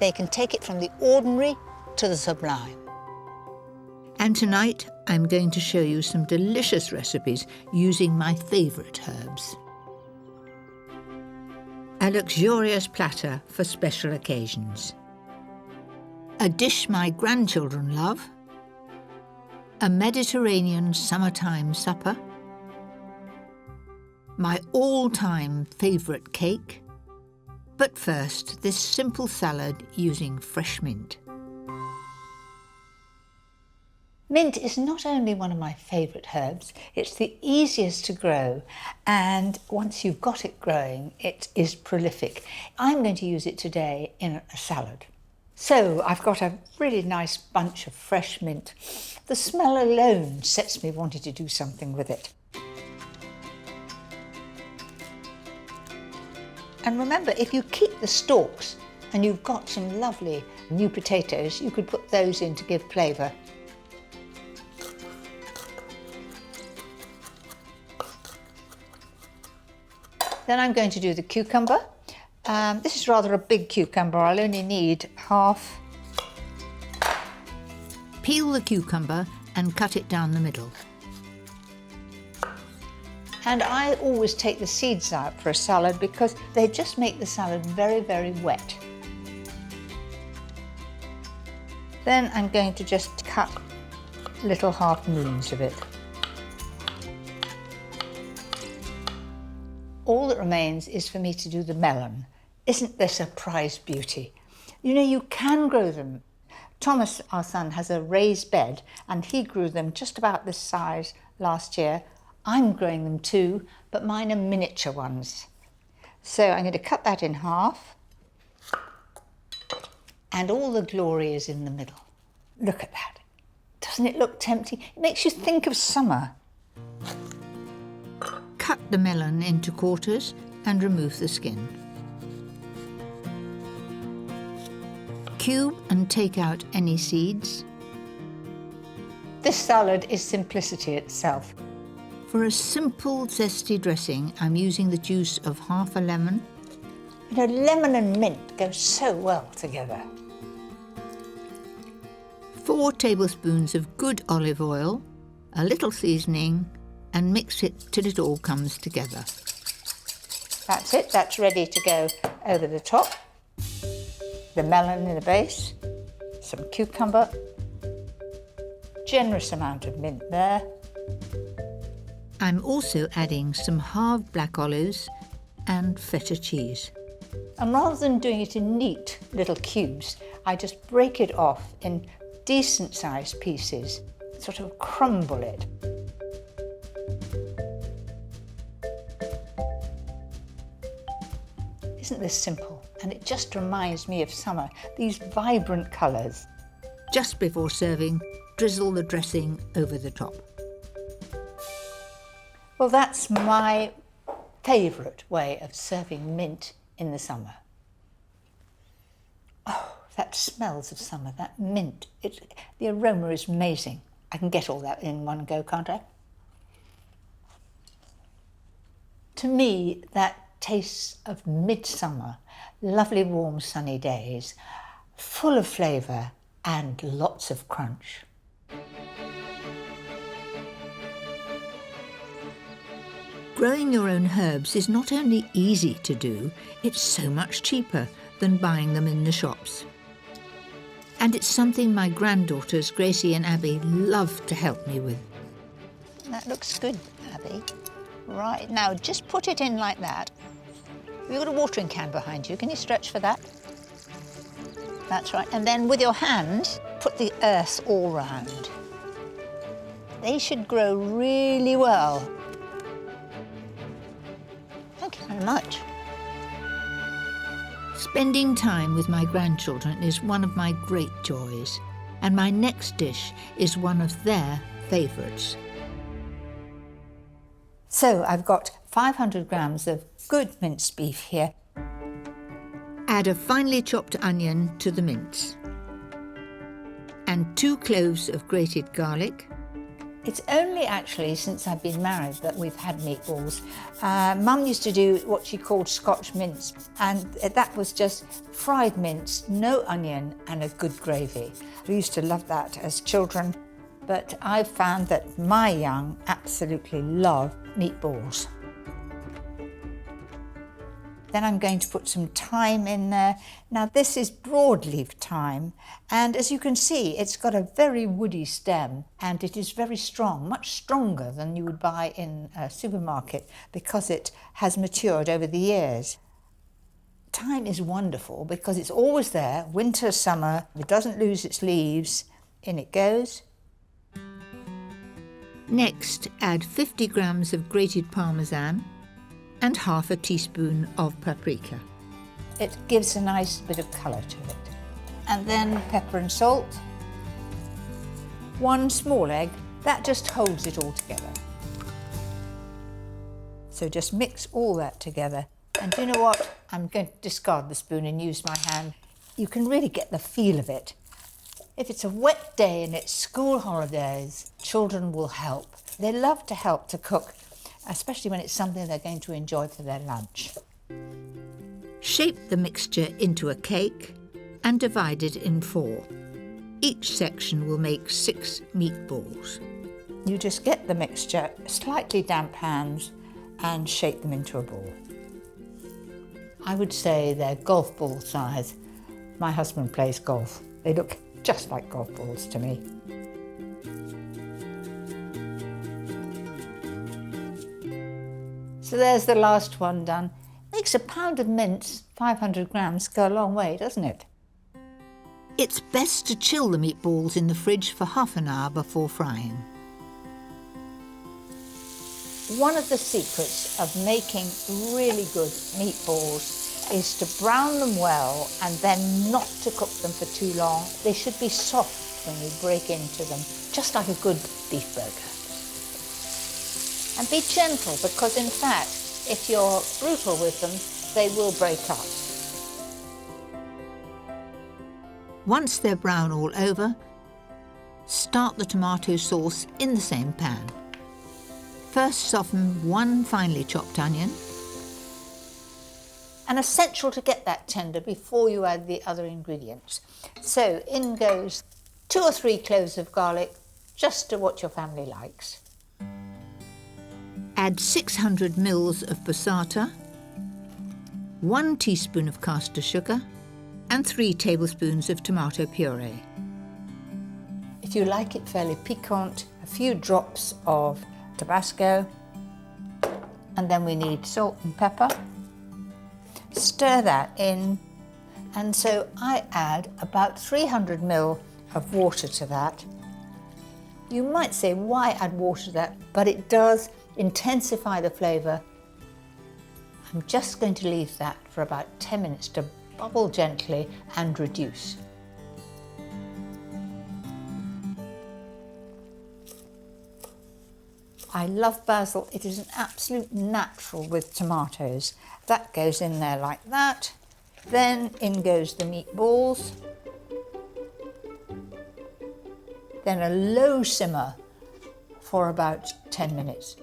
Speaker 2: They can take it from the ordinary to the sublime.
Speaker 1: And tonight, I'm going to show you some delicious recipes using my favourite herbs. A luxurious platter for special occasions. A dish my grandchildren love. A Mediterranean summertime supper. My all-time favourite cake. But first, this simple salad using fresh mint.
Speaker 2: Mint is not only one of my favourite herbs, it's the easiest to grow, and once you've got it growing, it is prolific. I'm going to use it today in a salad. So I've got a really nice bunch of fresh mint. The smell alone sets me wanting to do something with it. And remember, if you keep the stalks and you've got some lovely new potatoes, you could put those in to give flavour. Then I'm going to do the cucumber. This is rather a big cucumber. I'll only need half.
Speaker 1: Peel the cucumber and cut it down the middle.
Speaker 2: And I always take the seeds out for a salad because they just make the salad very, very wet. Then I'm going to just cut little half moons of it. All that remains is for me to do the melon. Isn't this a prize beauty? You know, you can grow them. Thomas, our son, has a raised bed and he grew them just about this size last year. I'm growing them too, but mine are miniature ones. So I'm going to cut that in half. And all the glory is in the middle. Look at that. Doesn't it look tempting? It makes you think of summer.
Speaker 1: Cut the melon into quarters and remove the skin. Cube and take out any seeds.
Speaker 2: This salad is simplicity itself.
Speaker 1: For a simple zesty dressing, I'm using the juice of half a lemon.
Speaker 2: You know, lemon and mint go so well together.
Speaker 1: 4 tablespoons of good olive oil, a little seasoning, and mix it till it all comes together.
Speaker 2: That's it, that's ready to go over the top. The melon in the base, some cucumber, generous amount of mint there.
Speaker 1: I'm also adding some halved black olives and feta cheese.
Speaker 2: And rather than doing it in neat little cubes, I just break it off in decent sized pieces, sort of crumble it. Isn't this simple? And it just reminds me of summer, these vibrant colours.
Speaker 1: Just before serving, drizzle the dressing over the top.
Speaker 2: Well, that's my favourite way of serving mint in the summer. Oh, that smells of summer, that mint. The aroma is amazing. I can get all that in one go, can't I? To me, that tastes of midsummer, lovely warm sunny days, full of flavour and lots of crunch.
Speaker 1: Growing your own herbs is not only easy to do, it's so much cheaper than buying them in the shops. And it's something my granddaughters, Gracie and Abby, love to help me with.
Speaker 2: That looks good, Abby. Right, now just put it in like that. You've got a watering can behind you. Can you stretch for that? That's right. And then with your hand, put the earth all round. They should grow really well. Thank you very much.
Speaker 1: Spending time with my grandchildren is one of my great joys, and my next dish is one of their favourites.
Speaker 2: So I've got 500 grams of good minced beef here.
Speaker 1: Add a finely chopped onion to the mince and 2 cloves of grated garlic.
Speaker 2: It's only actually since I've been married that we've had meatballs. Mum used to do what she called Scotch mince, and that was just fried mince, no onion, and a good gravy. We used to love that as children, but I've found that my young absolutely love meatballs. Then I'm going to put some thyme in there. Now this is broadleaf thyme, and as you can see, it's got a very woody stem and it is very strong, much stronger than you would buy in a supermarket because it has matured over the years. Thyme is wonderful because it's always there, winter, summer, it doesn't lose its leaves. In it goes.
Speaker 1: Next, add 50 grams of grated parmesan and half a teaspoon of paprika.
Speaker 2: It gives a nice bit of colour to it. And then pepper and salt. 1 small egg, that just holds it all together. So just mix all that together. And do you know what? I'm going to discard the spoon and use my hand. You can really get the feel of it. If it's a wet day and it's school holidays, children will help. They love to help to cook, especially when it's something they're going to enjoy for their lunch.
Speaker 1: Shape the mixture into a cake and divide it in 4. Each section will make 6 meatballs.
Speaker 2: You just get the mixture, slightly damp hands, and shape them into a ball. I would say they're golf ball size. My husband plays golf. They look just like golf balls to me. So there's the last one done. Makes a pound of mince, 500 grams, go a long way, doesn't it?
Speaker 1: It's best to chill the meatballs in the fridge for half an hour before frying.
Speaker 2: One of the secrets of making really good meatballs is to brown them well and then not to cook them for too long. They should be soft when you break into them, just like a good beef burger. And be gentle, because in fact, if you're brutal with them, they will break up.
Speaker 1: Once they're brown all over, start the tomato sauce in the same pan. First soften 1 finely chopped onion.
Speaker 2: And essential to get that tender before you add the other ingredients. So in goes 2 or 3 cloves of garlic, just to what your family likes.
Speaker 1: Add 600 ml of passata, 1 teaspoon of caster sugar, and 3 tablespoons of tomato puree.
Speaker 2: If you like it fairly piquant, a few drops of Tabasco, and then we need salt and pepper. Stir that in, and so I add about 300 ml of water to that. You might say, why add water to that? But it does intensify the flavour. I'm just going to leave that for about 10 minutes to bubble gently and reduce. I love basil. It is an absolute natural with tomatoes. That goes in there like that. Then in goes the meatballs. Then a low simmer for about 10 minutes.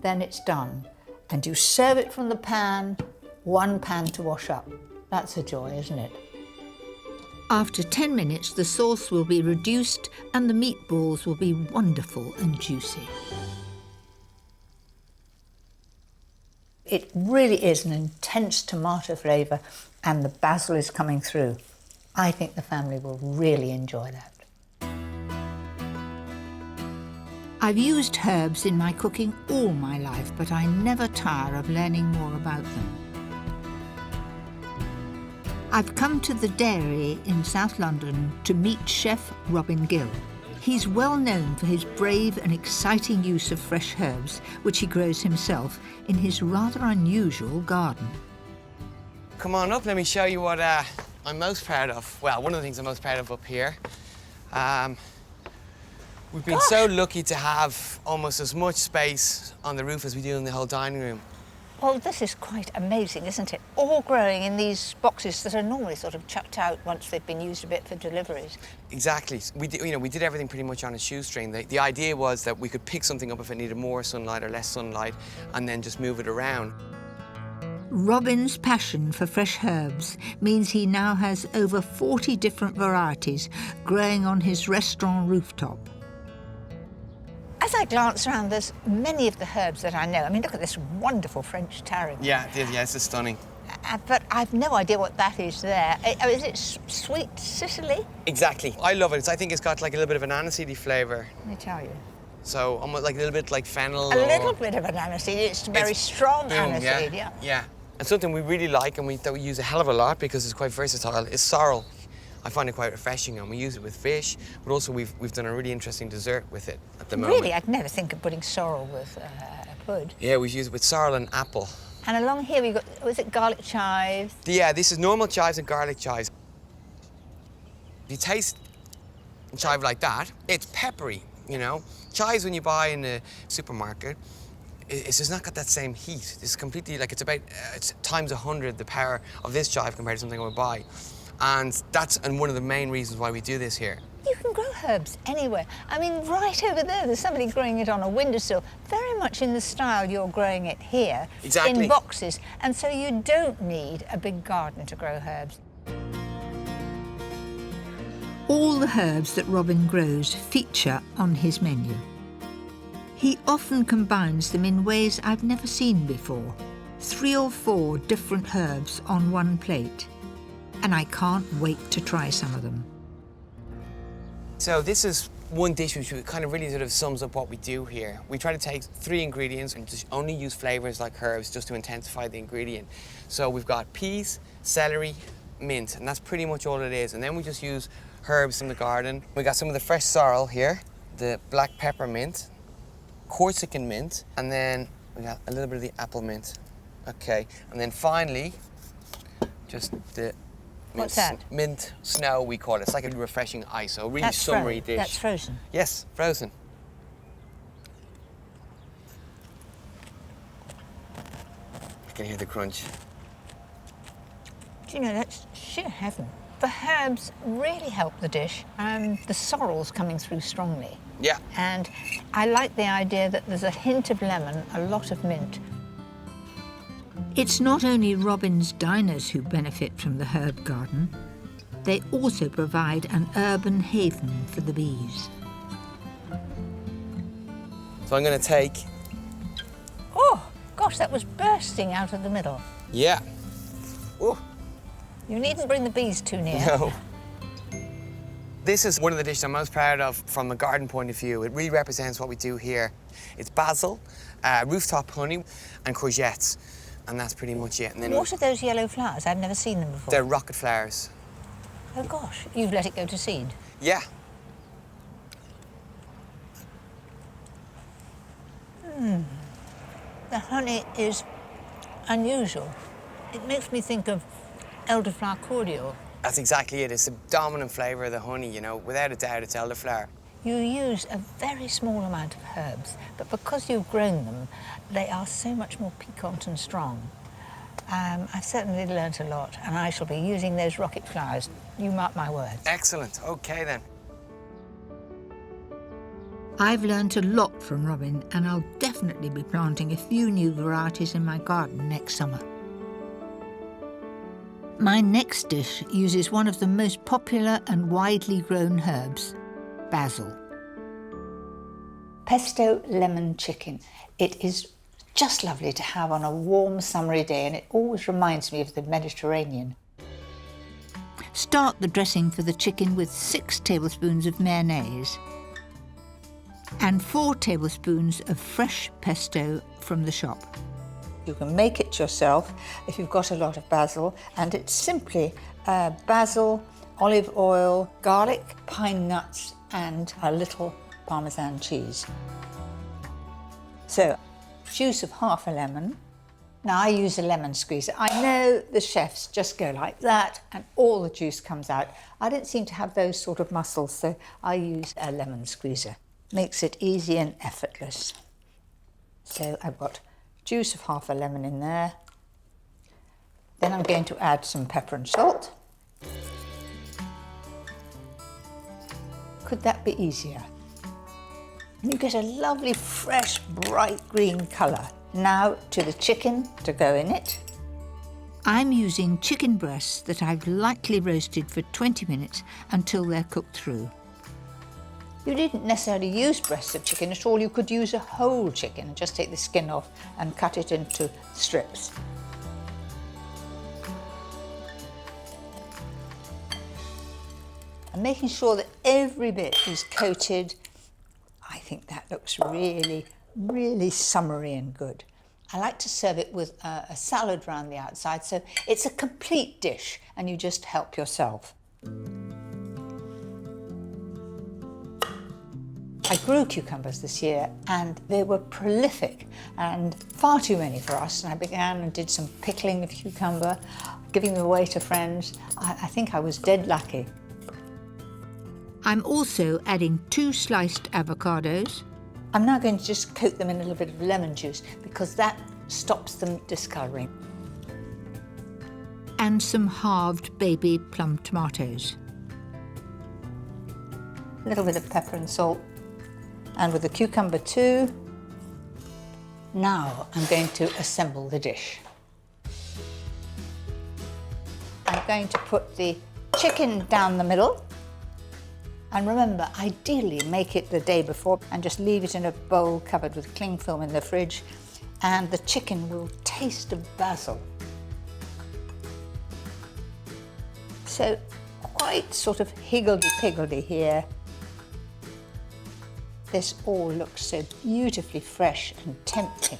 Speaker 2: Then it's done. And you serve it from the pan, 1 pan to wash up. That's a joy, isn't it?
Speaker 1: After 10 minutes, the sauce will be reduced and the meatballs will be wonderful and juicy.
Speaker 2: It really is an intense tomato flavour, and the basil is coming through. I think the family will really enjoy that.
Speaker 1: I've used herbs in my cooking all my life, but I never tire of learning more about them. I've come to the dairy in South London to meet Chef Robin Gill. He's well known for his brave and exciting use of fresh herbs, which he grows himself in his rather unusual garden.
Speaker 15: Come on up, let me show you what I'm most proud of. Well, one of the things I'm most proud of up here. We've been so lucky to have almost as much space on the roof as we do in the whole dining room.
Speaker 2: Well, this is quite amazing, isn't it? All growing in these boxes that are normally sort of chucked out once they've been used a bit for deliveries.
Speaker 15: Exactly. We did everything pretty much on a shoestring. The idea was that we could pick something up if it needed more sunlight or less sunlight and then just move it around.
Speaker 1: Robin's passion for fresh herbs means he now has over 40 different varieties growing on his restaurant rooftop.
Speaker 2: As I glance around, there's many of the herbs that I know. I mean, look at this wonderful French tarragon.
Speaker 15: Yeah, this is stunning.
Speaker 2: But I've no idea what that is there. Is it sweet Sicily?
Speaker 15: Exactly. I love it. I think it's got like a little bit of an aniseedy flavour.
Speaker 2: Let me tell you.
Speaker 15: So almost like a little bit like fennel.
Speaker 2: A little bit of an aniseed. It's very strong aniseed, yeah.
Speaker 15: Yeah. And something we really like and that we use a hell of a lot because it's quite versatile is sorrel. I find it quite refreshing, and we use it with fish, but also we've done a really interesting dessert with it at the moment.
Speaker 2: Really? I'd never think of putting sorrel with pud.
Speaker 15: Yeah, we use it with sorrel and apple.
Speaker 2: And along here we've got, was it garlic chives?
Speaker 15: Yeah, this is normal chives and garlic chives. If you taste a chive like that, it's peppery, you know. Chives when you buy in the supermarket, it's just not got that same heat. It's completely, like, it's times 100 the power of this chive compared to something I would buy. And that's one of the main reasons why we do this here.
Speaker 2: You can grow herbs anywhere. I mean, right over there's somebody growing it on a windowsill, very much in the style you're growing it here,
Speaker 15: exactly.
Speaker 2: In boxes. And so you don't need a big garden to grow herbs.
Speaker 1: All the herbs that Robin grows feature on his menu. He often combines them in ways I've never seen before. 3 or 4 different herbs on one plate. And I can't wait to try some of them.
Speaker 15: So this is one dish which kind of really sort of sums up what we do here. We try to take 3 ingredients and just only use flavours like herbs just to intensify the ingredient. So we've got peas, celery, mint, and that's pretty much all it is. And then we just use herbs from the garden. We got some of the fresh sorrel here, the black peppermint, Corsican mint, and then we got a little bit of the apple mint. Okay, and then finally, just the
Speaker 2: What's that?
Speaker 15: Mint snow, we call it. It's like a refreshing ice, so a really summery dish.
Speaker 2: That's frozen?
Speaker 15: Yes, frozen. I can hear the crunch.
Speaker 2: Do you know, that's sheer heaven. The herbs really help the dish, and the sorrel's coming through strongly.
Speaker 15: Yeah.
Speaker 2: And I like the idea that there's a hint of lemon, a lot of mint.
Speaker 1: It's not only Robin's diners who benefit from the herb garden. They also provide an urban haven for the bees.
Speaker 15: So I'm going to take...
Speaker 2: Oh, gosh, that was bursting out of the middle.
Speaker 15: Yeah. Oh.
Speaker 2: You needn't bring the bees too near.
Speaker 15: No. This is one of the dishes I'm most proud of from a garden point of view. It really represents what we do here. It's basil, rooftop honey, and courgettes. And that's pretty much it. And then
Speaker 2: what are those yellow flowers? I've never seen them before.
Speaker 15: They're rocket flowers.
Speaker 2: Oh, gosh. You've let it go to seed?
Speaker 15: Yeah.
Speaker 2: The honey is unusual. It makes me think of elderflower cordial.
Speaker 15: That's exactly it. It's the dominant flavour of the honey, you know. Without a doubt, it's elderflower.
Speaker 2: You use a very small amount of herbs, but because you've grown them, they are so much more piquant and strong. I've certainly learnt a lot, and I shall be using those rocket flowers. You mark my words.
Speaker 15: Excellent. OK, then.
Speaker 1: I've learnt a lot from Robin, and I'll definitely be planting a few new varieties in my garden next summer. My next dish uses one of the most popular and widely grown herbs, basil.
Speaker 2: Pesto lemon chicken. It is just lovely to have on a warm summery day, and it always reminds me of the Mediterranean.
Speaker 1: Start the dressing for the chicken with 6 tablespoons of mayonnaise. and 4 tablespoons of fresh pesto from the shop.
Speaker 2: You can make it yourself if you've got a lot of basil, and it's simply basil, olive oil, garlic, pine nuts, and a little Parmesan cheese. So, juice of half a lemon. Now I use a lemon squeezer. I know the chefs just go like that and all the juice comes out. I don't seem to have those sort of muscles, so I use a lemon squeezer. Makes it easy and effortless. So I've got juice of half a lemon in there. Then I'm going to add some pepper and salt. Could that be easier? And you get a lovely, fresh, bright green colour. Now to the chicken to go in it.
Speaker 1: I'm using chicken breasts that I've lightly roasted for 20 minutes until they're cooked through.
Speaker 2: You didn't necessarily use breasts of chicken at all. You could use a whole chicken and just take the skin off and cut it into strips. And making sure that every bit is coated. I think that looks really, really summery and good. I like to serve it with a salad around the outside, so it's a complete dish and you just help yourself. I grew cucumbers this year and they were prolific and far too many for us, and I began and did some pickling of cucumber, giving them away to friends. I think I was dead lucky.
Speaker 1: I'm also adding 2 sliced avocados.
Speaker 2: I'm now going to just coat them in a little bit of lemon juice because that stops them discolouring.
Speaker 1: And some halved baby plum tomatoes.
Speaker 2: A little bit of pepper and salt. And with the cucumber too. Now I'm going to assemble the dish. I'm going to put the chicken down the middle. And remember, ideally make it the day before and just leave it in a bowl covered with cling film in the fridge, and the chicken will taste of basil. So quite sort of higgledy-piggledy here. This all looks so beautifully fresh and tempting.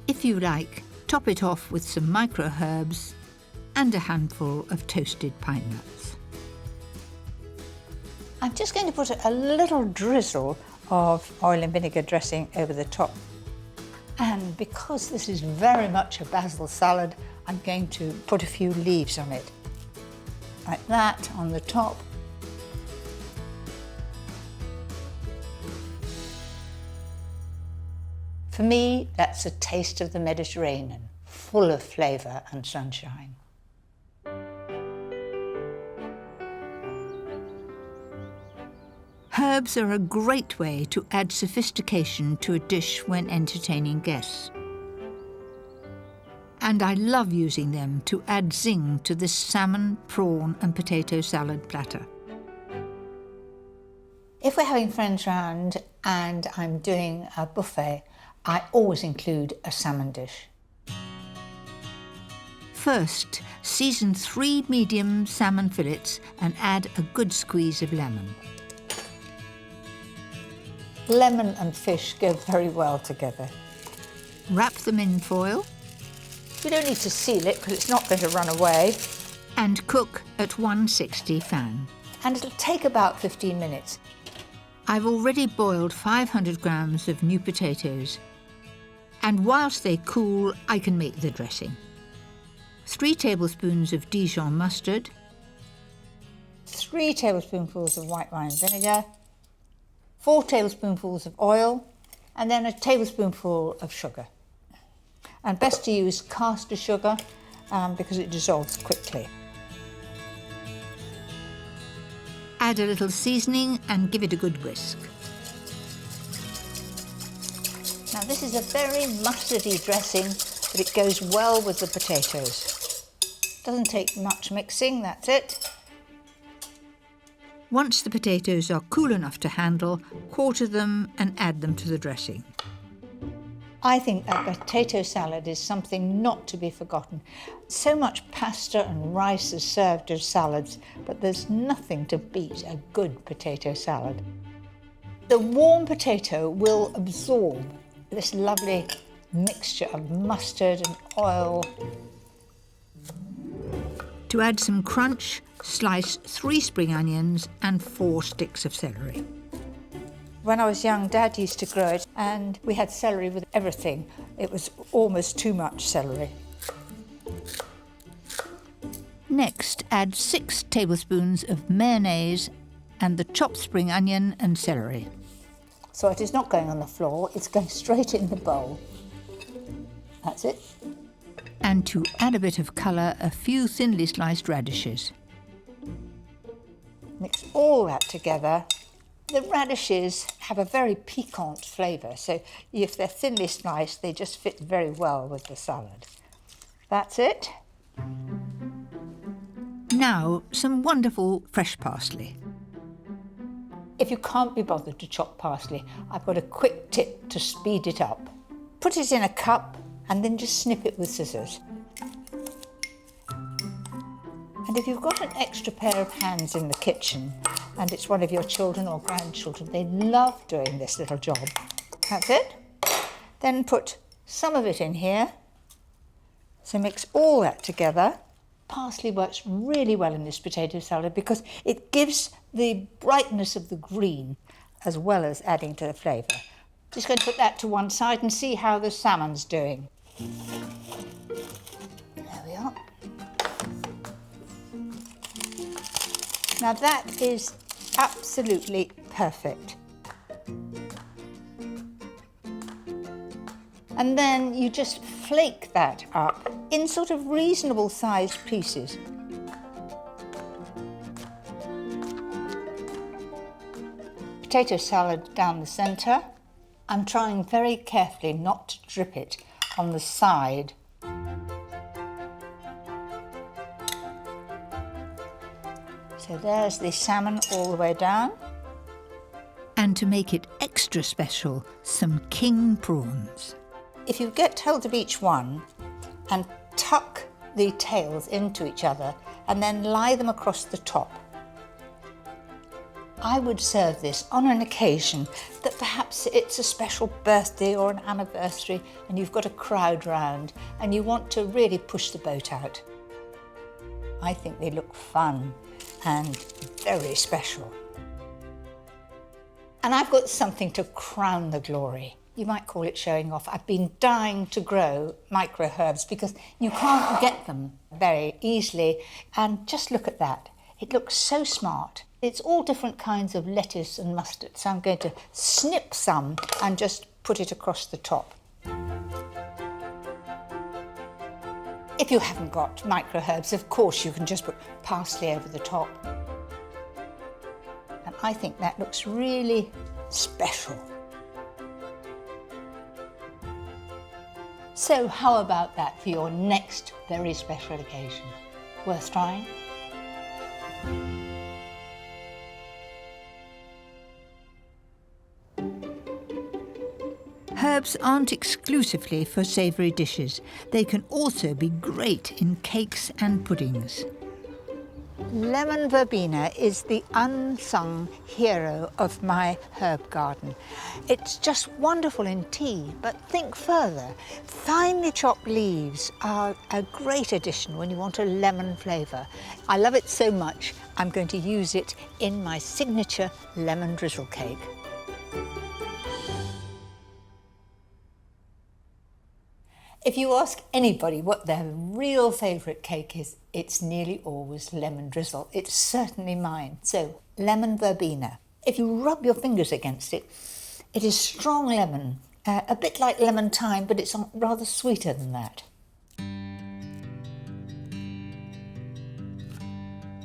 Speaker 1: If you like, top it off with some micro herbs and a handful of toasted pine nuts.
Speaker 2: I'm just going to put a little drizzle of oil and vinegar dressing over the top. And because this is very much a basil salad, I'm going to put a few leaves on it. Like that on the top. For me, that's a taste of the Mediterranean, full of flavour and sunshine.
Speaker 1: Herbs are a great way to add sophistication to a dish when entertaining guests. And I love using them to add zing to this salmon, prawn and potato salad platter.
Speaker 2: If we're having friends round and I'm doing a buffet, I always include a salmon dish.
Speaker 1: First, season 3 medium salmon fillets and add a good squeeze of lemon.
Speaker 2: Lemon and fish go very well together.
Speaker 1: Wrap them in foil.
Speaker 2: You don't need to seal it because it's not going to run away.
Speaker 1: And cook at 160 fan.
Speaker 2: And it'll take about 15 minutes.
Speaker 1: I've already boiled 500 grams of new potatoes. And whilst they cool, I can make the dressing. 3 tablespoons of Dijon mustard.
Speaker 2: 3 tablespoonfuls of white wine vinegar. 4 tablespoonfuls of oil, and then a tablespoonful of sugar. And best to use caster sugar because it dissolves quickly.
Speaker 1: Add a little seasoning and give it a good whisk.
Speaker 2: Now this is a very mustardy dressing, but it goes well with the potatoes. Doesn't take much mixing, that's it.
Speaker 1: Once the potatoes are cool enough to handle, quarter them and add them to the dressing.
Speaker 2: I think a potato salad is something not to be forgotten. So much pasta and rice is served as salads, but there's nothing to beat a good potato salad. The warm potato will absorb this lovely mixture of mustard and oil.
Speaker 1: To add some crunch, slice 3 spring onions and 4 sticks of celery.
Speaker 2: When I was young, Dad used to grow it, and we had celery with everything. It was almost too much celery.
Speaker 1: Next, add 6 tablespoons of mayonnaise and the chopped spring onion and celery.
Speaker 2: So it is not going on the floor, it's going straight in the bowl. That's it.
Speaker 1: And to add a bit of colour, a few thinly sliced radishes.
Speaker 2: Mix all that together. The radishes have a very piquant flavour, so if they're thinly sliced, they just fit very well with the salad. That's it.
Speaker 1: Now, some wonderful fresh parsley.
Speaker 2: If you can't be bothered to chop parsley, I've got a quick tip to speed it up. Put it in a cup and then just snip it with scissors. And if you've got an extra pair of hands in the kitchen and it's one of your children or grandchildren, they love doing this little job. That's it. Then put some of it in here. So mix all that together. Parsley works really well in this potato salad because it gives the brightness of the green as well as adding to the flavour. Just going to put that to one side and see how the salmon's doing. There we are. Now that is absolutely perfect. And then you just flake that up in sort of reasonable sized pieces. Potato salad down the centre. I'm trying very carefully not to drip it on the side. So there's the salmon all the way down.
Speaker 1: And to make it extra special, some king prawns.
Speaker 2: If you get hold of each one and tuck the tails into each other and then lie them across the top, I would serve this on an occasion that perhaps it's a special birthday or an anniversary and you've got a crowd round and you want to really push the boat out. I think they look fun and very special. And I've got something to crown the glory. You might call it showing off. I've been dying to grow micro herbs because you can't get them very easily. And just look at that. It looks so smart. It's all different kinds of lettuce and mustard. So I'm going to snip some and just put it across the top. If you haven't got micro herbs, of course you can just put parsley over the top. And I think that looks really special. So how about that for your next very special occasion? Worth trying?
Speaker 1: Herbs aren't exclusively for savoury dishes. They can also be great in cakes and puddings.
Speaker 2: Lemon verbena is the unsung hero of my herb garden. It's just wonderful in tea, but think further. Finely chopped leaves are a great addition when you want a lemon flavour. I love it so much, I'm going to use it in my signature lemon drizzle cake. If you ask anybody what their real favourite cake is, it's nearly always lemon drizzle. It's certainly mine. So, lemon verbena. If you rub your fingers against it, it is strong lemon, a bit like lemon thyme, but it's rather sweeter than that.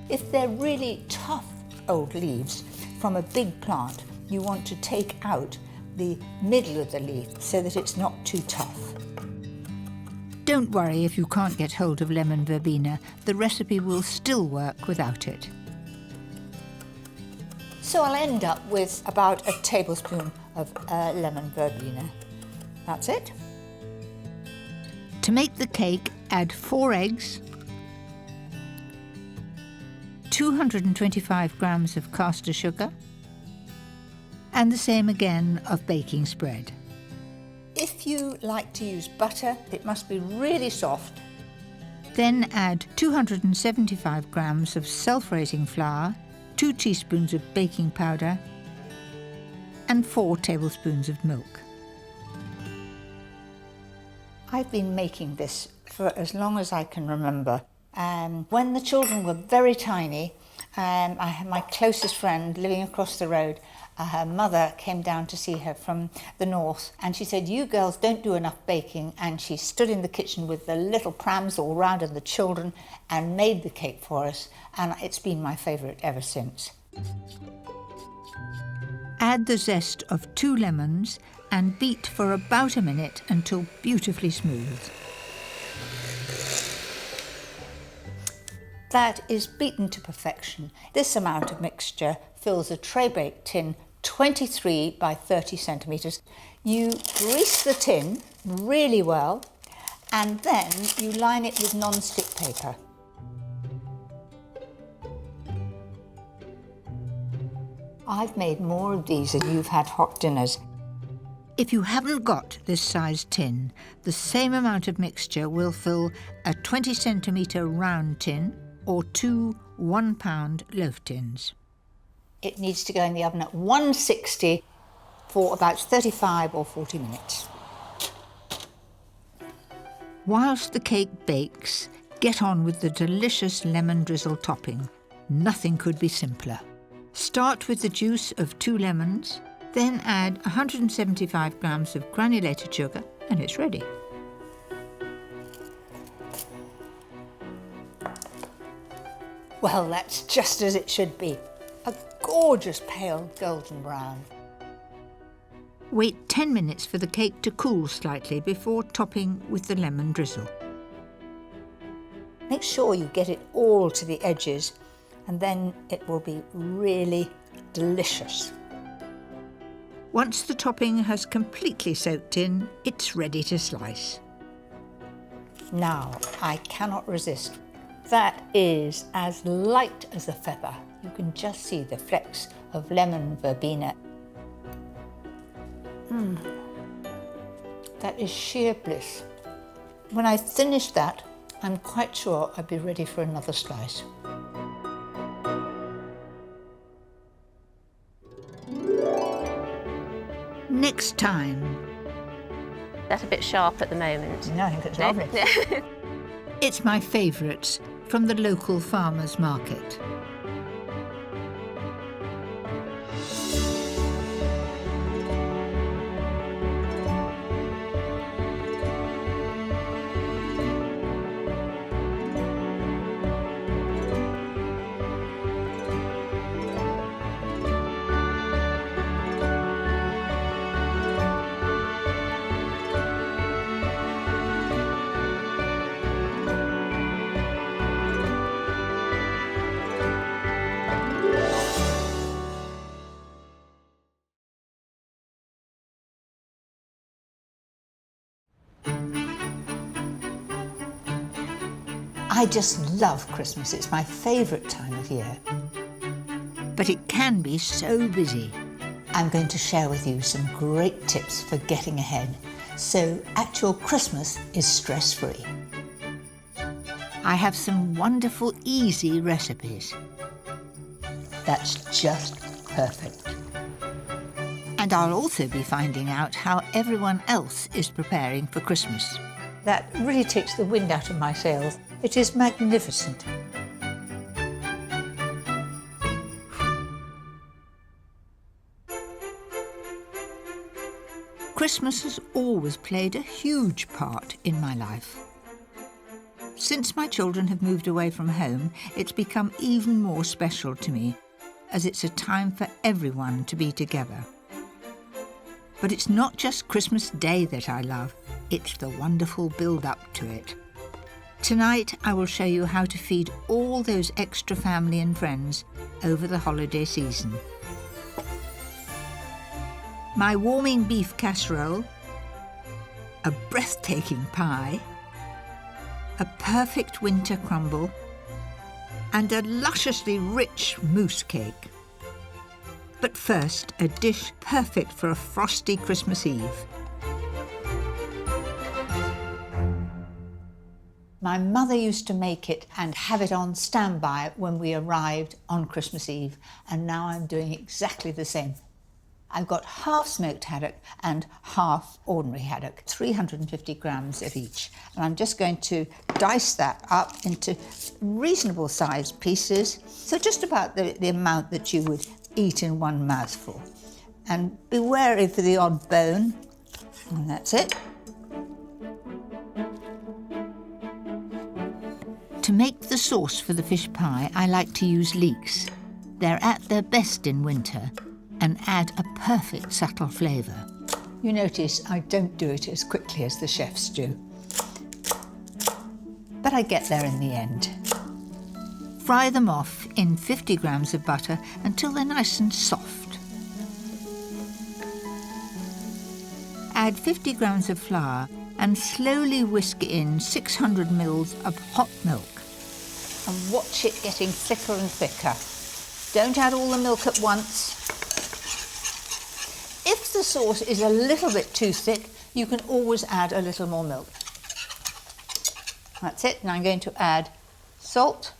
Speaker 2: If they're really tough old leaves from a big plant, you want to take out the middle of the leaf so that it's not too tough.
Speaker 1: Don't worry if you can't get hold of lemon verbena. The recipe will still work without it.
Speaker 2: So I'll end up with about a tablespoon of lemon verbena. That's it.
Speaker 1: To make the cake, add 4 eggs, 225 grams of caster sugar, And the same again of baking spread.
Speaker 2: If you like to use butter, it must be really soft.
Speaker 1: Then add 275 grams of self-raising flour, 2 teaspoons of baking powder, and 4 tablespoons of milk.
Speaker 2: I've been making this for as long as I can remember. When the children were very tiny, I had my closest friend living across the road. Her mother came down to see her from the north, and she said, "You girls don't do enough baking," and she stood in the kitchen with the little prams all round and the children and made the cake for us, and it's been my favourite ever since.
Speaker 1: Add the zest of 2 lemons and beat for about a minute until beautifully smooth.
Speaker 2: That is beaten to perfection. This amount of mixture fills a tray-baked tin 23 by 30 centimetres. You grease the tin really well, and then you line it with non-stick paper. I've made more of these than you've had hot dinners.
Speaker 1: If you haven't got this size tin, the same amount of mixture will fill a 20 centimetre round tin or 2 1-pound loaf tins.
Speaker 2: It needs to go in the oven at 160 for about 35 or 40 minutes.
Speaker 1: Whilst the cake bakes, get on with the delicious lemon drizzle topping. Nothing could be simpler. Start with the juice of 2 lemons, then add 175 grams of granulated sugar, and it's ready.
Speaker 2: Well, that's just as it should be. A gorgeous pale golden brown.
Speaker 1: Wait 10 minutes for the cake to cool slightly before topping with the lemon drizzle.
Speaker 2: Make sure you get it all to the edges, and then it will be really delicious.
Speaker 1: Once the topping has completely soaked in, it's ready to slice.
Speaker 2: Now, I cannot resist. That is as light as a feather. You can just see the flecks of lemon verbena. That is sheer bliss. When I finish that, I'm quite sure I'll be ready for another slice.
Speaker 1: Next time.
Speaker 16: That's a bit sharp at the moment.
Speaker 2: No, I think it's lovely.
Speaker 1: It's my favourites from the local farmers market.
Speaker 2: I just love Christmas. It's my favourite time of year.
Speaker 1: But it can be so busy.
Speaker 2: I'm going to share with you some great tips for getting ahead, so actual Christmas is stress-free.
Speaker 1: I have some wonderful, easy recipes.
Speaker 2: That's just perfect.
Speaker 1: And I'll also be finding out how everyone else is preparing for Christmas.
Speaker 2: That really takes the wind out of my sails. It is magnificent.
Speaker 1: Christmas has always played a huge part in my life. Since my children have moved away from home, it's become even more special to me, as it's a time for everyone to be together. But it's not just Christmas Day that I love, it's the wonderful build-up to it. Tonight I will show you how to feed all those extra family and friends over the holiday season. My warming beef casserole, a breathtaking pie, a perfect winter crumble, and a lusciously rich mousse cake. But first, a dish perfect for a frosty Christmas Eve.
Speaker 2: My mother used to make it and have it on standby when we arrived on Christmas Eve, and now I'm doing exactly the same. I've got half smoked haddock and half ordinary haddock, 350 grams of each. And I'm just going to dice that up into reasonable sized pieces, so just about the amount that you would eat in one mouthful. And be wary for the odd bone, and that's it.
Speaker 1: To make the sauce for the fish pie, I like to use leeks. They're at their best in winter and add a perfect subtle flavour.
Speaker 2: You notice I don't do it as quickly as the chefs do. But I get there in the end.
Speaker 1: Fry them off in 50 grams of butter until they're nice and soft. Add 50 grams of flour and slowly whisk in 600 mils of hot milk.
Speaker 2: And watch it getting thicker and thicker. Don't add all the milk at once. If the sauce is a little bit too thick, you can always add a little more milk. That's it. Now I'm going to add salt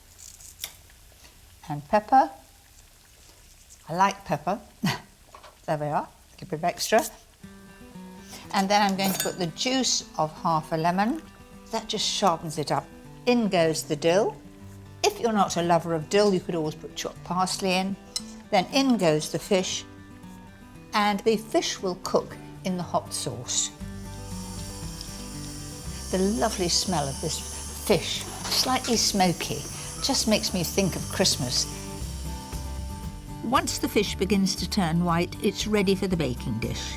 Speaker 2: and pepper. I like pepper. There we are, a little bit of extra. And then I'm going to put the juice of half a lemon. That just sharpens it up. In goes the dill. If you're not a lover of dill, you could always put chopped parsley in. Then in goes the fish. And the fish will cook in the hot sauce. The lovely smell of this fish, slightly smoky, just makes me think of Christmas.
Speaker 1: Once the fish begins to turn white, it's ready for the baking dish.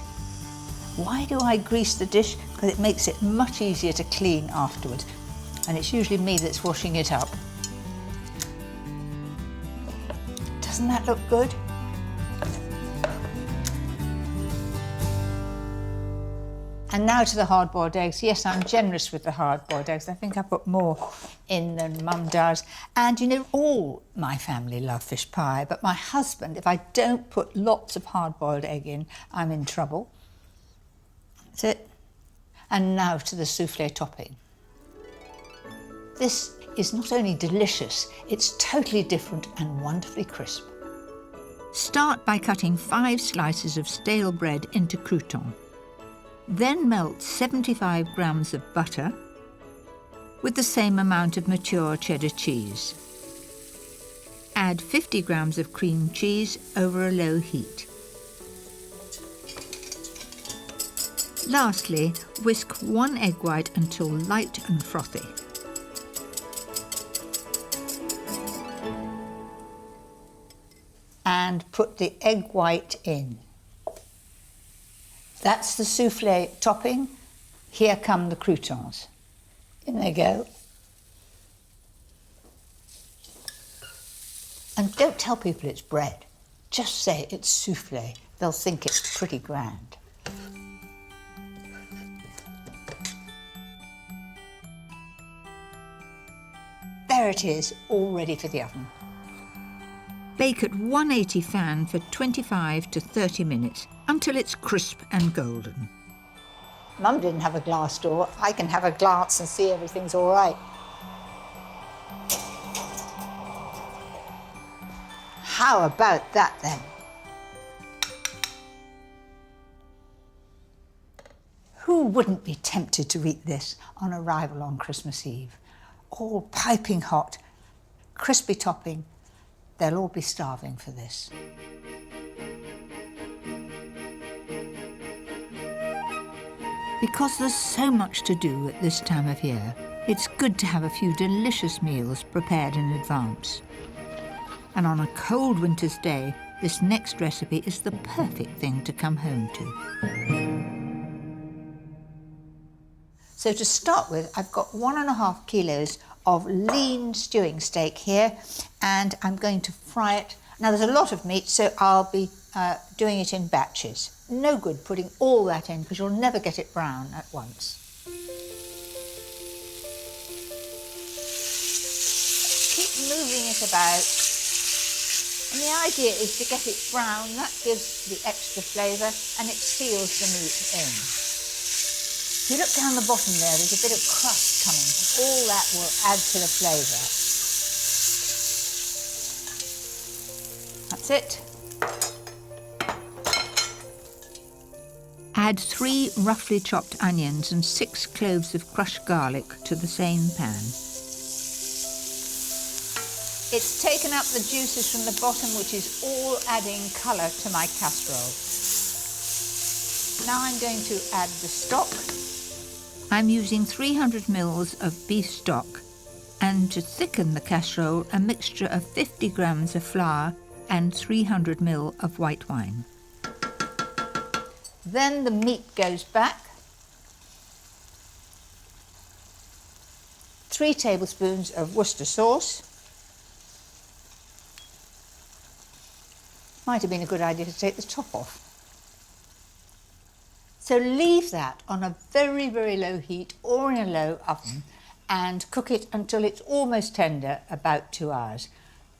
Speaker 2: Why do I grease the dish? Because it makes it much easier to clean afterwards. And it's usually me that's washing it up. Doesn't that look good? And now to the hard-boiled eggs. Yes, I'm generous with the hard-boiled eggs. I think I put more in than Mum does. And you know, all my family love fish pie, but my husband, if I don't put lots of hard-boiled egg in, I'm in trouble. That's it. And now to the soufflé topping. This is not only delicious, it's totally different and wonderfully crisp.
Speaker 1: Start by cutting 5 slices of stale bread into croutons. Then melt 75 grams of butter with the same amount of mature cheddar cheese. Add 50 grams of cream cheese over a low heat. Lastly, whisk 1 egg white until light and frothy.
Speaker 2: And put the egg white in. That's the soufflé topping. Here come the croutons. In they go. And don't tell people it's bread. Just say it's soufflé. They'll think it's pretty grand. There it is, all ready for the oven.
Speaker 1: Bake at 180 fan for 25 to 30 minutes until it's crisp and golden.
Speaker 2: Mum didn't have a glass door. I can have a glance and see everything's all right. How about that then? Who wouldn't be tempted to eat this on arrival on Christmas Eve? All piping hot, crispy topping. They'll all be starving for this.
Speaker 1: Because there's so much to do at this time of year, it's good to have a few delicious meals prepared in advance. And on a cold winter's day, this next recipe is the perfect thing to come home to.
Speaker 2: So to start with, I've got 1.5 kilos of lean stewing steak here, and I'm going to fry it. Now there's a lot of meat, so I'll be doing it in batches. No good putting all that in because you'll never get it brown at once. Keep moving it about. And the idea is to get it brown. That gives the extra flavour and it seals the meat in. If you look down the bottom there's a bit of crust coming. All that will add to the flavour. That's it.
Speaker 1: Add 3 roughly chopped onions and 6 cloves of crushed garlic to the same pan.
Speaker 2: It's taken up the juices from the bottom, which is all adding colour to my casserole. Now I'm going to add the stock.
Speaker 1: I'm using 300 ml of beef stock, and to thicken the casserole, a mixture of 50 grams of flour and 300 ml of white wine.
Speaker 2: Then the meat goes back. 3 tablespoons of Worcester sauce. Might have been a good idea to take the top off. So leave that on a very, very low heat or in a low oven and cook it until it's almost tender, about 2 hours.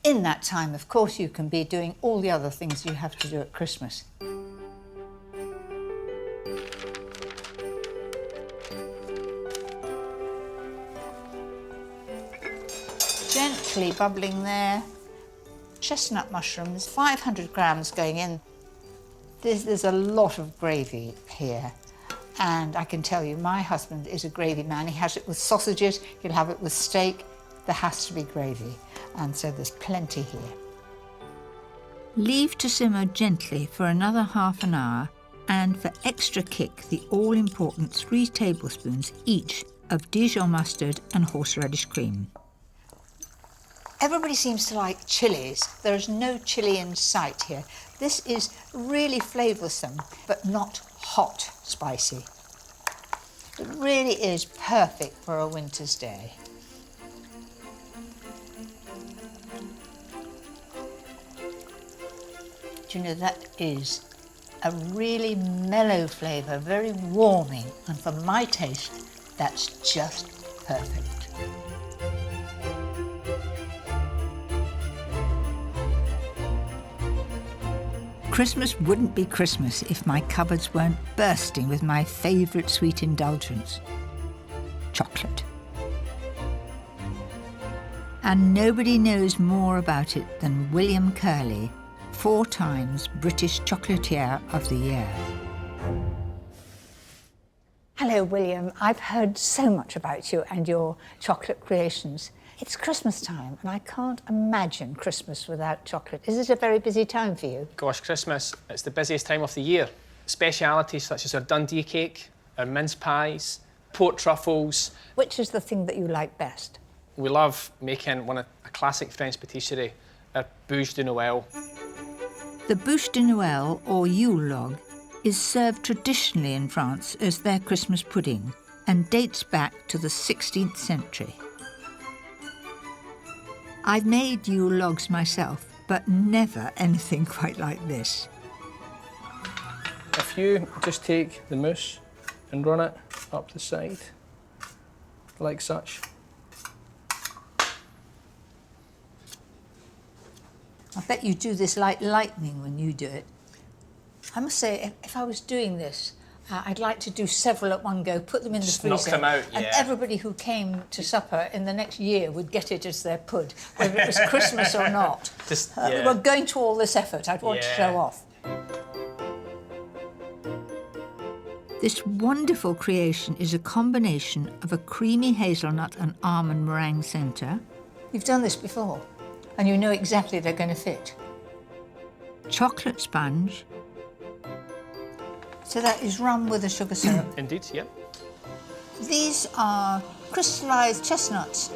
Speaker 2: In that time, of course, you can be doing all the other things you have to do at Christmas. Gently bubbling there. Chestnut mushrooms, 500 grams going in. There's a lot of gravy here. And I can tell you, my husband is a gravy man. He has it with sausages, he'll have it with steak. There has to be gravy. And so there's plenty here.
Speaker 1: Leave to simmer gently for another half an hour, and for extra kick, the all-important 3 tablespoons each of Dijon mustard and horseradish cream.
Speaker 2: Everybody seems to like chilies. There is no chili in sight here. This is really flavoursome, but not hot spicy. It really is perfect for a winter's day. Do you know, that is a really mellow flavour, very warming, and for my taste, that's just perfect.
Speaker 1: Christmas wouldn't be Christmas if my cupboards weren't bursting with my favourite sweet indulgence, chocolate. And nobody knows more about it than William Curley, 4 times British Chocolatier of the Year.
Speaker 2: Hello, William. I've heard so much about you and your chocolate creations. It's Christmas time, and I can't imagine Christmas without chocolate. Is it a very busy time for you?
Speaker 17: Gosh, Christmas, it's the busiest time of the year. Specialities such as our Dundee cake, our mince pies, pork truffles.
Speaker 2: Which is the thing that you like best?
Speaker 17: We love making a classic French patisserie, our bûche de Noël.
Speaker 1: The bûche de Noël, or Yule log, is served traditionally in France as their Christmas pudding and dates back to the 16th century. I've made Yule logs myself, but never anything quite like this.
Speaker 17: If you just take the mousse and run it up the side, like such.
Speaker 2: I bet you do this like lightning when you do it. I must say, if I was doing this, I'd like to do several at one go, put them in the freezer,
Speaker 17: knock them out, yeah.
Speaker 2: And everybody who came to supper in the next year would get it as their pud, whether it was Christmas or not. We're going to all this effort. I'd want to show off.
Speaker 1: This wonderful creation is a combination of a creamy hazelnut and almond meringue centre.
Speaker 2: You've done this before, and you know exactly they're going to fit.
Speaker 1: Chocolate sponge.
Speaker 2: So that is rum with a sugar syrup.
Speaker 17: Indeed, yep.
Speaker 2: These are crystallised chestnuts.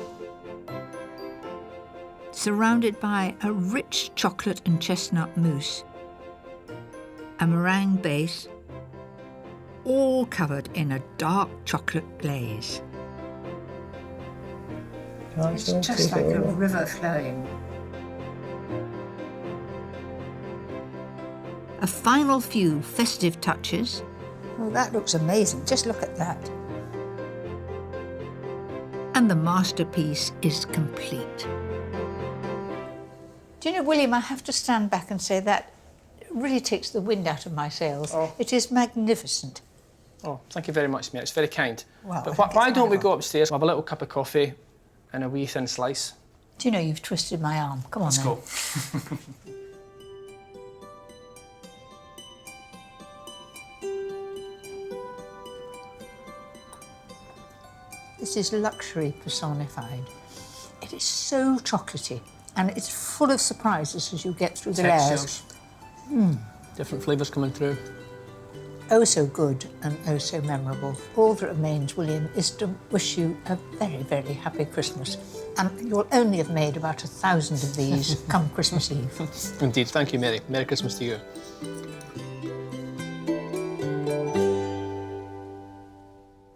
Speaker 1: Surrounded by a rich chocolate and chestnut mousse, a meringue base, all covered in a dark chocolate glaze.
Speaker 2: It's just like a river flowing.
Speaker 1: A final few festive touches.
Speaker 2: Oh, that looks amazing. Just look at that.
Speaker 1: And the masterpiece is complete.
Speaker 2: Do Do you know, William, I have to stand back and say that really takes the wind out of my sails.
Speaker 17: Oh.
Speaker 2: It is magnificent.
Speaker 17: Oh, thank you very much, mate. It's very kind.
Speaker 2: Well,
Speaker 17: but why don't we go upstairs, have a little cup of coffee and a wee thin slice?
Speaker 2: Do you know, you've twisted my arm. Come on,
Speaker 17: Let's
Speaker 2: then.
Speaker 17: go.
Speaker 2: This is luxury personified. It is so chocolatey, and it's full of surprises as you get through the layers.
Speaker 17: Different flavours coming through.
Speaker 2: Oh, so good and oh, so memorable. All that remains, William, is to wish you a very, very happy Christmas. And you'll only have made about 1,000 of these come Christmas Eve.
Speaker 17: Indeed. Thank you, Mary. Merry Christmas to you.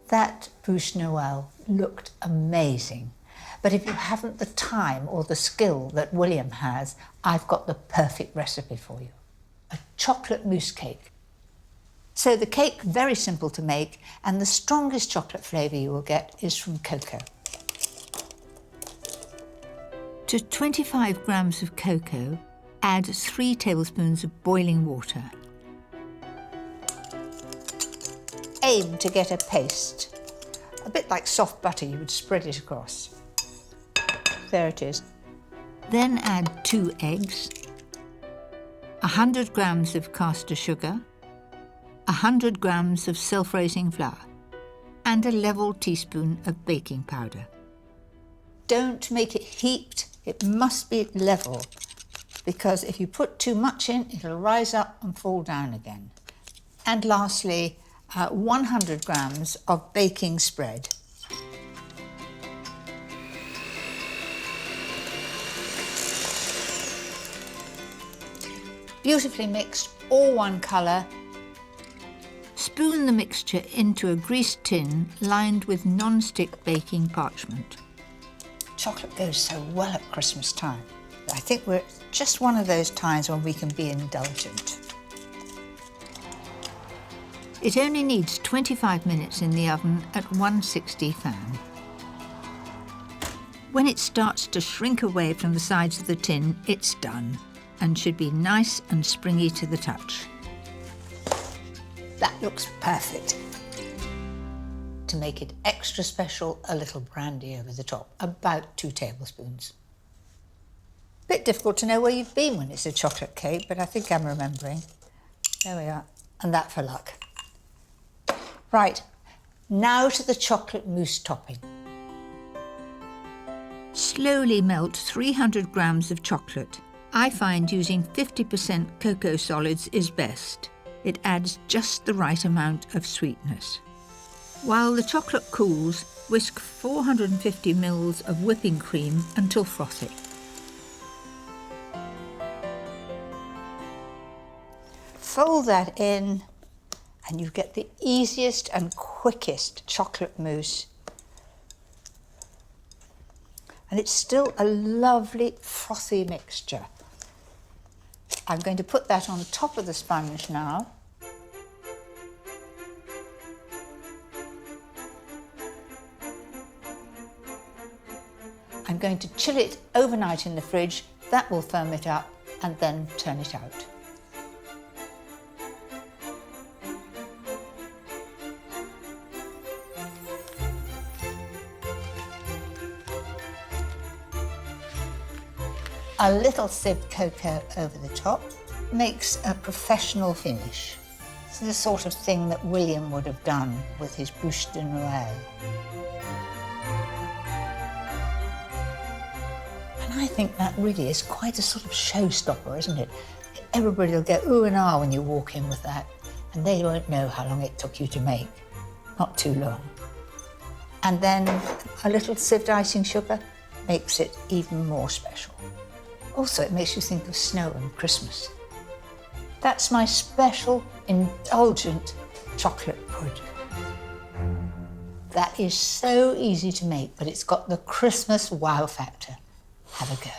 Speaker 2: That bûche Noël looked amazing. But if you haven't the time or the skill that William has, I've got the perfect recipe for you. A chocolate mousse cake. So the cake, very simple to make, and the strongest chocolate flavour you will get is from cocoa.
Speaker 1: To 25 grams of cocoa, add 3 tablespoons of boiling water.
Speaker 2: Aim to get a paste. A bit like soft butter, you would spread it across. There it is.
Speaker 1: Then add 2 eggs, 100 grams of caster sugar, 100 grams of self-raising flour, and a level teaspoon of baking powder.
Speaker 2: Don't make it heaped, it must be level, because if you put too much in, it'll rise up and fall down again. And lastly, 100 grams of baking spread. Beautifully mixed, all one colour.
Speaker 1: Spoon the mixture into a greased tin lined with non-stick baking parchment.
Speaker 2: Chocolate goes so well at Christmas time. I think we're just one of those times when we can be indulgent.
Speaker 1: It only needs 25 minutes in the oven at 160 fan. When it starts to shrink away from the sides of the tin, it's done and should be nice and springy to the touch.
Speaker 2: That looks perfect. To make it extra special, a little brandy over the top, about 2 tablespoons. Bit difficult to know where you've been when it's a chocolate cake, but I think I'm remembering. There we are, and that for luck. Right, now to the chocolate mousse topping.
Speaker 1: Slowly melt 300 grams of chocolate. I find using 50% cocoa solids is best. It adds just the right amount of sweetness. While the chocolate cools, whisk 450 ml of whipping cream until frothy.
Speaker 2: Fold that in, and you get the easiest and quickest chocolate mousse. And it's still a lovely frothy mixture. I'm going to put that on top of the sponge now. I'm going to chill it overnight in the fridge. That will firm it up, and then turn it out. A little sieved cocoa over the top makes a professional finish. It's the sort of thing that William would have done with his bûche de Noël. And I think that really is quite a sort of showstopper, isn't it? Everybody will go ooh and ah when you walk in with that, and they won't know how long it took you to make. Not too long. And then a little sieved icing sugar makes it even more special. Also, it makes you think of snow and Christmas. That's my special, indulgent chocolate pud. That is so easy to make, but it's got the Christmas wow factor. Have a go.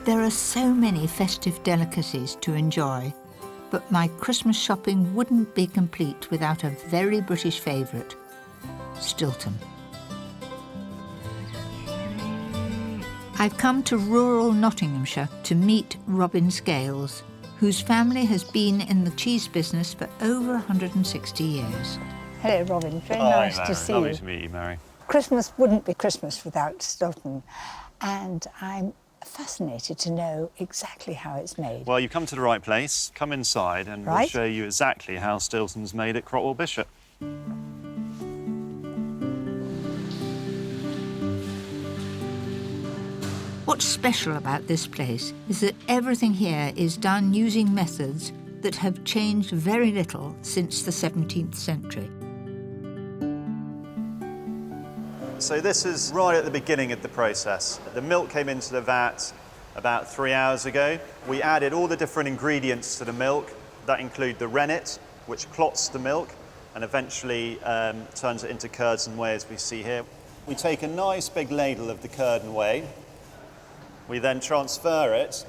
Speaker 1: There are so many festive delicacies to enjoy, but my Christmas shopping wouldn't be complete without a very British favourite, Stilton. I've come to rural Nottinghamshire to meet Robin Scales, whose family has been in the cheese business for over 160 years.
Speaker 2: Hello, Robin. Very nice to see you.
Speaker 6: Lovely to meet you, Mary.
Speaker 2: Christmas wouldn't be Christmas without Stilton, and I'm fascinated to know exactly how it's made.
Speaker 6: Well, you've come to the right place. Come inside and we'll show you exactly how Stilton's made at Crotwell Bishop.
Speaker 1: What's special about this place is that everything here is done using methods that have changed very little since the 17th century.
Speaker 6: So this is right at the beginning of the process. The milk came into the vat about 3 hours ago. We added all the different ingredients to the milk. That include the rennet, which clots the milk and eventually turns it into curds and whey, as we see here. We take a nice big ladle of the curd and whey. We then transfer it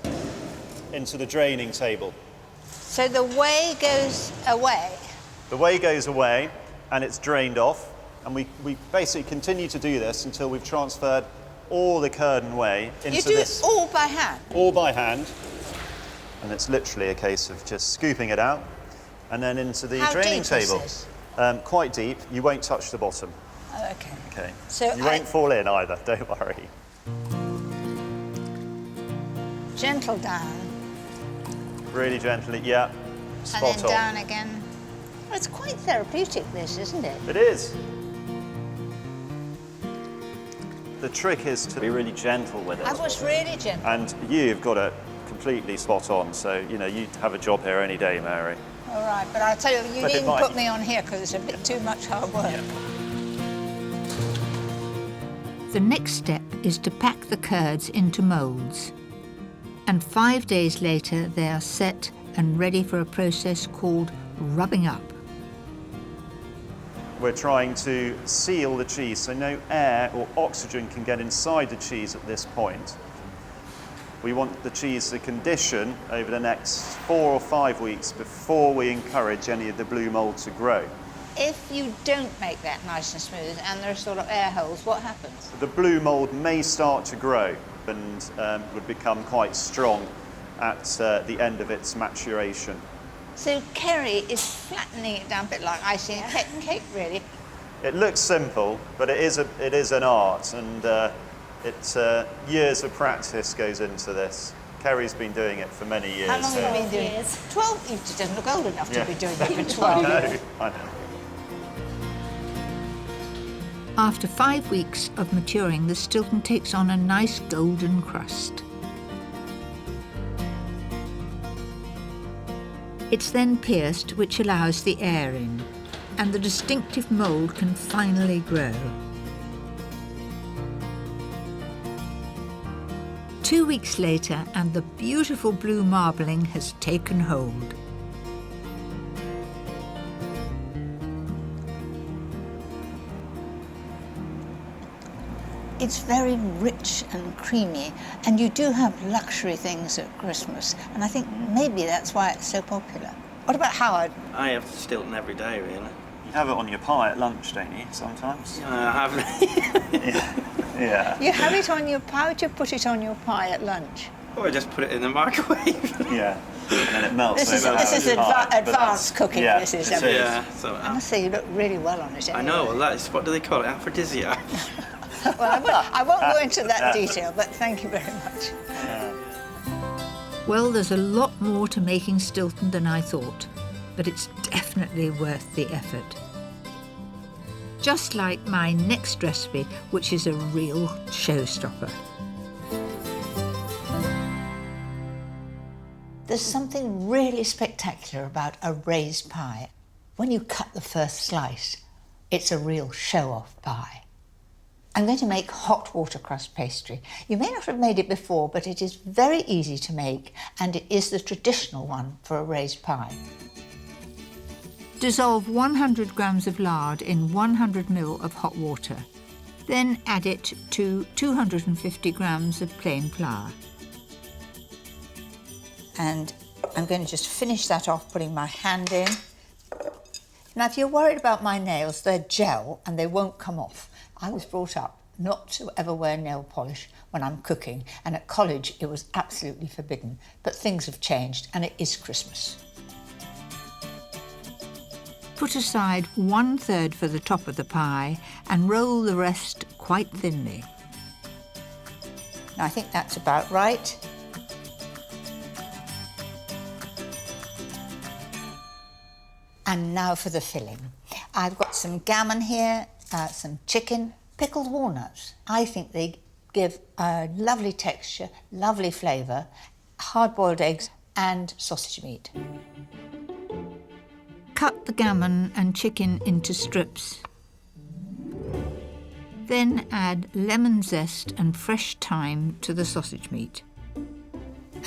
Speaker 6: into the draining table.
Speaker 2: So the whey goes away?
Speaker 6: The whey goes away and it's drained off. And we basically continue to do this until we've transferred all the curd and whey into this.
Speaker 2: You do it all by hand?
Speaker 6: All by hand. And it's literally a case of just scooping it out and then into the draining table. Quite deep. You won't touch the bottom.
Speaker 2: Oh, okay.
Speaker 6: Okay.
Speaker 2: So
Speaker 6: you won't fall in either, don't worry.
Speaker 2: Gentle down.
Speaker 6: Really gently, yeah. Spot on.
Speaker 2: And then down again. Well, it's quite therapeutic, this, isn't it?
Speaker 6: It is. The trick is to be really gentle with it.
Speaker 2: I was really gentle.
Speaker 6: And you've got it completely spot on, so, you know, you have a job here any day, Mary.
Speaker 2: All right, but I'll tell you, you needn't put me on here because it's a bit too much hard work. Yeah.
Speaker 1: The next step is to pack the curds into moulds. And 5 days later, they are set and ready for a process called rubbing up.
Speaker 6: We're trying to seal the cheese so no air or oxygen can get inside the cheese at this point. We want the cheese to condition over the next 4 or 5 weeks before we encourage any of the blue mould to grow.
Speaker 2: If you don't make that nice and smooth and there's sort of air holes, what happens?
Speaker 6: The blue mould may start to grow and would become quite strong at the end of its maturation.
Speaker 2: So Kerry is flattening it down a bit like icing a cake, really.
Speaker 6: It looks simple, but it is an art, and years of practice goes into this. Kerry's been doing it for many years.
Speaker 2: How long have you been doing it? 12? You just doesn't look old enough to be doing it for 12.
Speaker 6: I know.
Speaker 1: After 5 weeks of maturing, the Stilton takes on a nice golden crust. It's then pierced, which allows the air in, and the distinctive mould can finally grow. 2 weeks later, and the beautiful blue marbling has taken hold.
Speaker 2: It's very rich and creamy, and you do have luxury things at Christmas, and I think maybe that's why it's so popular. What about Howard?
Speaker 18: I have Stilton every day, really.
Speaker 6: You have it on your pie at lunch, don't you, sometimes?
Speaker 18: I have.
Speaker 6: Yeah.
Speaker 2: You have it on your pie? Would you put it on your pie at lunch?
Speaker 18: Or I just put it in the microwave.
Speaker 6: Yeah, and then it melts.
Speaker 2: This is advanced cooking,
Speaker 6: yeah,
Speaker 2: this is.
Speaker 18: Yeah, so,
Speaker 2: I must say, you look really well on it anyway.
Speaker 18: I know, well, that is, what do they call it? Aphrodisiac.
Speaker 2: Well, I won't go into that detail, but thank you very much.
Speaker 1: Well, there's a lot more to making Stilton than I thought, but it's definitely worth the effort. Just like my next recipe, which is a real showstopper.
Speaker 2: There's something really spectacular about a raised pie. When you cut the first slice, it's a real show-off pie. I'm going to make hot watercress pastry. You may not have made it before, but it is very easy to make, and it is the traditional one for a raised pie.
Speaker 1: Dissolve 100 grams of lard in 100 ml of hot water. Then add it to 250 grams of plain flour.
Speaker 2: And I'm going to just finish that off, putting my hand in. Now, if you're worried about my nails, they're gel and they won't come off. I was brought up not to ever wear nail polish when I'm cooking, and at college it was absolutely forbidden. But things have changed and it is Christmas.
Speaker 1: Put aside 1/3 for the top of the pie and roll the rest quite thinly.
Speaker 2: Now, I think that's about right. And now for the filling. I've got some gammon here, some chicken, pickled walnuts. I think they give a lovely texture, lovely flavour, hard-boiled eggs and sausage meat.
Speaker 1: Cut the gammon and chicken into strips. Then add lemon zest and fresh thyme to the sausage meat.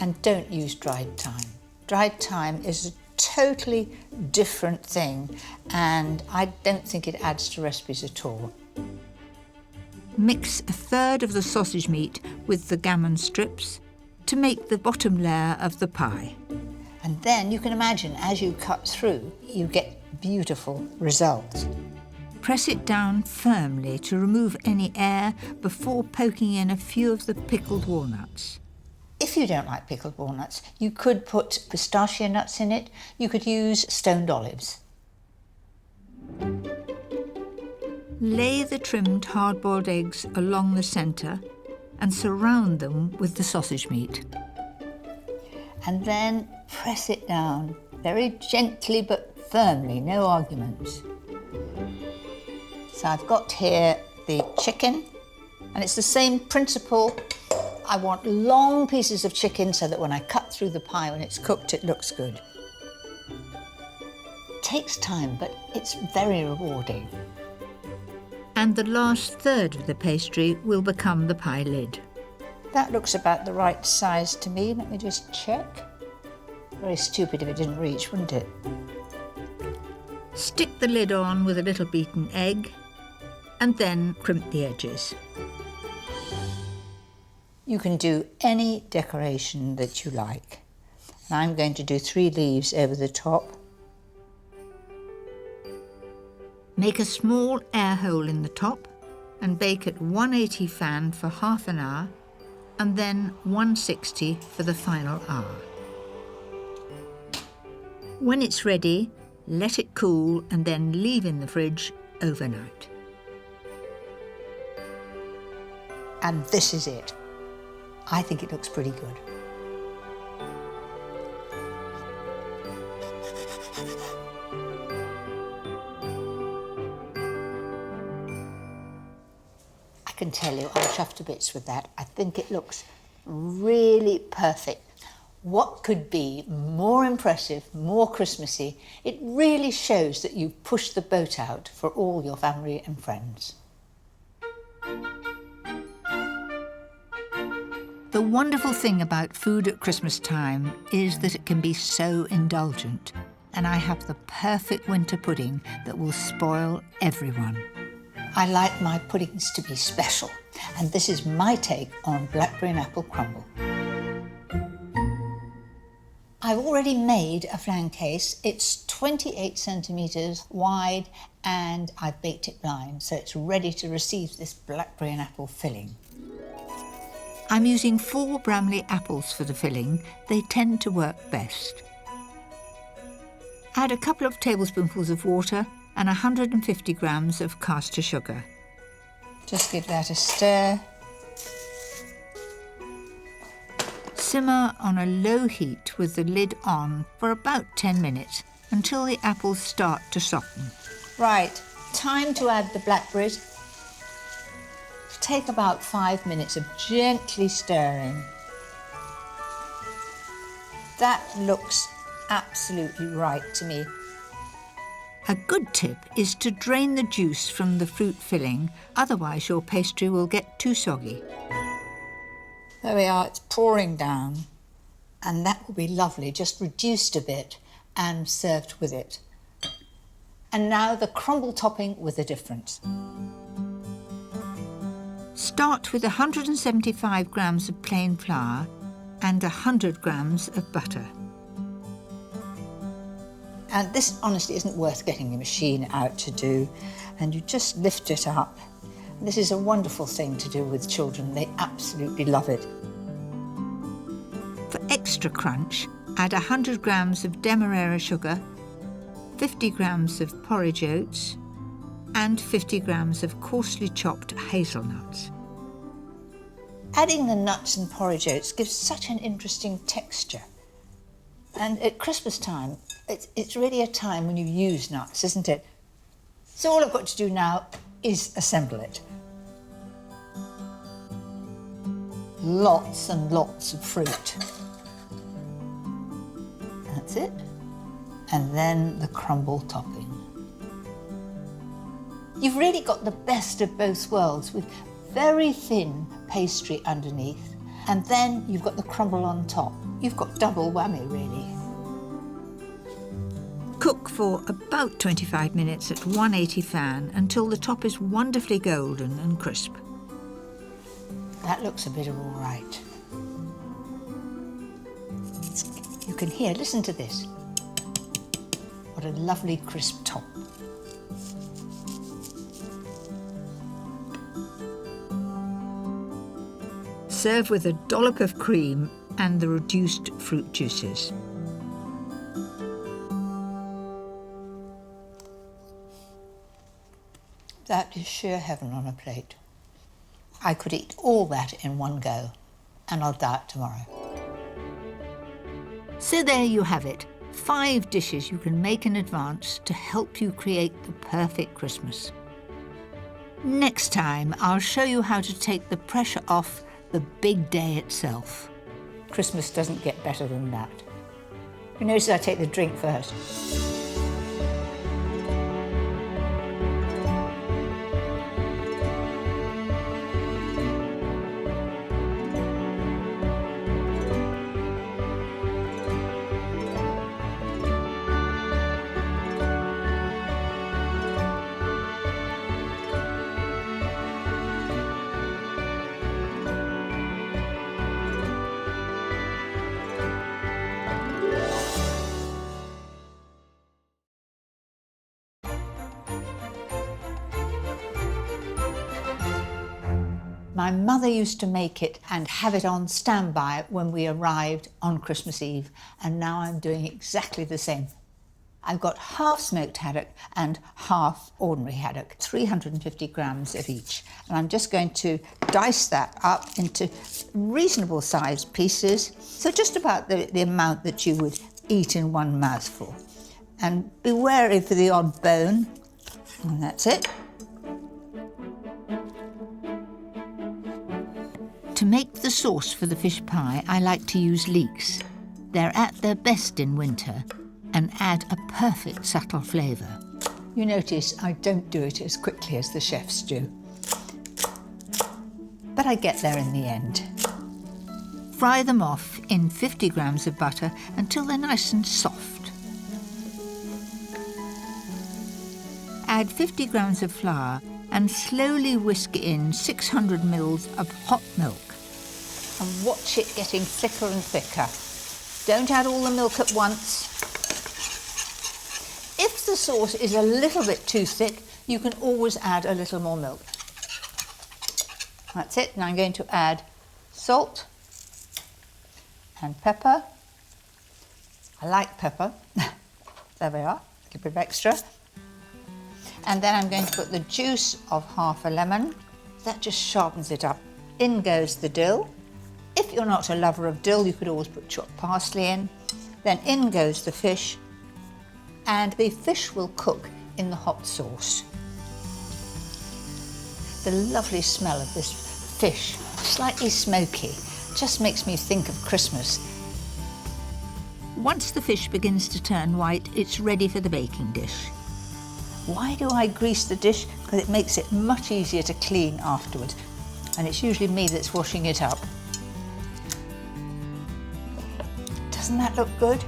Speaker 2: And don't use dried thyme. Dried thyme is a totally different thing, and I don't think it adds to recipes at all.
Speaker 1: Mix 1/3 of the sausage meat with the gammon strips to make the bottom layer of the pie.
Speaker 2: And then you can imagine, as you cut through, you get beautiful results.
Speaker 1: Press it down firmly to remove any air before poking in a few of the pickled walnuts.
Speaker 2: If you don't like pickled walnuts, you could put pistachio nuts in it. You could use stoned olives.
Speaker 1: Lay the trimmed hard-boiled eggs along the centre and surround them with the sausage meat.
Speaker 2: And then press it down, very gently but firmly, no arguments. So I've got here the chicken, and it's the same principle. I want long pieces of chicken so that when I cut through the pie, when it's cooked, it looks good. It takes time, but it's very rewarding.
Speaker 1: And the last third of the pastry will become the pie lid.
Speaker 2: That looks about the right size to me. Let me just check. Very stupid if it didn't reach, wouldn't it?
Speaker 1: Stick the lid on with a little beaten egg and then crimp the edges.
Speaker 2: You can do any decoration that you like. And I'm going to do 3 leaves over the top.
Speaker 1: Make a small air hole in the top and bake at 180 fan for half an hour and then 160 for the final hour. When it's ready, let it cool and then leave in the fridge overnight.
Speaker 2: And this is it. I think it looks pretty good. I can tell you, I'm chuffed to bits with that. I think it looks really perfect. What could be more impressive, more Christmassy? It really shows that you pushed the boat out for all your family and friends.
Speaker 1: The wonderful thing about food at Christmas time is that it can be so indulgent, and I have the perfect winter pudding that will spoil everyone.
Speaker 2: I like my puddings to be special, and this is my take on blackberry and apple crumble. I've already made a flan case. It's 28 centimetres wide, and I've baked it blind, so it's ready to receive this blackberry and apple filling.
Speaker 1: I'm using 4 Bramley apples for the filling. They tend to work best. Add a couple of tablespoonfuls of water and 150 grams of caster sugar.
Speaker 2: Just give that a stir.
Speaker 1: Simmer on a low heat with the lid on for about 10 minutes until the apples start to soften.
Speaker 2: Right, time to add the blackberries. Take about 5 minutes of gently stirring. That looks absolutely right to me.
Speaker 1: A good tip is to drain the juice from the fruit filling, otherwise your pastry will get too soggy.
Speaker 2: There we are, it's pouring down, and that will be lovely, just reduced a bit and served with it. And now the crumble topping with a difference.
Speaker 1: Start with 175 grams of plain flour and 100 grams of butter.
Speaker 2: And this honestly isn't worth getting the machine out to do. And you just lift it up This is a wonderful thing to do with children. They absolutely love it.
Speaker 1: For extra crunch, add 100 grams of demerara sugar, 50 grams of porridge oats, and 50 grams of coarsely chopped hazelnuts.
Speaker 2: Adding the nuts and porridge oats gives such an interesting texture. And at Christmas time, it's really a time when you use nuts, isn't it? So all I've got to do now is assemble it. Lots and lots of fruit. That's it. And then the crumble topping. You've really got the best of both worlds with very thin pastry underneath, and then you've got the crumble on top. You've got double whammy, really.
Speaker 1: Cook for about 25 minutes at 180 fan until the top is wonderfully golden and crisp.
Speaker 2: That looks a bit of all right. You can hear, listen to this. What a lovely crisp top.
Speaker 1: Serve with a dollop of cream and the reduced fruit juices.
Speaker 2: That is sheer heaven on a plate. I could eat all that in one go, and I'll diet tomorrow.
Speaker 1: So there you have it, 5 dishes you can make in advance to help you create the perfect Christmas. Next time, I'll show you how to take the pressure off the big day itself.
Speaker 2: Christmas doesn't get better than that. You notice I take the drink first. My mother used to make it and have it on standby when we arrived on Christmas Eve, and now I'm doing exactly the same. I've got half smoked haddock and half ordinary haddock, 350 grams of each. And I'm just going to dice that up into reasonable sized pieces, so just about the amount that you would eat in one mouthful. And be wary for the odd bone, and that's it.
Speaker 1: To make the sauce for the fish pie, I like to use leeks. They're at their best in winter and add a perfect subtle flavour.
Speaker 2: You notice I don't do it as quickly as the chefs do. But I get there in the end.
Speaker 1: Fry them off in 50 grams of butter until they're nice and soft. Add 50 grams of flour and slowly whisk in 600 mils of hot milk.
Speaker 2: And watch it getting thicker and thicker. Don't add all the milk at once. If the sauce is a little bit too thick, you can always add a little more milk. That's it. Now I'm going to add salt and pepper. I like pepper. There we are, a little bit of extra. And then I'm going to put the juice of half a lemon. That just sharpens it up. In goes the dill. If you're not a lover of dill, you could always put chopped parsley in. Then in goes the fish. And the fish will cook in the hot sauce. The lovely smell of this fish, slightly smoky, just makes me think of Christmas.
Speaker 1: Once the fish begins to turn white, it's ready for the baking dish.
Speaker 2: Why do I grease the dish? Because it makes it much easier to clean afterwards. And it's usually me that's washing it up. Doesn't that look good?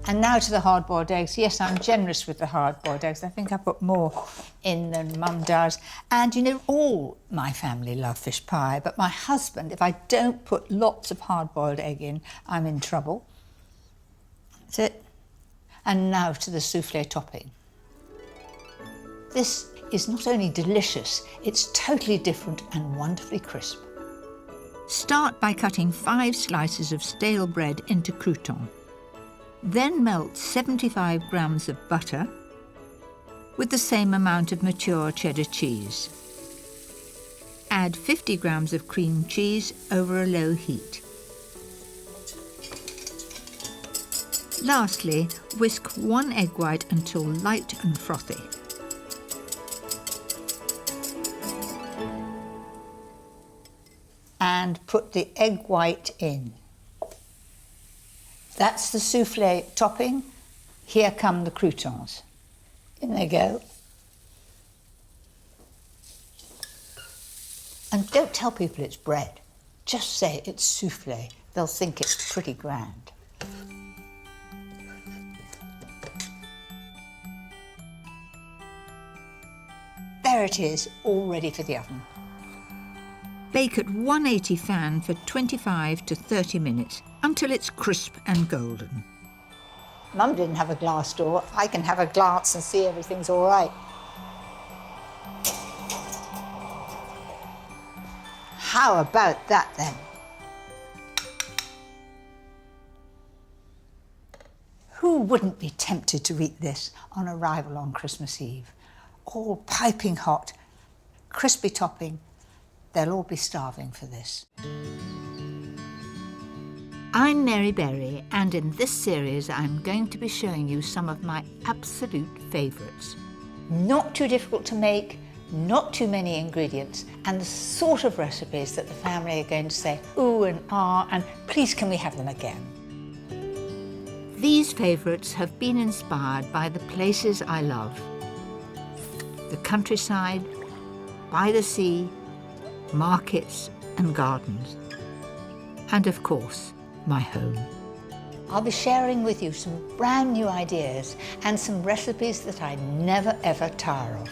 Speaker 2: And now to the hard-boiled eggs. Yes, I'm generous with the hard-boiled eggs. I think I put more in than Mum does. And you know, all my family love fish pie, but my husband, if I don't put lots of hard-boiled egg in, I'm in trouble. That's it. And now to the soufflé topping. This is not only delicious, it's totally different and wonderfully crisp.
Speaker 1: Start by cutting 5 slices of stale bread into croutons. Then melt 75 grams of butter with the same amount of mature cheddar cheese. Add 50 grams of cream cheese over a low heat. Lastly, whisk 1 egg white until light and frothy.
Speaker 2: And put the egg white in. That's the soufflé topping. Here come the croutons. In they go. And don't tell people it's bread. Just say it's soufflé. They'll think it's pretty grand. There it is, all ready for the oven.
Speaker 1: Bake at 180 fan for 25 to 30 minutes until it's crisp and golden.
Speaker 2: Mum didn't have a glass door. I can have a glance and see everything's all right. How about that then? Who wouldn't be tempted to eat this on arrival on Christmas Eve? All piping hot, crispy topping. They'll all be starving for this.
Speaker 1: I'm Mary Berry, and in this series I'm going to be showing you some of my absolute favourites.
Speaker 2: Not too difficult to make, not too many ingredients, and the sort of recipes that the family are going to say, ooh and ah, and please can we have them again?
Speaker 1: These favourites have been inspired by the places I love. The countryside, by the sea, markets and gardens, and of course, my home.
Speaker 2: I'll be sharing with you some brand new ideas and some recipes that I never ever tire of.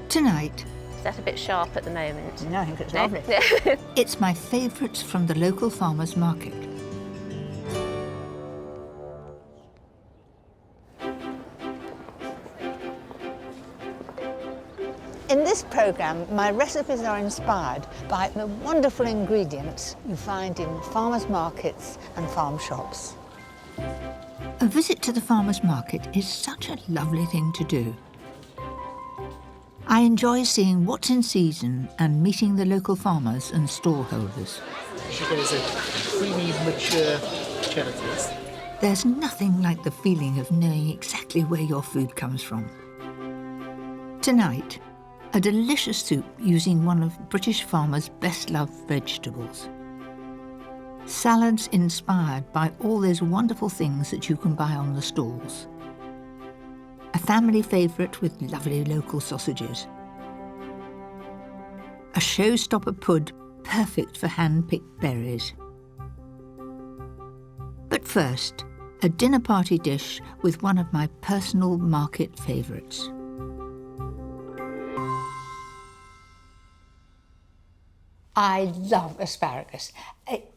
Speaker 1: Tonight,
Speaker 16: Is that a bit sharp at the moment?
Speaker 2: No, I think it's lovely.
Speaker 1: it's my favourites from the local farmers market.
Speaker 2: In this programme, my recipes are inspired by the wonderful ingredients you find in farmers' markets and farm shops.
Speaker 1: A visit to the farmers market is such a lovely thing to do. I enjoy seeing what's in season and meeting the local farmers and stallholders.
Speaker 19: There's a creamy, mature cheddar taste.
Speaker 1: There's nothing like the feeling of knowing exactly where your food comes from. Tonight, a delicious soup using one of British farmers' best-loved vegetables. Salads inspired by all those wonderful things that you can buy on the stalls. A family favourite with lovely local sausages. A showstopper pud perfect for hand-picked berries. But first, a dinner party dish with one of my personal market favourites.
Speaker 2: I love asparagus.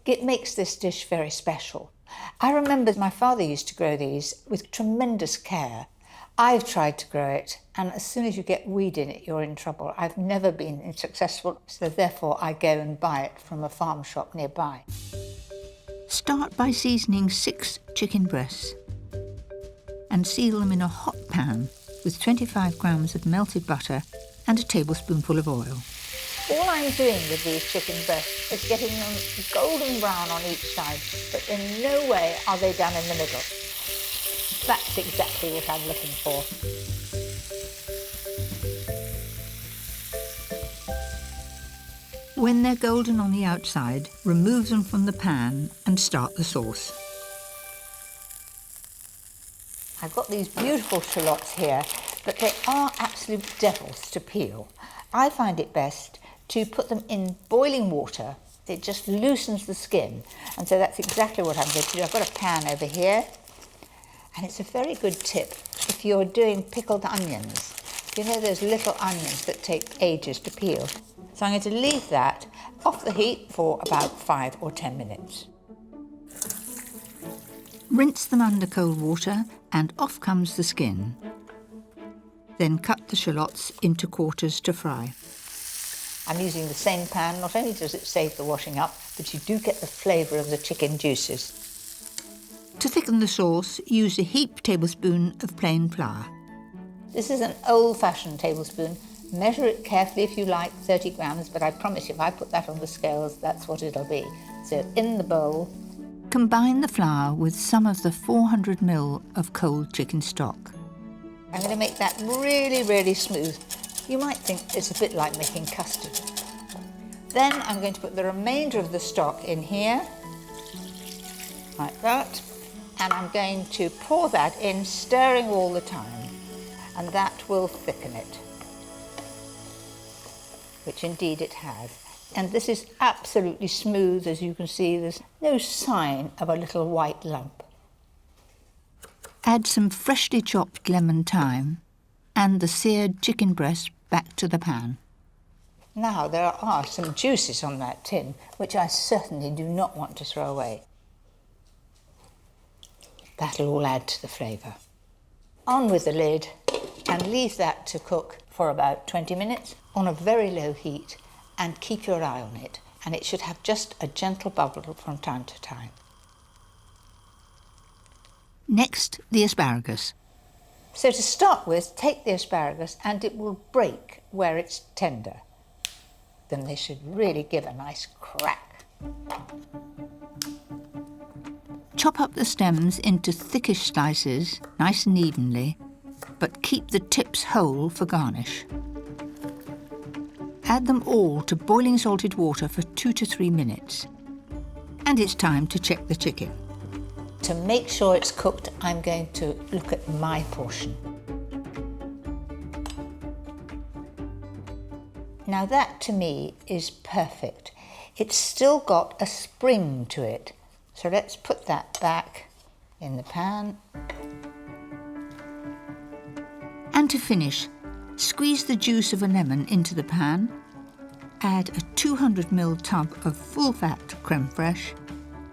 Speaker 2: It makes this dish very special. I remember my father used to grow these with tremendous care. I've tried to grow it, and as soon as you get weed in it, you're in trouble. I've never been successful, so therefore I go and buy it from a farm shop nearby.
Speaker 1: Start by seasoning 6 chicken breasts and seal them in a hot pan with 25 grams of melted butter and a tablespoonful of oil.
Speaker 2: All I'm doing with these chicken breasts is getting them golden brown on each side, but in no way are they done in the middle. That's exactly what I'm looking for.
Speaker 1: When they're golden on the outside, remove them from the pan and start the sauce.
Speaker 2: I've got these beautiful shallots here, but they are absolute devils to peel. I find it best to put them in boiling water. It just loosens the skin, and so that's exactly what I'm going to do. I've got a pan over here, and it's a very good tip if you're doing pickled onions. You know those little onions that take ages to peel? So I'm going to leave that off the heat for about 5 or 10 minutes.
Speaker 1: Rinse them under cold water and off comes the skin. Then cut the shallots into quarters to fry.
Speaker 2: I'm using the same pan. Not only does it save the washing up, but you do get the flavour of the chicken juices.
Speaker 1: To thicken the sauce, use a heaped tablespoon of plain flour.
Speaker 2: This is an old-fashioned tablespoon. Measure it carefully if you like, 30 grams, but I promise you if I put that on the scales, that's what it'll be. So in the bowl.
Speaker 1: Combine the flour with some of the 400 ml of cold chicken stock.
Speaker 2: I'm going to make that really, really smooth. You might think it's a bit like making custard. Then I'm going to put the remainder of the stock in here, like that, and I'm going to pour that in, stirring all the time, and that will thicken it, which indeed it has. And this is absolutely smooth, as you can see. There's no sign of a little white lump.
Speaker 1: Add some freshly chopped lemon thyme and the seared chicken breast back to the pan.
Speaker 2: Now, there are some juices on that tin, which I certainly do not want to throw away. That'll all add to the flavour. On with the lid and leave that to cook for about 20 minutes on a very low heat, and keep your eye on it, and it should have just a gentle bubble from time to time.
Speaker 1: Next, the asparagus.
Speaker 2: So to start with, take the asparagus and it will break where it's tender. Then they should really give a nice crack.
Speaker 1: Chop up the stems into thickish slices, nice and evenly, but keep the tips whole for garnish. Add them all to boiling salted water for 2 to 3 minutes. And it's time to check the chicken.
Speaker 2: To make sure it's cooked, I'm going to look at my portion. Now that, to me, is perfect. It's still got a spring to it. So let's put that back in the pan.
Speaker 1: And to finish, squeeze the juice of a lemon into the pan, add a 200 ml tub of full-fat creme fraiche,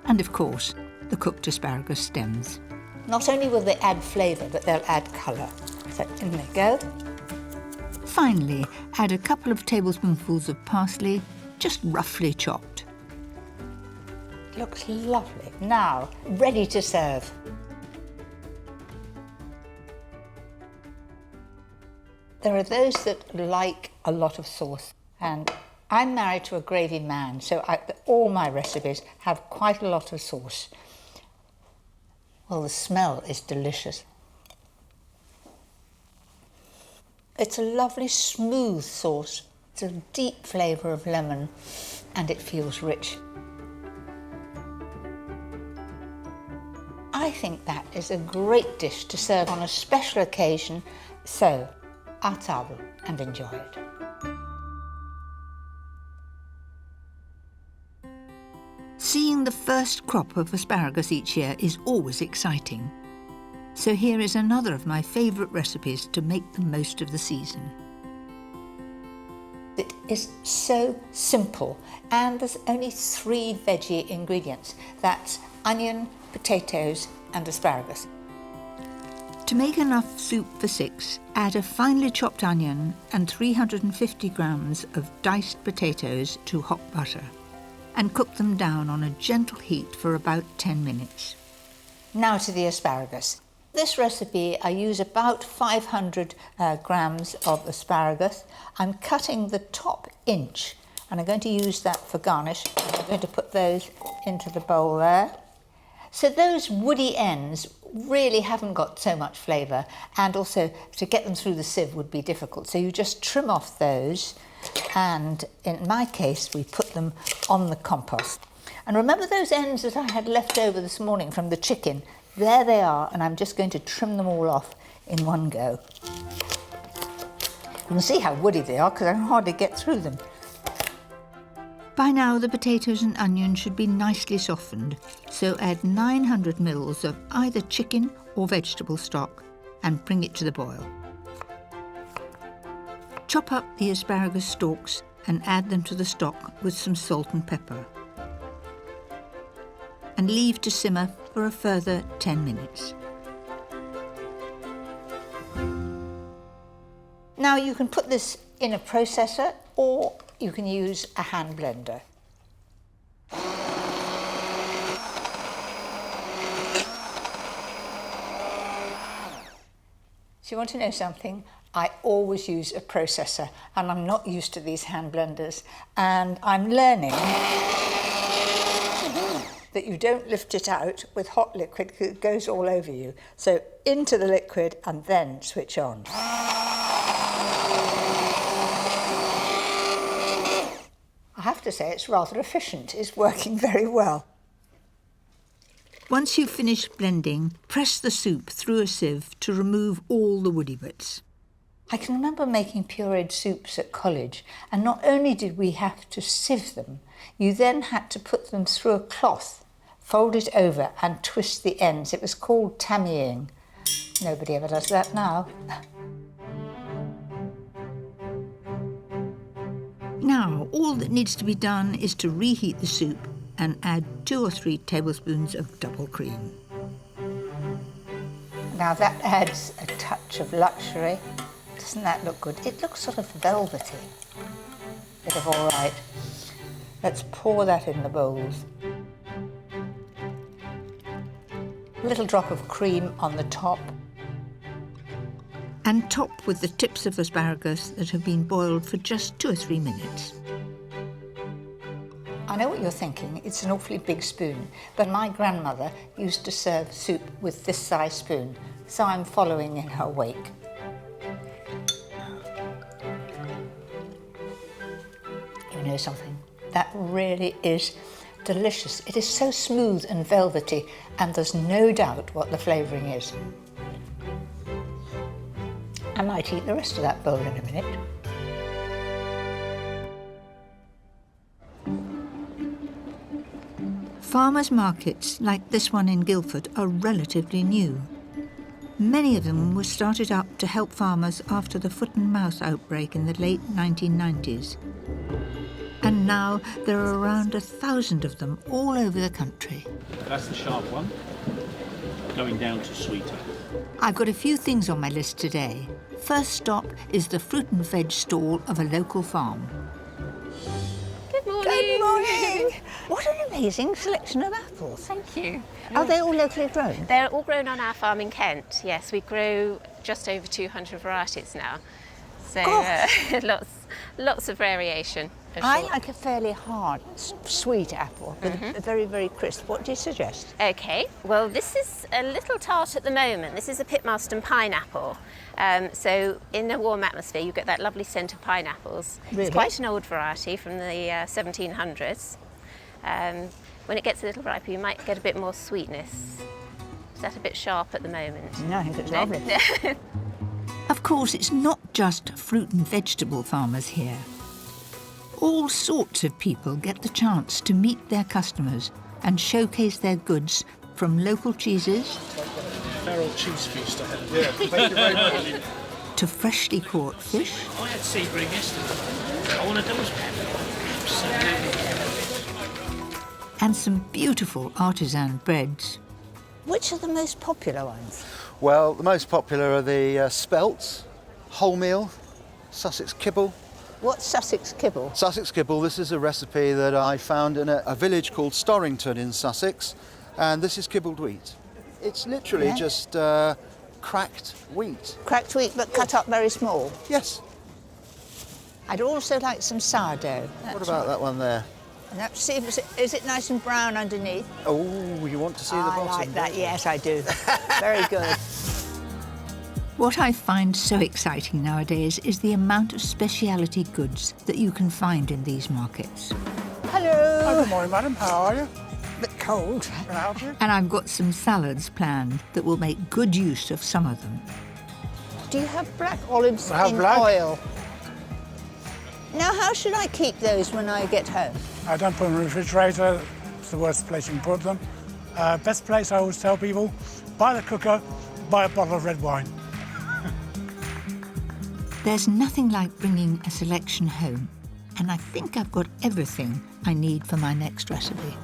Speaker 1: and of course, the cooked asparagus stems.
Speaker 2: Not only will they add flavour, but they'll add colour. So in they go.
Speaker 1: Finally, add a couple of tablespoonfuls of parsley, just roughly chopped.
Speaker 2: Looks lovely. Now, ready to serve. There are those that like a lot of sauce, and I'm married to a gravy man, so all my recipes have quite a lot of sauce. Well, the smell is delicious. It's a lovely smooth sauce. It's a deep flavour of lemon, and it feels rich. I think that is a great dish to serve on a special occasion, so à table and enjoy it.
Speaker 1: Seeing the first crop of asparagus each year is always exciting. So here is another of my favourite recipes to make the most of the season.
Speaker 2: It is so simple, and there's only 3 veggie ingredients. That's onion, potatoes and asparagus.
Speaker 1: To make enough soup for 6, add a finely chopped onion and 350 grams of diced potatoes to hot butter, and cook them down on a gentle heat for about 10 minutes.
Speaker 2: Now to the asparagus. This recipe, I use about 500 grams of asparagus. I'm cutting the top inch, and I'm going to use that for garnish. I'm going to put those into the bowl there. So those woody ends really haven't got so much flavour, and also to get them through the sieve would be difficult. So you just trim off those, and in my case, we put them on the compost. And remember those ends that I had left over this morning from the chicken? There they are, and I'm just going to trim them all off in one go. You can see how woody they are because I can hardly get through them.
Speaker 1: By now, the potatoes and onion should be nicely softened, so add 900 ml of either chicken or vegetable stock and bring it to the boil. Chop up the asparagus stalks and add them to the stock with some salt and pepper, and leave to simmer for a further 10 minutes.
Speaker 2: Now you can put this in a processor or you can use a hand blender. So you want to know something? I always use a processor and I'm not used to these hand blenders, and I'm learning that you don't lift it out with hot liquid because it goes all over you. So into the liquid and then switch on. I have to say it's rather efficient. It's working very well.
Speaker 1: Once you've finished blending, press the soup through a sieve to remove all the woody bits.
Speaker 2: I can remember making pureed soups at college, and not only did we have to sieve them, you then had to put them through a cloth, fold it over and twist the ends. It was called tammying. Nobody ever does that now.
Speaker 1: Now, all that needs to be done is to reheat the soup and add 2 or 3 tablespoons of double cream.
Speaker 2: Now that adds a touch of luxury. Doesn't that look good? It looks sort of velvety. Bit of all right. Let's pour that in the bowls. A little drop of cream on the top.
Speaker 1: And top with the tips of asparagus that have been boiled for just 2 or 3 minutes.
Speaker 2: I know what you're thinking, it's an awfully big spoon, but my grandmother used to serve soup with this size spoon, so I'm following in her wake. You know something? That really is delicious. It is so smooth and velvety, and there's no doubt what the flavouring is. I might eat the rest of that bowl in a minute.
Speaker 1: Farmers' markets like this one in Guildford are relatively new. Many of them were started up to help farmers after the foot and mouth outbreak in the late 1990s. And now there are around 1,000 of them all over the country.
Speaker 19: That's the sharp one, going down to sweeter.
Speaker 1: I've got a few things on my list today. First stop is the fruit and veg stall of a local farm.
Speaker 5: Good morning.
Speaker 2: Good morning. What an amazing selection of apples.
Speaker 16: Thank you.
Speaker 2: Are they all locally grown?
Speaker 16: They're all grown on our farm in Kent. Yes, we grow just over 200 varieties now. So lots of variation.
Speaker 2: I like a fairly hard, sweet apple with a very, very crisp. What do you suggest?
Speaker 16: Okay, well this is a little tart at the moment. This is a Pitmarston pineapple. So in a warm atmosphere you get that lovely scent of pineapples.
Speaker 2: Really?
Speaker 16: It's quite an old variety from the 1700s. When it gets a little riper you might get a bit more sweetness. Is that a bit sharp at the moment?
Speaker 2: No, I think it's lovely.
Speaker 1: Of course, it's not just fruit and vegetable farmers here. All sorts of people get the chance to meet their customers and showcase their goods, from local cheeses
Speaker 19: Feral cheese feast I had. Yeah, thank you very much.
Speaker 1: to freshly caught fish.
Speaker 19: I had sea bream yesterday. I want a double Absolutely.
Speaker 1: And some beautiful artisan breads.
Speaker 2: Which are the most popular ones?
Speaker 20: Well, the most popular are the spelts, wholemeal, Sussex kibble.
Speaker 2: What's Sussex kibble?
Speaker 20: Sussex kibble, this is a recipe that I found in a village called Storrington in Sussex, and this is kibbled wheat. It's literally just cracked wheat.
Speaker 2: Cracked wheat, but cut up very small?
Speaker 20: Yes.
Speaker 2: I'd also like some sourdough.
Speaker 20: What about that one there?
Speaker 2: Let's see, is it nice and brown underneath?
Speaker 20: Oh, you want to see the bottom?
Speaker 2: I like that, yes, I do. Very good.
Speaker 1: What I find so exciting nowadays is the amount of speciality goods that you can find in these markets.
Speaker 2: Hello.
Speaker 21: Oh, good morning, madam. How are you?
Speaker 2: A bit cold.
Speaker 21: Can I help you?
Speaker 1: And I've got some salads planned that will make good use of some of them.
Speaker 2: Do you have black olives
Speaker 21: I have
Speaker 2: in
Speaker 21: black.
Speaker 2: oil? Now, how should I keep those when I get home?
Speaker 21: I don't put them in the refrigerator. It's the worst place you can put them. Best place, I always tell people, buy the cooker, buy a bottle of red wine.
Speaker 1: There's nothing like bringing a selection home, and I think I've got everything I need for my next recipe.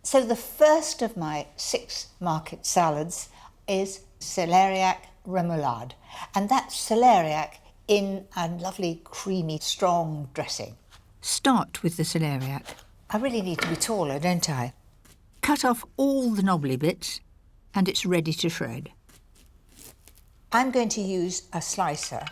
Speaker 2: So the first of my 6 market salads is celeriac remoulade. And that's celeriac in a lovely, creamy, strong dressing.
Speaker 1: Start with the celeriac.
Speaker 2: I really need to be taller, don't I?
Speaker 1: Cut off all the knobbly bits and it's ready to shred.
Speaker 2: I'm going to use a slicer,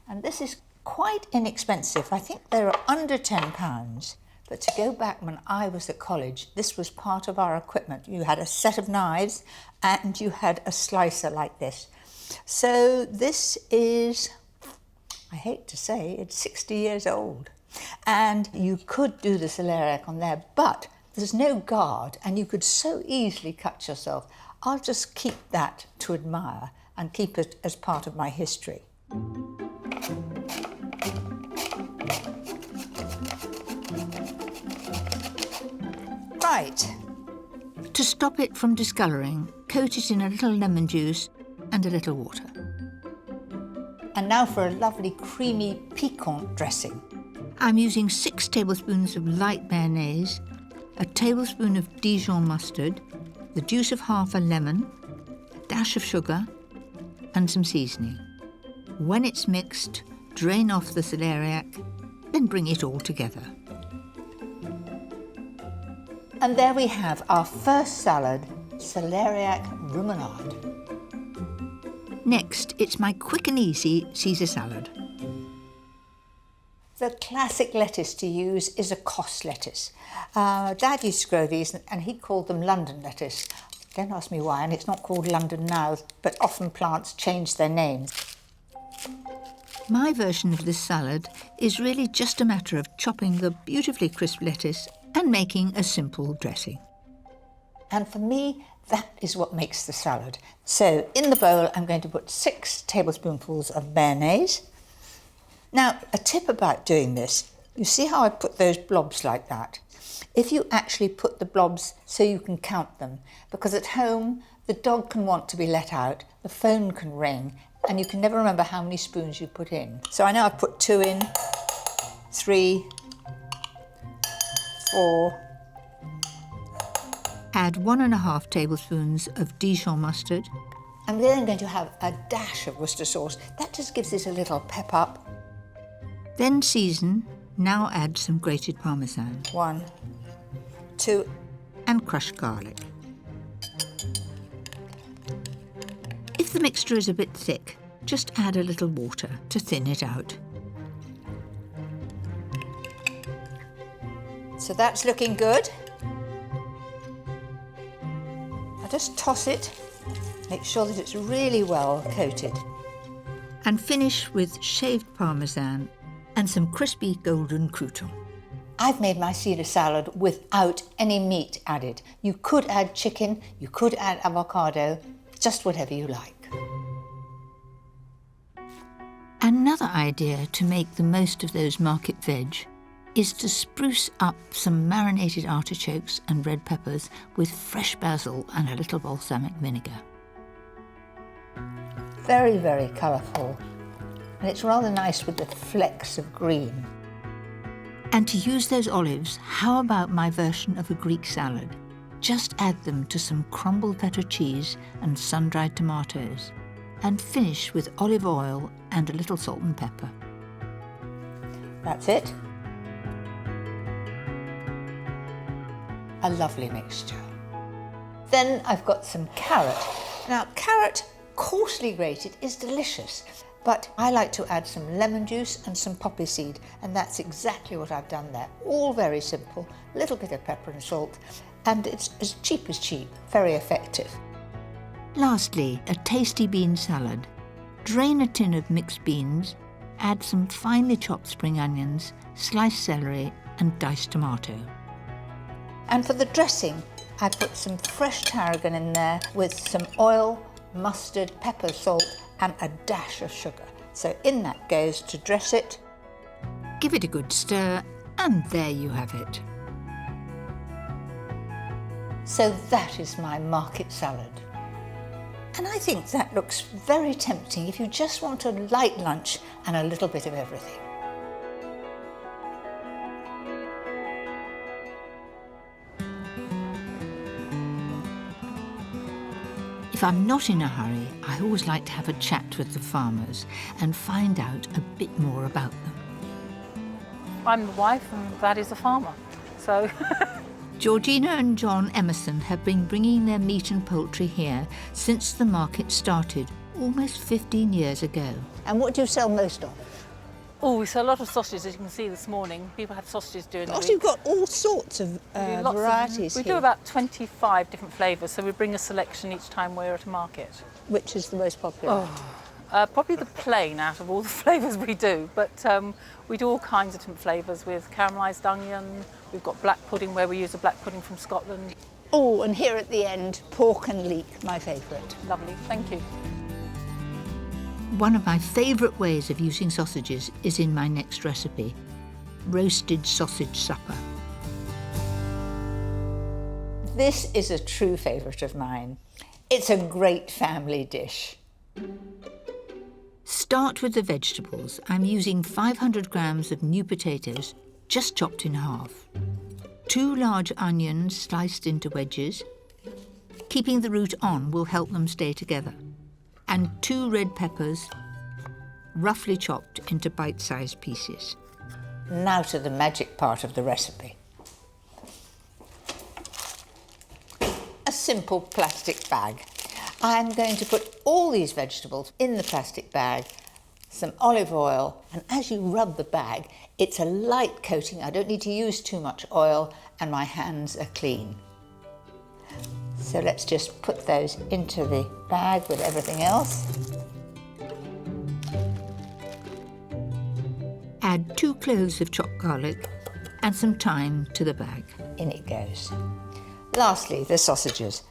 Speaker 2: and this is quite inexpensive. I think they're under £10, but to go back when I was at college, this was part of our equipment. You had a set of knives and you had a slicer like this. So this is, I hate to say, it's 60 years old. And you could do the celeriac on there, but there's no guard and you could so easily cut yourself. I'll just keep that to admire and keep it as part of my history. Right.
Speaker 1: To stop it from discolouring, coat it in a little lemon juice and a little water.
Speaker 2: And now for a lovely creamy piquant dressing.
Speaker 1: I'm using 6 tablespoons of light mayonnaise, a tablespoon of Dijon mustard, the juice of half a lemon, a dash of sugar and some seasoning. When it's mixed, drain off the celeriac, then bring it all together.
Speaker 2: And there we have our first salad, celeriac remoulade.
Speaker 1: Next, it's my quick and easy Caesar salad.
Speaker 2: The classic lettuce to use is a Kos lettuce. Dad used to grow these and he called them London lettuce. Don't ask me why, and it's not called London now, but often plants change their names.
Speaker 1: My version of this salad is really just a matter of chopping the beautifully crisp lettuce and making a simple dressing.
Speaker 2: And for me, that is what makes the salad. So in the bowl, I'm going to put 6 tablespoonfuls of mayonnaise. Now, a tip about doing this, you see how I put those blobs like that? If you actually put the blobs so you can count them, because at home, the dog can want to be let out, the phone can ring, and you can never remember how many spoons you put in. So I know I've put 2 in, 3, 4.
Speaker 1: Add 1½ tablespoons of Dijon mustard.
Speaker 2: I'm then going to have a dash of Worcester sauce. That just gives it a little pep up.
Speaker 1: Then season. Now add some grated parmesan.
Speaker 2: 1, 2.
Speaker 1: And crushed garlic. If the mixture is a bit thick, just add a little water to thin it out.
Speaker 2: So that's looking good. I'll just toss it, make sure that it's really well coated.
Speaker 1: And finish with shaved parmesan and some crispy golden crouton.
Speaker 2: I've made my Caesar salad without any meat added. You could add chicken, you could add avocado, just whatever you like.
Speaker 1: Another idea to make the most of those market veg is to spruce up some marinated artichokes and red peppers with fresh basil and a little balsamic vinegar.
Speaker 2: Very, very colourful. And it's rather nice with the flecks of green.
Speaker 1: And to use those olives, how about my version of a Greek salad? Just add them to some crumbled feta cheese and sun-dried tomatoes, and finish with olive oil and a little salt and pepper.
Speaker 2: That's it. A lovely mixture. Then I've got some carrot. Now, carrot, coarsely grated, is delicious, but I like to add some lemon juice and some poppy seed, and that's exactly what I've done there. All very simple, a little bit of pepper and salt, and it's as cheap, very effective.
Speaker 1: Lastly, a tasty bean salad. Drain a tin of mixed beans, add some finely chopped spring onions, sliced celery and diced tomato.
Speaker 2: And for the dressing, I put some fresh tarragon in there with some oil, mustard, pepper, salt and a dash of sugar. So in that goes to dress it.
Speaker 1: Give it a good stir and there you have it.
Speaker 2: So that is my market salad. And I think that looks very tempting if you just want a light lunch and a little bit of everything.
Speaker 1: If I'm not in a hurry, I always like to have a chat with the farmers and find out a bit more about them.
Speaker 4: I'm the wife and that is a farmer, so...
Speaker 1: Georgina and John Emerson have been bringing their meat and poultry here since the market started almost 15 years ago.
Speaker 2: And what do you sell most of?
Speaker 4: Oh, we sell a lot of sausages, as you can see this morning. People had sausages during the week.
Speaker 2: You've got all sorts of varieties
Speaker 4: We
Speaker 2: here.
Speaker 4: do about 25 different flavours, so we bring a selection each time we're at a market.
Speaker 2: Which is the most popular?
Speaker 4: Probably the plain out of all the flavours we do, but we do all kinds of different flavours with caramelised onion. We've got black pudding where we use a black pudding from Scotland.
Speaker 2: Oh, and here at the end, pork and leek, my favourite.
Speaker 4: Lovely, thank you.
Speaker 1: One of my favourite ways of using sausages is in my next recipe, roasted sausage supper.
Speaker 2: This is a true favourite of mine. It's a great family dish.
Speaker 1: Start with the vegetables. I'm using 500 grams of new potatoes, just chopped in half. 2 large onions sliced into wedges. Keeping the root on will help them stay together. And 2 red peppers, roughly chopped into bite-sized pieces.
Speaker 2: Now to the magic part of the recipe. A simple plastic bag. I'm going to put all these vegetables in the plastic bag, some olive oil, and as you rub the bag, it's a light coating. I don't need to use too much oil, and my hands are clean. So let's just put those into the bag with everything else.
Speaker 1: Add 2 cloves of chopped garlic and some thyme to the bag.
Speaker 2: In it goes. Lastly, the sausages.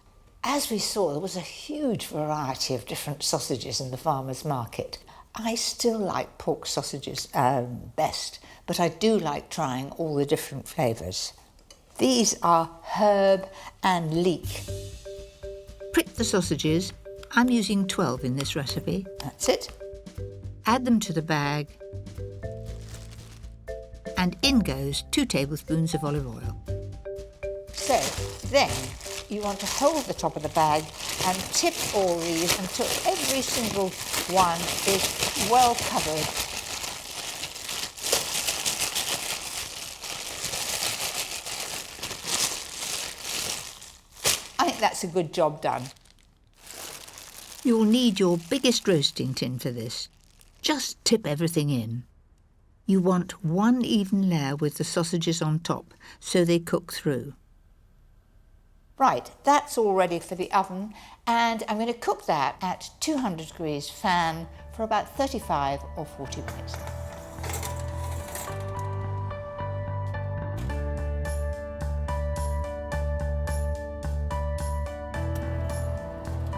Speaker 2: As we saw, there was a huge variety of different sausages in the farmer's market. I still like pork sausages best, but I do like trying all the different flavours. These are herb and leek.
Speaker 1: Prick the sausages. I'm using 12 in this recipe.
Speaker 2: That's it.
Speaker 1: Add them to the bag. And in goes 2 tablespoons of olive oil.
Speaker 2: So then you want to hold the top of the bag and tip all these until every single one is well covered. I think that's a good job done.
Speaker 1: You'll need your biggest roasting tin for this. Just tip everything in. You want one even layer with the sausages on top so they cook through.
Speaker 2: Right, that's all ready for the oven, and I'm going to cook that at 200 degrees fan for about 35 or 40 minutes.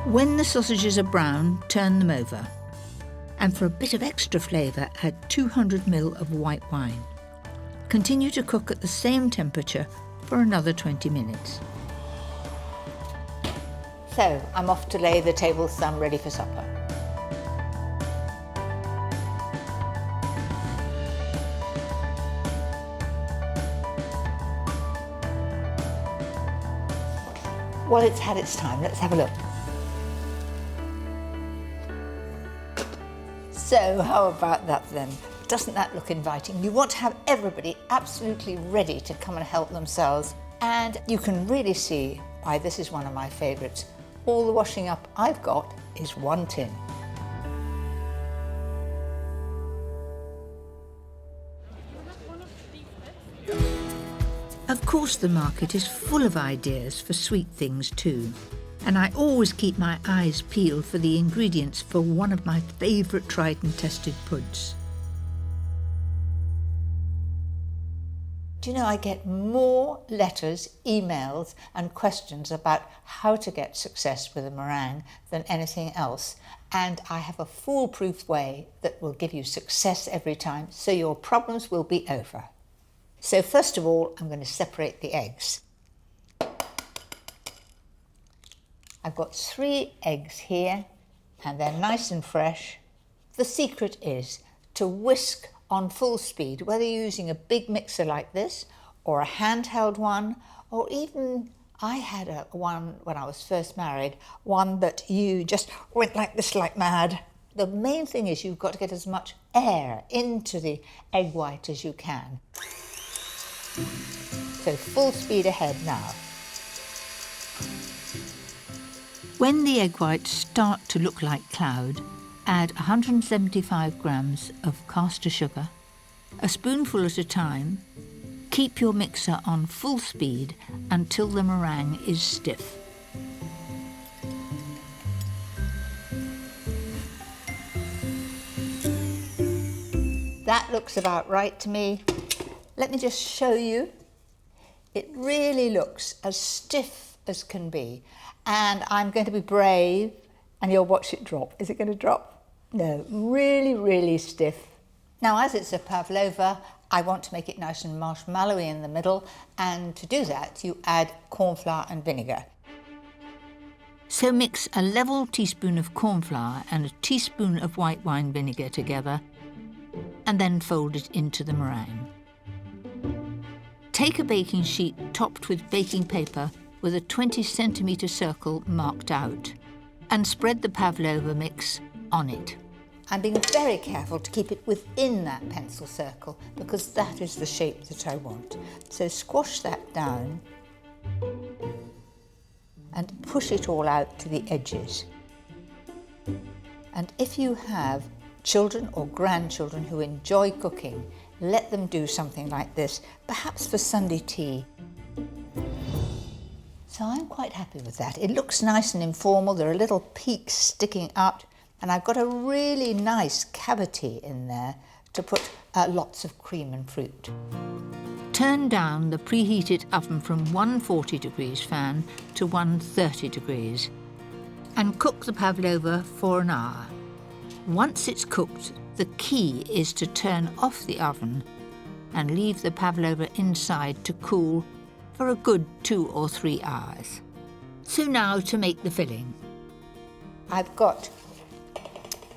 Speaker 1: When the sausages are brown, turn them over. And for a bit of extra flavour, add 200 ml of white wine. Continue to cook at the same temperature for another 20 minutes.
Speaker 2: So, I'm off to lay the table sun ready for supper. Well, it's had its time. Let's have a look. So, how about that then? Doesn't that look inviting? You want to have everybody absolutely ready to come and help themselves. And you can really see why this is one of my favourites. All the washing up I've got is 1 tin.
Speaker 1: Of course, the market is full of ideas for sweet things too. And I always keep my eyes peeled for the ingredients for one of my favourite tried and tested puds.
Speaker 2: Do you know, I get more letters, emails and questions about how to get success with a meringue than anything else. And I have a foolproof way that will give you success every time, so your problems will be over. So first of all, I'm going to separate the eggs. I've got 3 eggs here, and they're nice and fresh. The secret is to whisk on full speed, whether you're using a big mixer like this, or a handheld one, or even I had one when I was first married, one that you just went like this like mad. The main thing is you've got to get as much air into the egg white as you can. So full speed ahead now.
Speaker 1: When the egg whites start to look like cloud, add 175 grams of caster sugar, a spoonful at a time. Keep your mixer on full speed until the meringue is stiff.
Speaker 2: That looks about right to me. Let me just show you. It really looks as stiff as can be. And I'm going to be brave and you'll watch it drop. Is it going to drop? No, really, really stiff. Now, as it's a pavlova, I want to make it nice and marshmallowy in the middle, and to do that, you add corn flour and vinegar.
Speaker 1: So mix a level teaspoon of corn flour and a teaspoon of white wine vinegar together, and then fold it into the meringue. Take a baking sheet topped with baking paper with a 20-centimetre circle marked out, and spread the pavlova mix on it.
Speaker 2: I'm being very careful to keep it within that pencil circle because that is the shape that I want. So squash that down and push it all out to the edges. And if you have children or grandchildren who enjoy cooking, let them do something like this, perhaps for Sunday tea. So I'm quite happy with that. It looks nice and informal. There are little peaks sticking out. And I've got a really nice cavity in there to put lots of cream and fruit.
Speaker 1: Turn down the preheated oven from 140 degrees fan to 130 degrees and cook the pavlova for an hour. Once it's cooked, the key is to turn off the oven and leave the pavlova inside to cool for a good 2 or 3 hours. So now to make the filling.
Speaker 2: I've got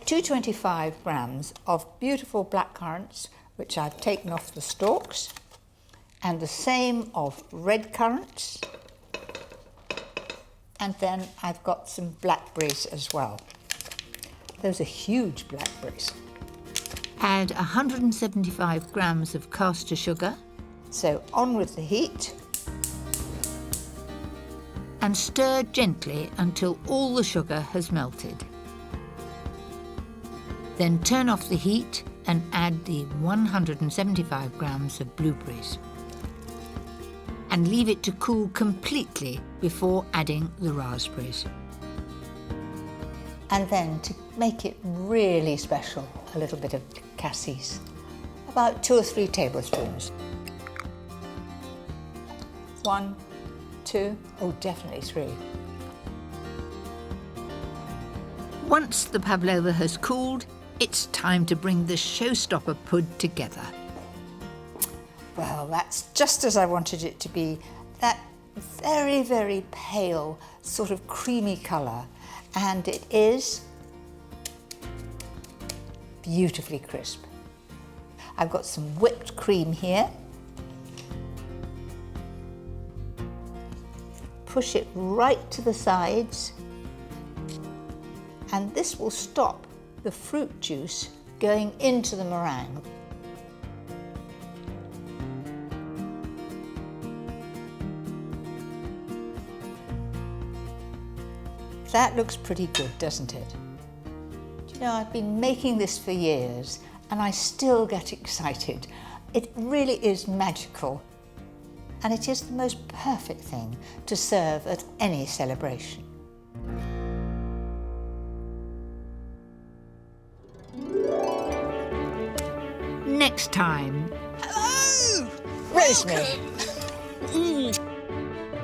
Speaker 2: 225 grams of beautiful black currants, which I've taken off the stalks, and the same of red currants, and then I've got some blackberries as well. Those are huge blackberries.
Speaker 1: Add 175 grams of caster sugar.
Speaker 2: So on with the heat.
Speaker 1: And stir gently until all the sugar has melted. Then turn off the heat and add the 175 grams of blueberries. And leave it to cool completely before adding the raspberries.
Speaker 2: And then to make it really special, a little bit of cassis. About 2 or 3 tablespoons. 1, 2, oh definitely 3.
Speaker 1: Once the pavlova has cooled, it's time to bring the showstopper pud together.
Speaker 2: Well, that's just as I wanted it to be. That very, very pale, sort of creamy colour. And it is beautifully crisp. I've got some whipped cream here. Push it right to the sides. And this will stop the fruit juice going into the meringue. That looks pretty good, doesn't it? Do you know, I've been making this for years and I still get excited. It really is magical. And it is the most perfect thing to serve at any celebration.
Speaker 1: Next time.
Speaker 2: Hello! Rosemary.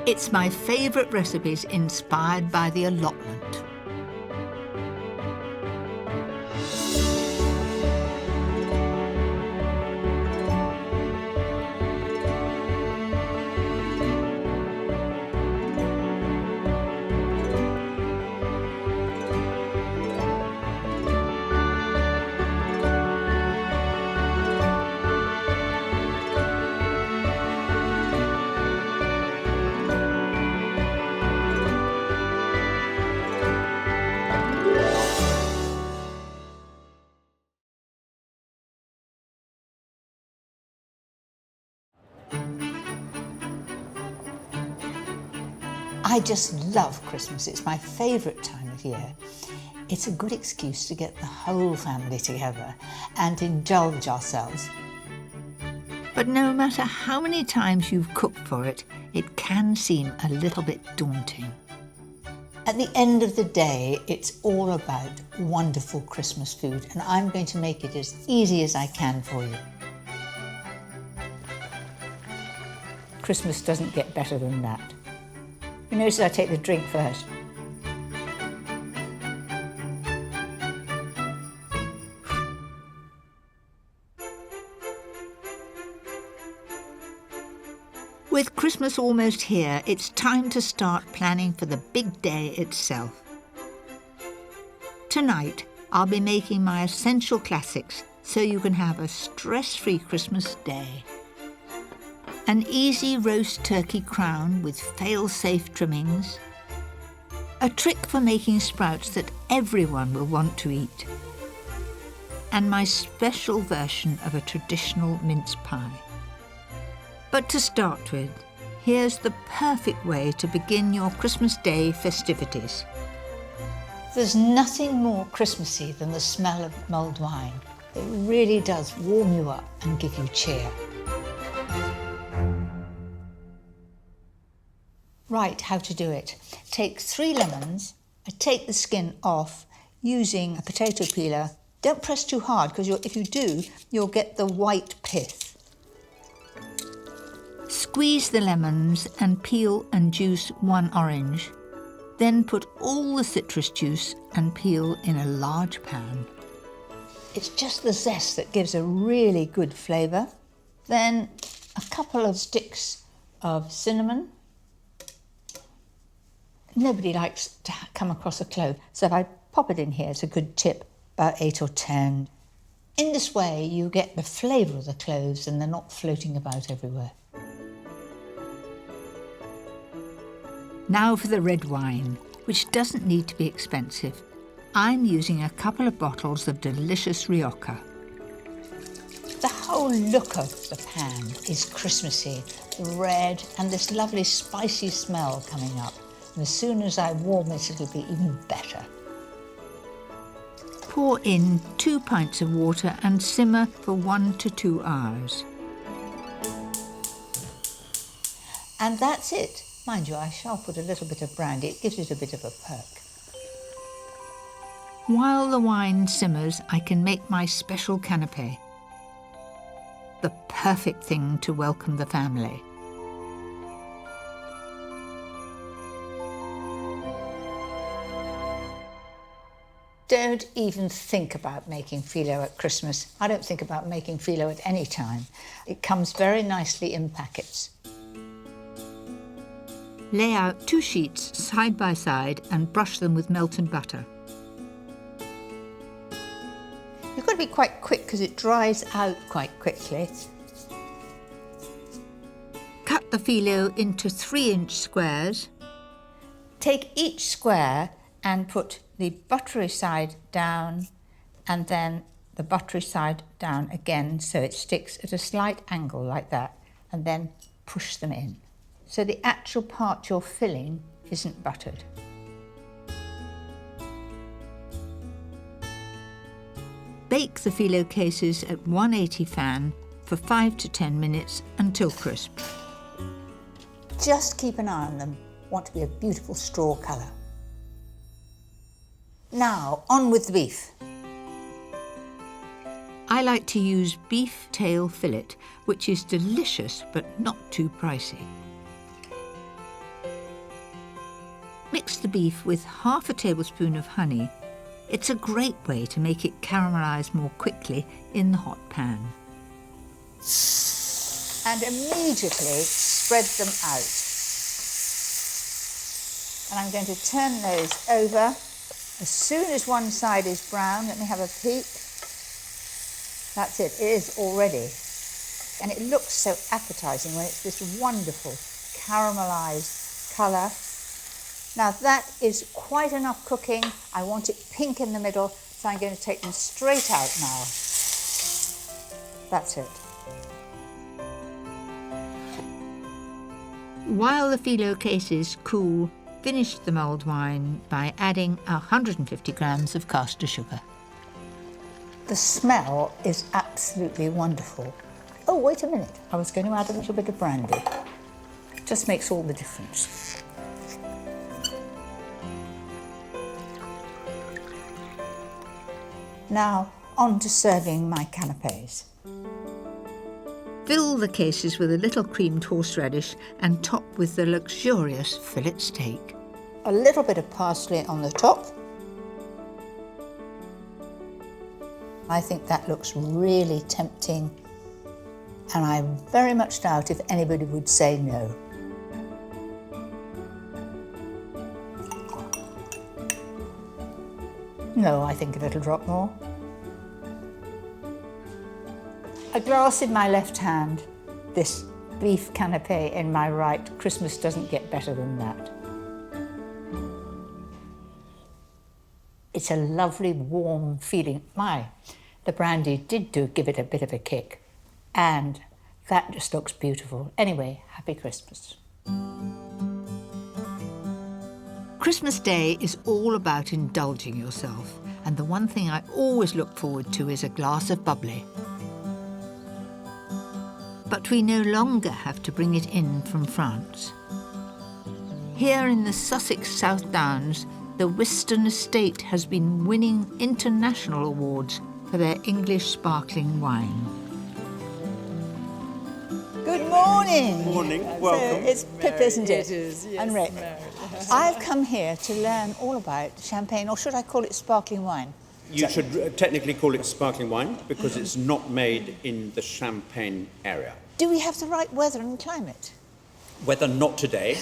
Speaker 1: It's my favourite recipes inspired by the allotment.
Speaker 2: I just love Christmas. It's my favourite time of year. It's a good excuse to get the whole family together and indulge ourselves.
Speaker 1: But no matter how many times you've cooked for it, it can seem a little bit daunting.
Speaker 2: At the end of the day, it's all about wonderful Christmas food, and I'm going to make it as easy as I can for you. Christmas doesn't get better than that. You notice I take the drink first.
Speaker 1: With Christmas almost here, it's time to start planning for the big day itself. Tonight, I'll be making my essential classics so you can have a stress-free Christmas day. An easy roast turkey crown with fail-safe trimmings. A trick for making sprouts that everyone will want to eat. And my special version of a traditional mince pie. But to start with, here's the perfect way to begin your Christmas Day festivities.
Speaker 2: There's nothing more Christmassy than the smell of mulled wine. It really does warm you up and give you cheer. Right, how to do it. Take 3 lemons. I take the skin off using a potato peeler. Don't press too hard, because if you do, you'll get the white pith.
Speaker 1: Squeeze the lemons and peel and juice 1 orange. Then put all the citrus juice and peel in a large pan.
Speaker 2: It's just the zest that gives a really good flavour. Then a couple of sticks of cinnamon. Nobody likes to come across a clove, so if I pop it in here, it's a good tip, about 8 or 10. In this way, you get the flavour of the cloves and they're not floating about everywhere.
Speaker 1: Now for the red wine, which doesn't need to be expensive. I'm using a couple of bottles of delicious Rioja.
Speaker 2: The whole look of the pan is Christmassy, the red and this lovely spicy smell coming up. And as soon as I warm it, it'll be even better.
Speaker 1: Pour in 2 pints of water and simmer for 1 to 2 hours.
Speaker 2: And that's it. Mind you, I shall put a little bit of brandy. It gives it a bit of a perk.
Speaker 1: While the wine simmers, I can make my special canapé. The perfect thing to welcome the family.
Speaker 2: Don't even think about making phyllo at Christmas. I don't think about making phyllo at any time. It comes very nicely in packets.
Speaker 1: Lay out 2 sheets side by side and brush them with melted butter.
Speaker 2: You've got to be quite quick because it dries out quite quickly.
Speaker 1: Cut the phyllo into 3-inch squares.
Speaker 2: Take each square and put the buttery side down and then the buttery side down again so it sticks at a slight angle like that, and then push them in. So the actual part you're filling isn't buttered.
Speaker 1: Bake the phyllo cases at 180 fan for 5 to 10 minutes until crisp.
Speaker 2: Just keep an eye on them. Want to be a beautiful straw colour. Now, on with the beef.
Speaker 1: I like to use beef tail fillet, which is delicious but not too pricey. Mix the beef with half a tablespoon of honey. It's a great way to make it caramelise more quickly in the hot pan.
Speaker 2: And immediately spread them out. And I'm going to turn those over. As soon as one side is brown, let me have a peek. That's it, it is already. And it looks so appetising when it's this wonderful caramelised colour. Now that is quite enough cooking. I want it pink in the middle, so I'm going to take them straight out now. That's it.
Speaker 1: While the phyllo cases cool, finished the mulled wine by adding 150 grams of caster sugar.
Speaker 2: The smell is absolutely wonderful. Oh, wait a minute. I was going to add a little bit of brandy. Just makes all the difference. Now, on to serving my canapés.
Speaker 1: Fill the cases with a little creamed horseradish and top with the luxurious fillet steak.
Speaker 2: A little bit of parsley on the top. I think that looks really tempting, and I very much doubt if anybody would say no. No, I think a little drop more. A glass in my left hand, this beef canapé in my right. Christmas doesn't get better than that. It's a lovely, warm feeling. The brandy did give it a bit of a kick, and that just looks beautiful. Anyway, happy Christmas.
Speaker 1: Christmas Day is all about indulging yourself, and the one thing I always look forward to is a glass of bubbly. But we no longer have to bring it in from France. Here in the Sussex South Downs, the Whiston Estate has been winning international awards for their English sparkling wine.
Speaker 2: Good morning.
Speaker 7: Morning, welcome.
Speaker 2: So it's Pip, isn't it?
Speaker 7: It is, yes,
Speaker 2: And Rick. I've come here to learn all about champagne, or should I call it sparkling wine?
Speaker 7: You should technically call it sparkling wine because it's not made in the Champagne area.
Speaker 2: Do we have the right weather and climate?
Speaker 7: Weather not today,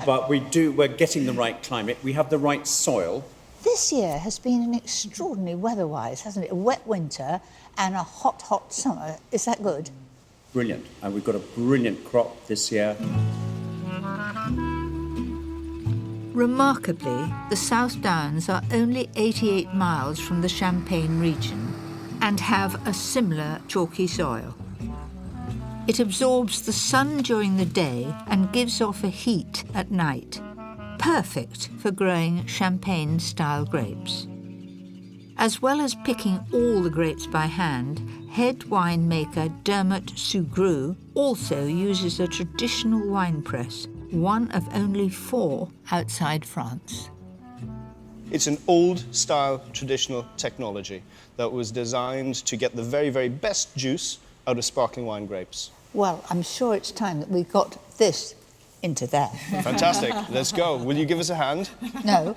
Speaker 7: but we're getting the right climate. We have the right soil.
Speaker 2: This year has been an extraordinary weather-wise, hasn't it? A wet winter and a hot, hot summer. Is that good?
Speaker 7: Brilliant. And we've got a brilliant crop this year.
Speaker 1: Remarkably, the South Downs are only 88 miles from the Champagne region and have a similar chalky soil. It absorbs the sun during the day and gives off a heat at night, perfect for growing Champagne-style grapes. As well as picking all the grapes by hand, head winemaker Dermot Sugrue also uses a traditional wine press, one of only 4 outside France.
Speaker 22: It's an old-style traditional technology that was designed to get the very, very best juice out of sparkling wine grapes.
Speaker 2: Well, I'm sure it's time that we got this into there.
Speaker 22: Fantastic. Let's go. Will you give us a hand?
Speaker 2: No.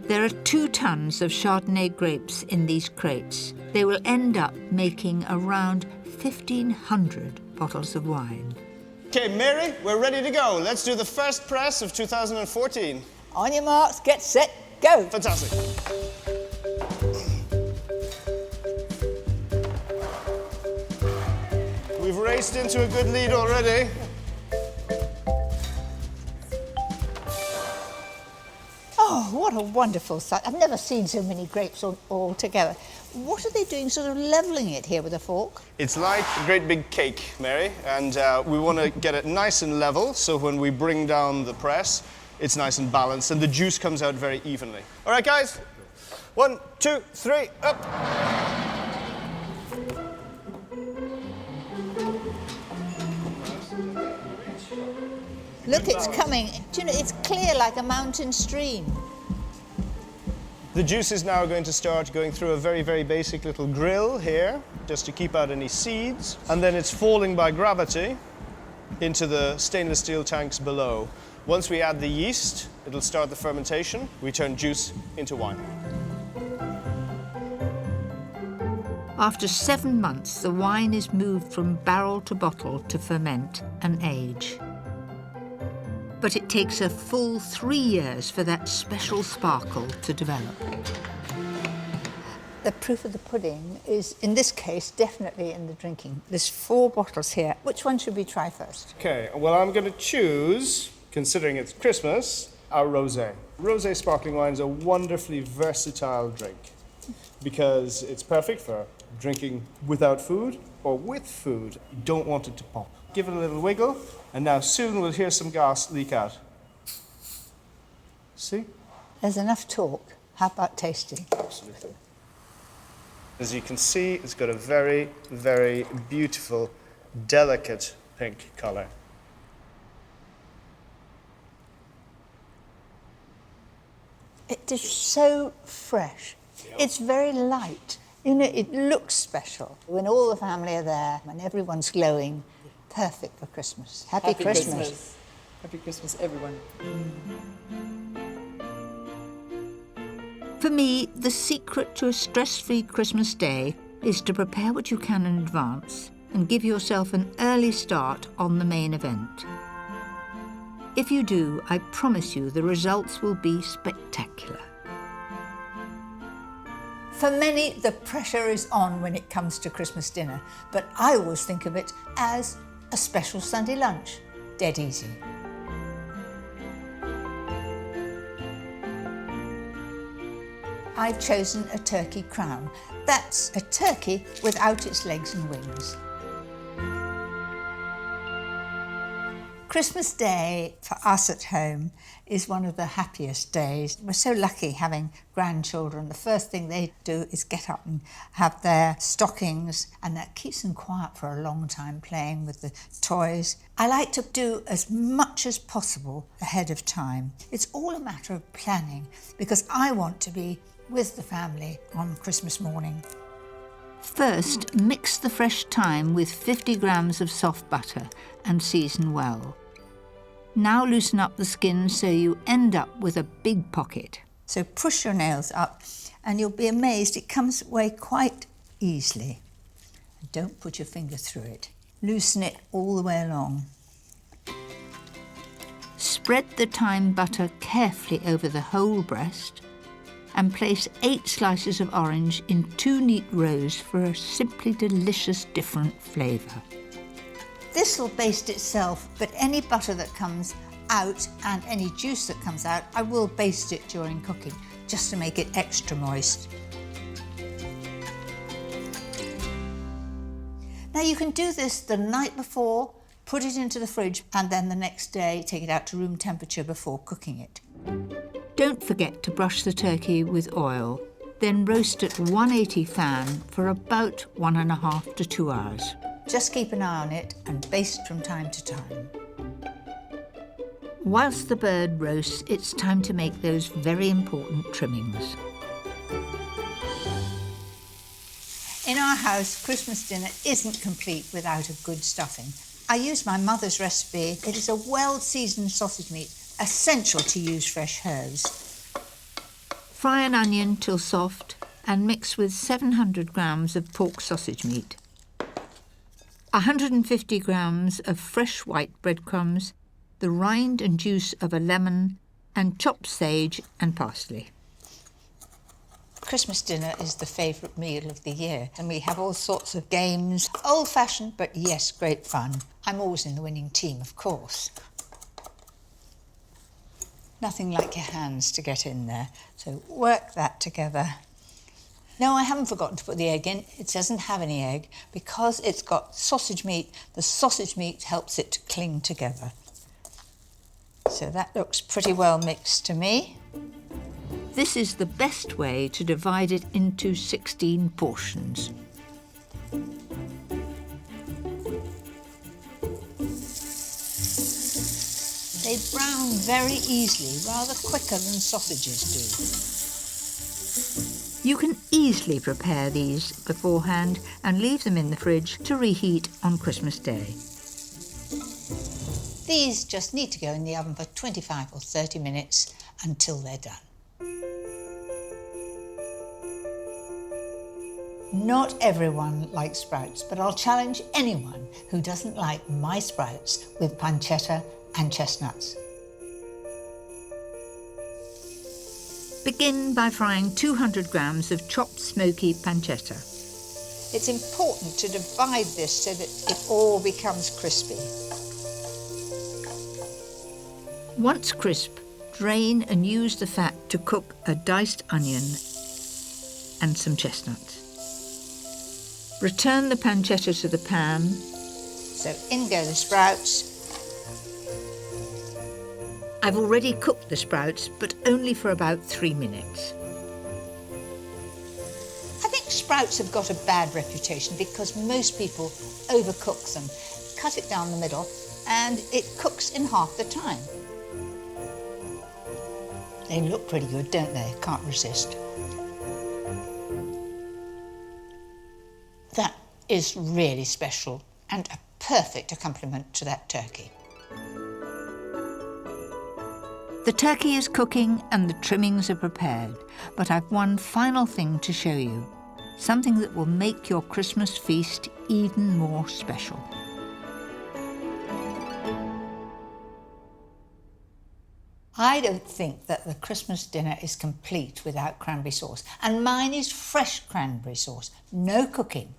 Speaker 1: There are 2 tons of Chardonnay grapes in these crates. They will end up making around 1,500 bottles of wine.
Speaker 22: Okay, Mary, we're ready to go. Let's do the first press of 2014.
Speaker 2: On your marks, get set, go.
Speaker 22: Fantastic. We've raced into a good lead already.
Speaker 2: Oh, what a wonderful sight. I've never seen so many grapes all together. What are they doing, sort of levelling it here with a fork?
Speaker 22: It's like a great big cake, Mary, and we want to get it nice and level, so when we bring down the press, it's nice and balanced, and the juice comes out very evenly. All right, guys. 1, 2, 3, up.
Speaker 2: Look, it's coming. Do you know, it's clear like a mountain stream.
Speaker 22: The juice is now going to start going through a very, very basic little grill here, just to keep out any seeds. And then it's falling by gravity into the stainless steel tanks below. Once we add the yeast, it'll start the fermentation. We turn juice into wine.
Speaker 1: After 7 months, the wine is moved from barrel to bottle to ferment and age. But it takes a full 3 years for that special sparkle to develop.
Speaker 2: The proof of the pudding is, in this case, definitely in the drinking. There's 4 bottles here. Which one should we try first?
Speaker 22: Okay, well, I'm going to choose, considering it's Christmas, our rosé. Rosé sparkling wine is a wonderfully versatile drink. because it's perfect for drinking without food or with food. You don't want it to pop. Give it a little wiggle, and now soon we'll hear some gas leak out. See?
Speaker 2: There's enough talk. How about tasting?
Speaker 22: Absolutely. As you can see, it's got a very, very beautiful, delicate pink colour.
Speaker 2: It is so fresh. It's very light. You know, it looks special. When all the family are there and everyone's glowing, perfect for Christmas. Happy Christmas.
Speaker 8: Happy Christmas, everyone.
Speaker 1: For me, the secret to a stress-free Christmas day is to prepare what you can in advance and give yourself an early start on the main event. If you do, I promise you the results will be spectacular.
Speaker 2: For many, the pressure is on when it comes to Christmas dinner, but I always think of it as a special Sunday lunch. Dead easy. I've chosen a turkey crown. That's a turkey without its legs and wings. Christmas Day for us at home is one of the happiest days. We're so lucky having grandchildren. The first thing they do is get up and have their stockings, and that keeps them quiet for a long time, playing with the toys. I like to do as much as possible ahead of time. It's all a matter of planning, because I want to be with the family on Christmas morning.
Speaker 1: First, mix the fresh thyme with 50 grams of soft butter and season well. Now loosen up the skin so you end up with a big pocket.
Speaker 2: So push your nails up and you'll be amazed it comes away quite easily. And don't put your finger through it. Loosen it all the way along.
Speaker 1: Spread the thyme butter carefully over the whole breast and place 8 slices of orange in 2 neat rows for a simply delicious different flavour.
Speaker 2: This will baste itself, but any butter that comes out and any juice that comes out, I will baste it during cooking, just to make it extra moist. Now you can do this the night before, put it into the fridge, and then the next day take it out to room temperature before cooking it.
Speaker 1: Don't forget to brush the turkey with oil, then roast at 180 fan for about 1.5 to 2 hours.
Speaker 2: Just keep an eye on it and baste from time to time.
Speaker 1: Whilst the bird roasts, it's time to make those very important trimmings.
Speaker 2: In our house, Christmas dinner isn't complete without a good stuffing. I use my mother's recipe. It is a well-seasoned sausage meat, essential to use fresh herbs.
Speaker 1: Fry an onion till soft and mix with 700 grams of pork sausage meat, 150 grams of fresh white breadcrumbs, the rind and juice of a lemon, and chopped sage and parsley.
Speaker 2: Christmas dinner is the favourite meal of the year, and we have all sorts of games. Old-fashioned, but yes, great fun. I'm always in the winning team, of course. Nothing like your hands to get in there, so work that together. No, I haven't forgotten to put the egg in. It doesn't have any egg. Because it's got sausage meat, the sausage meat helps it to cling together. So that looks pretty well mixed to me.
Speaker 1: This is the best way to divide it into 16 portions.
Speaker 2: They brown very easily, rather quicker than sausages do.
Speaker 1: You can easily prepare these beforehand and leave them in the fridge to reheat on Christmas Day.
Speaker 2: These just need to go in the oven for 25 or 30 minutes until they're done. Not everyone likes sprouts, but I'll challenge anyone who doesn't like my sprouts with pancetta and chestnuts.
Speaker 1: Begin by frying 200 grams of chopped smoky pancetta.
Speaker 2: It's important to divide this so that it all becomes crispy.
Speaker 1: Once crisp, drain and use the fat to cook a diced onion and some chestnuts. Return the pancetta to the pan.
Speaker 2: So in go the sprouts.
Speaker 1: I've already cooked the sprouts, but only for about 3 minutes.
Speaker 2: I think sprouts have got a bad reputation because most people overcook them, cut it down the middle, and it cooks in half the time. They look pretty good, don't they? Can't resist. That is really special and a perfect accompaniment to that turkey.
Speaker 1: The turkey is cooking and the trimmings are prepared, but I've one final thing to show you, something that will make your Christmas feast even more special.
Speaker 2: I don't think that the Christmas dinner is complete without cranberry sauce, and mine is fresh cranberry sauce, no cooking.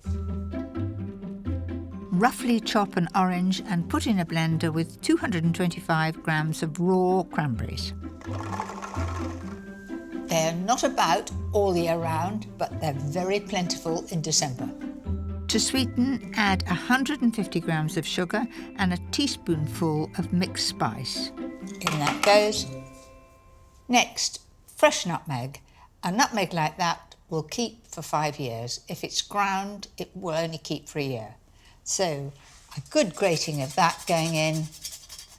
Speaker 1: Roughly chop an orange and put in a blender with 225 grams of raw cranberries.
Speaker 2: They're not about all year round, but they're very plentiful in December.
Speaker 1: To sweeten, add 150 grams of sugar and a teaspoonful of mixed spice.
Speaker 2: In that goes. Next, fresh nutmeg. A nutmeg like that will keep for 5 years. If it's ground, it will only keep for a year. So, a good grating of that going in.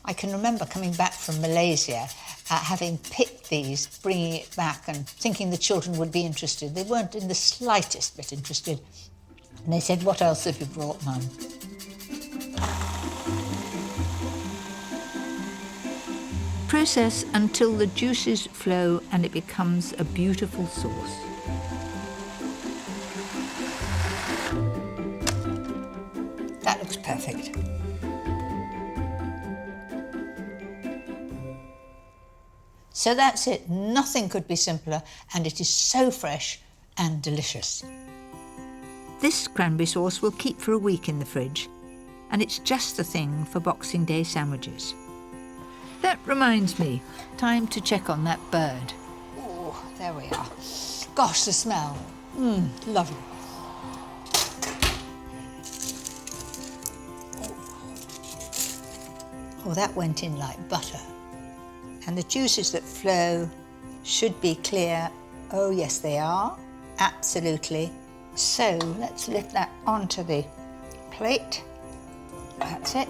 Speaker 2: I can remember coming back from Malaysia, having picked these, bringing it back and thinking the children would be interested. They weren't in the slightest bit interested. And they said, "What else have you brought, Mum?"
Speaker 1: Process until the juices flow and it becomes a beautiful sauce.
Speaker 2: That looks perfect. So that's it. Nothing could be simpler, and it is so fresh and delicious.
Speaker 1: This cranberry sauce will keep for a week in the fridge, and it's just the thing for Boxing Day sandwiches. That reminds me, time to check on that bird.
Speaker 2: Oh, there we are. Gosh, the smell. Lovely. Oh, that went in like butter. And the juices that flow should be clear. Oh, yes, they are. Absolutely. So let's lift that onto the plate. That's it.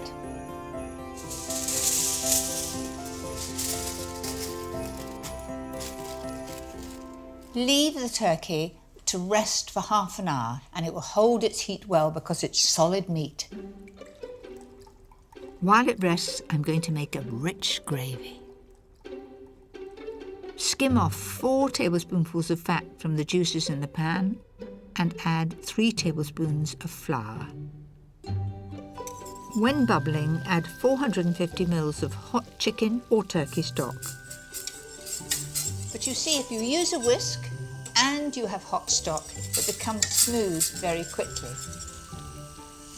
Speaker 2: Leave the turkey to rest for half an hour and it will hold its heat well because it's solid meat.
Speaker 1: While it rests, I'm going to make a rich gravy. Skim off 4 tablespoonfuls of fat from the juices in the pan and add 3 tablespoons of flour. When bubbling, add 450 ml of hot chicken or turkey stock.
Speaker 2: But you see, if you use a whisk and you have hot stock, it becomes smooth very quickly.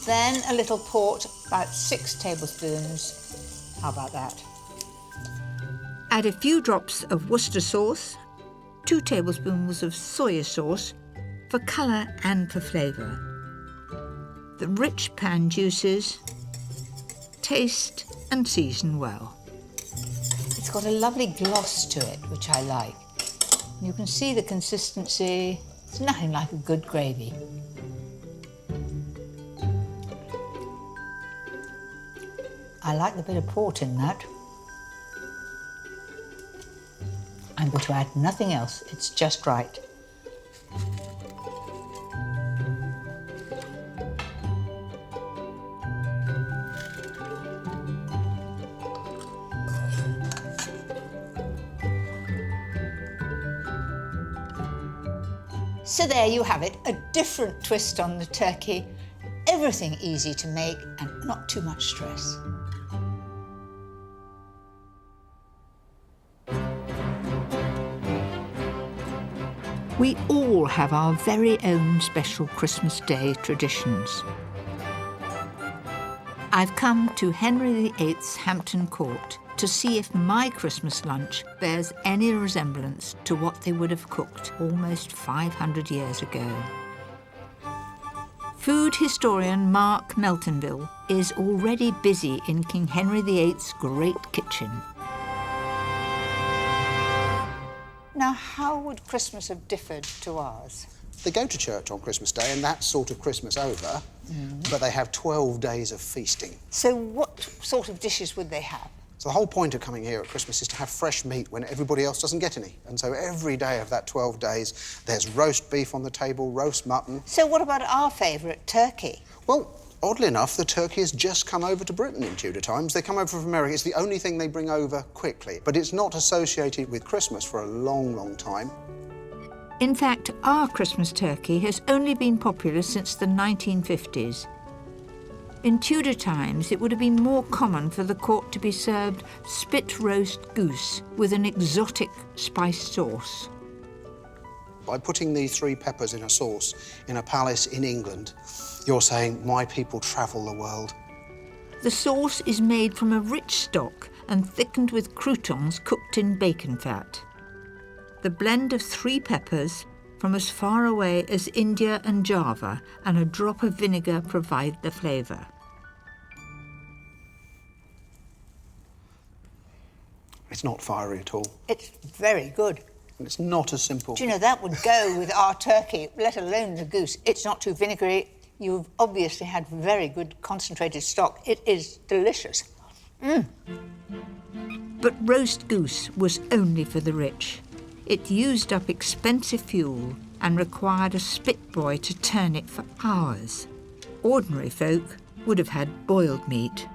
Speaker 2: Then a little port, about 6 tablespoons. How about that?
Speaker 1: Add a few drops of Worcester sauce, 2 tablespoons of soya sauce for colour and for flavour. The rich pan juices, taste and season well.
Speaker 2: It's got a lovely gloss to it, which I like. You can see the consistency. It's nothing like a good gravy. I like the bit of port in that. I'm going to add nothing else. It's just right. So there you have it, a different twist on the turkey. Everything easy to make and not too much stress.
Speaker 1: We all have our very own special Christmas Day traditions. I've come to Henry VIII's Hampton Court to to see if my Christmas lunch bears any resemblance to what they would have cooked almost 500 years ago. Food historian Mark Meltonville is already busy in King Henry VIII's great kitchen.
Speaker 2: Now, how would Christmas have differed to ours?
Speaker 8: They go to church on Christmas Day, and that's sort of Christmas over, but they have 12 days of feasting.
Speaker 2: So what sort of dishes would they have?
Speaker 8: So the whole point of coming here at Christmas is to have fresh meat when everybody else doesn't get any. And so every day of that 12 days, there's roast beef on the table, roast mutton.
Speaker 2: So what about our favourite, turkey?
Speaker 8: Well, oddly enough, the turkey has just come over to Britain in Tudor times. They come over from America. It's the only thing they bring over quickly. But it's not associated with Christmas for a long, long time.
Speaker 1: In fact, our Christmas turkey has only been popular since the 1950s. In Tudor times, it would have been more common for the court to be served spit roast goose with an exotic spice sauce.
Speaker 8: By putting these 3 peppers in a sauce in a palace in England, you're saying, my people travel the world.
Speaker 1: The sauce is made from a rich stock and thickened with croutons cooked in bacon fat. The blend of 3 peppers from as far away as India and Java and a drop of vinegar provide the flavour.
Speaker 8: It's not fiery at all.
Speaker 2: It's very good.
Speaker 8: And it's not as simple.
Speaker 2: Do you know, that would go with our turkey, let alone the goose. It's not too vinegary. You've obviously had very good concentrated stock. It is delicious.
Speaker 1: But roast goose was only for the rich. It used up expensive fuel and required a spit boy to turn it for hours. Ordinary folk would have had boiled meat.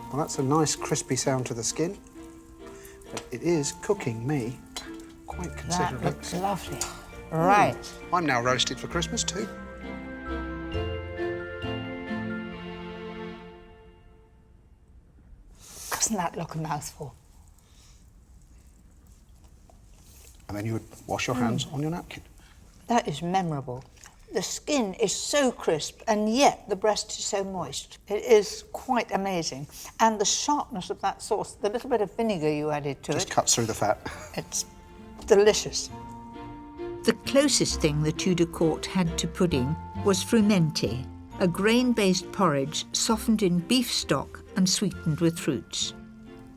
Speaker 8: Well, that's a nice crispy sound to the skin, but it is cooking me quite considerably.
Speaker 2: That looks lovely. Right.
Speaker 8: I'm now roasted for Christmas too.
Speaker 2: Doesn't that look a mouthful?
Speaker 8: And then you would wash your hands on your napkin.
Speaker 2: That is memorable. The skin is so crisp, and yet the breast is so moist. It is quite amazing. And the sharpness of that sauce, the little bit of vinegar you added to it...
Speaker 8: Just cuts through the fat.
Speaker 2: It's delicious.
Speaker 1: The closest thing the Tudor court had to pudding was frumenty, a grain-based porridge softened in beef stock and sweetened with fruits.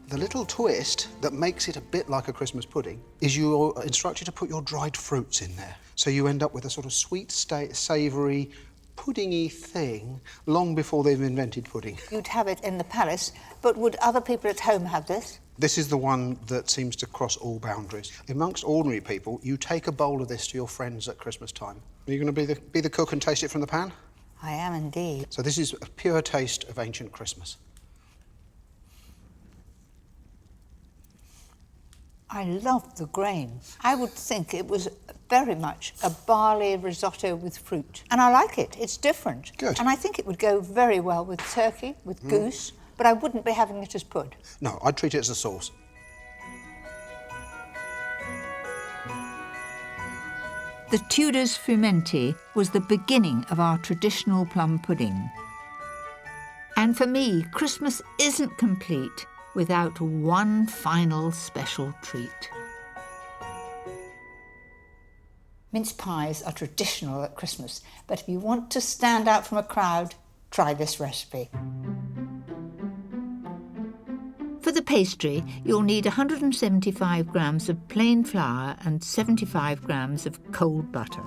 Speaker 8: The little twist that makes it a bit like a Christmas pudding is you're instructed to put your dried fruits in there. So you end up with a sort of sweet, savoury, puddingy thing long before they've invented pudding.
Speaker 2: You'd have it in the palace, but would other people at home have this?
Speaker 8: This is the one that seems to cross all boundaries. Amongst ordinary people, you take a bowl of this to your friends at Christmas time. Are you going to be the cook and taste it from the pan?
Speaker 2: I am indeed.
Speaker 8: So this is a pure taste of ancient Christmas.
Speaker 2: I love the grain. I would think it was very much a barley risotto with fruit. And I like it. It's different.
Speaker 8: Good.
Speaker 2: And I think it would go very well with turkey, with goose, but I wouldn't be having it as pud.
Speaker 8: No, I'd treat it as a sauce.
Speaker 1: The Tudors' frumenty was the beginning of our traditional plum pudding. And for me, Christmas isn't complete without one final special treat.
Speaker 2: Mince pies are traditional at Christmas, but if you want to stand out from a crowd, try this recipe.
Speaker 1: For the pastry, you'll need 175 grams of plain flour and 75 grams of cold butter.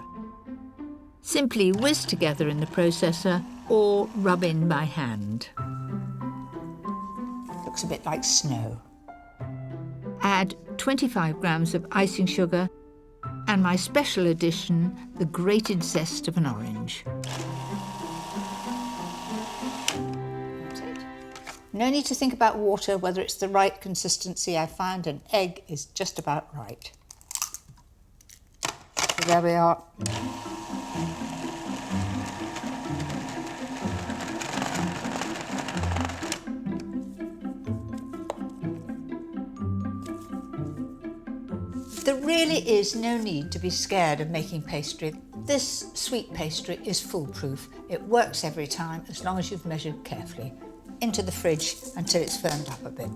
Speaker 1: Simply whiz together in the processor or rub in by hand.
Speaker 2: Looks a bit like snow.
Speaker 1: Add 25 grams of icing sugar and my special addition, the grated zest of an orange.
Speaker 2: That's it. No need to think about water, whether it's the right consistency. I found an egg is just about right. So there we are. There really is no need to be scared of making pastry. This sweet pastry is foolproof. It works every time as long as you've measured carefully. into the fridge until it's firmed up a bit.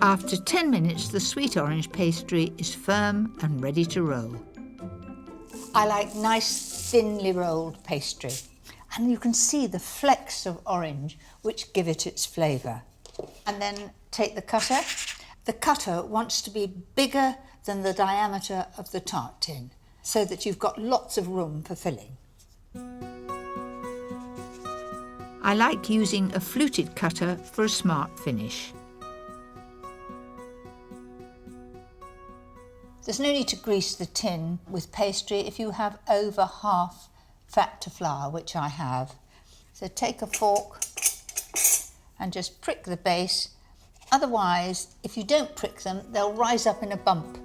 Speaker 1: After 10 minutes, the sweet orange pastry is firm and ready to roll.
Speaker 2: I like nice, thinly rolled pastry. And you can see the flecks of orange which give it its flavour. And then take the cutter. The cutter wants to be bigger than the diameter of the tart tin, so that you've got lots of room for filling.
Speaker 1: I like using a fluted cutter for a smart finish.
Speaker 2: There's no need to grease the tin with pastry if you have over half fat to flour, which I have. So take a fork and just prick the base. Otherwise, if you don't prick them, they'll rise up in a bump.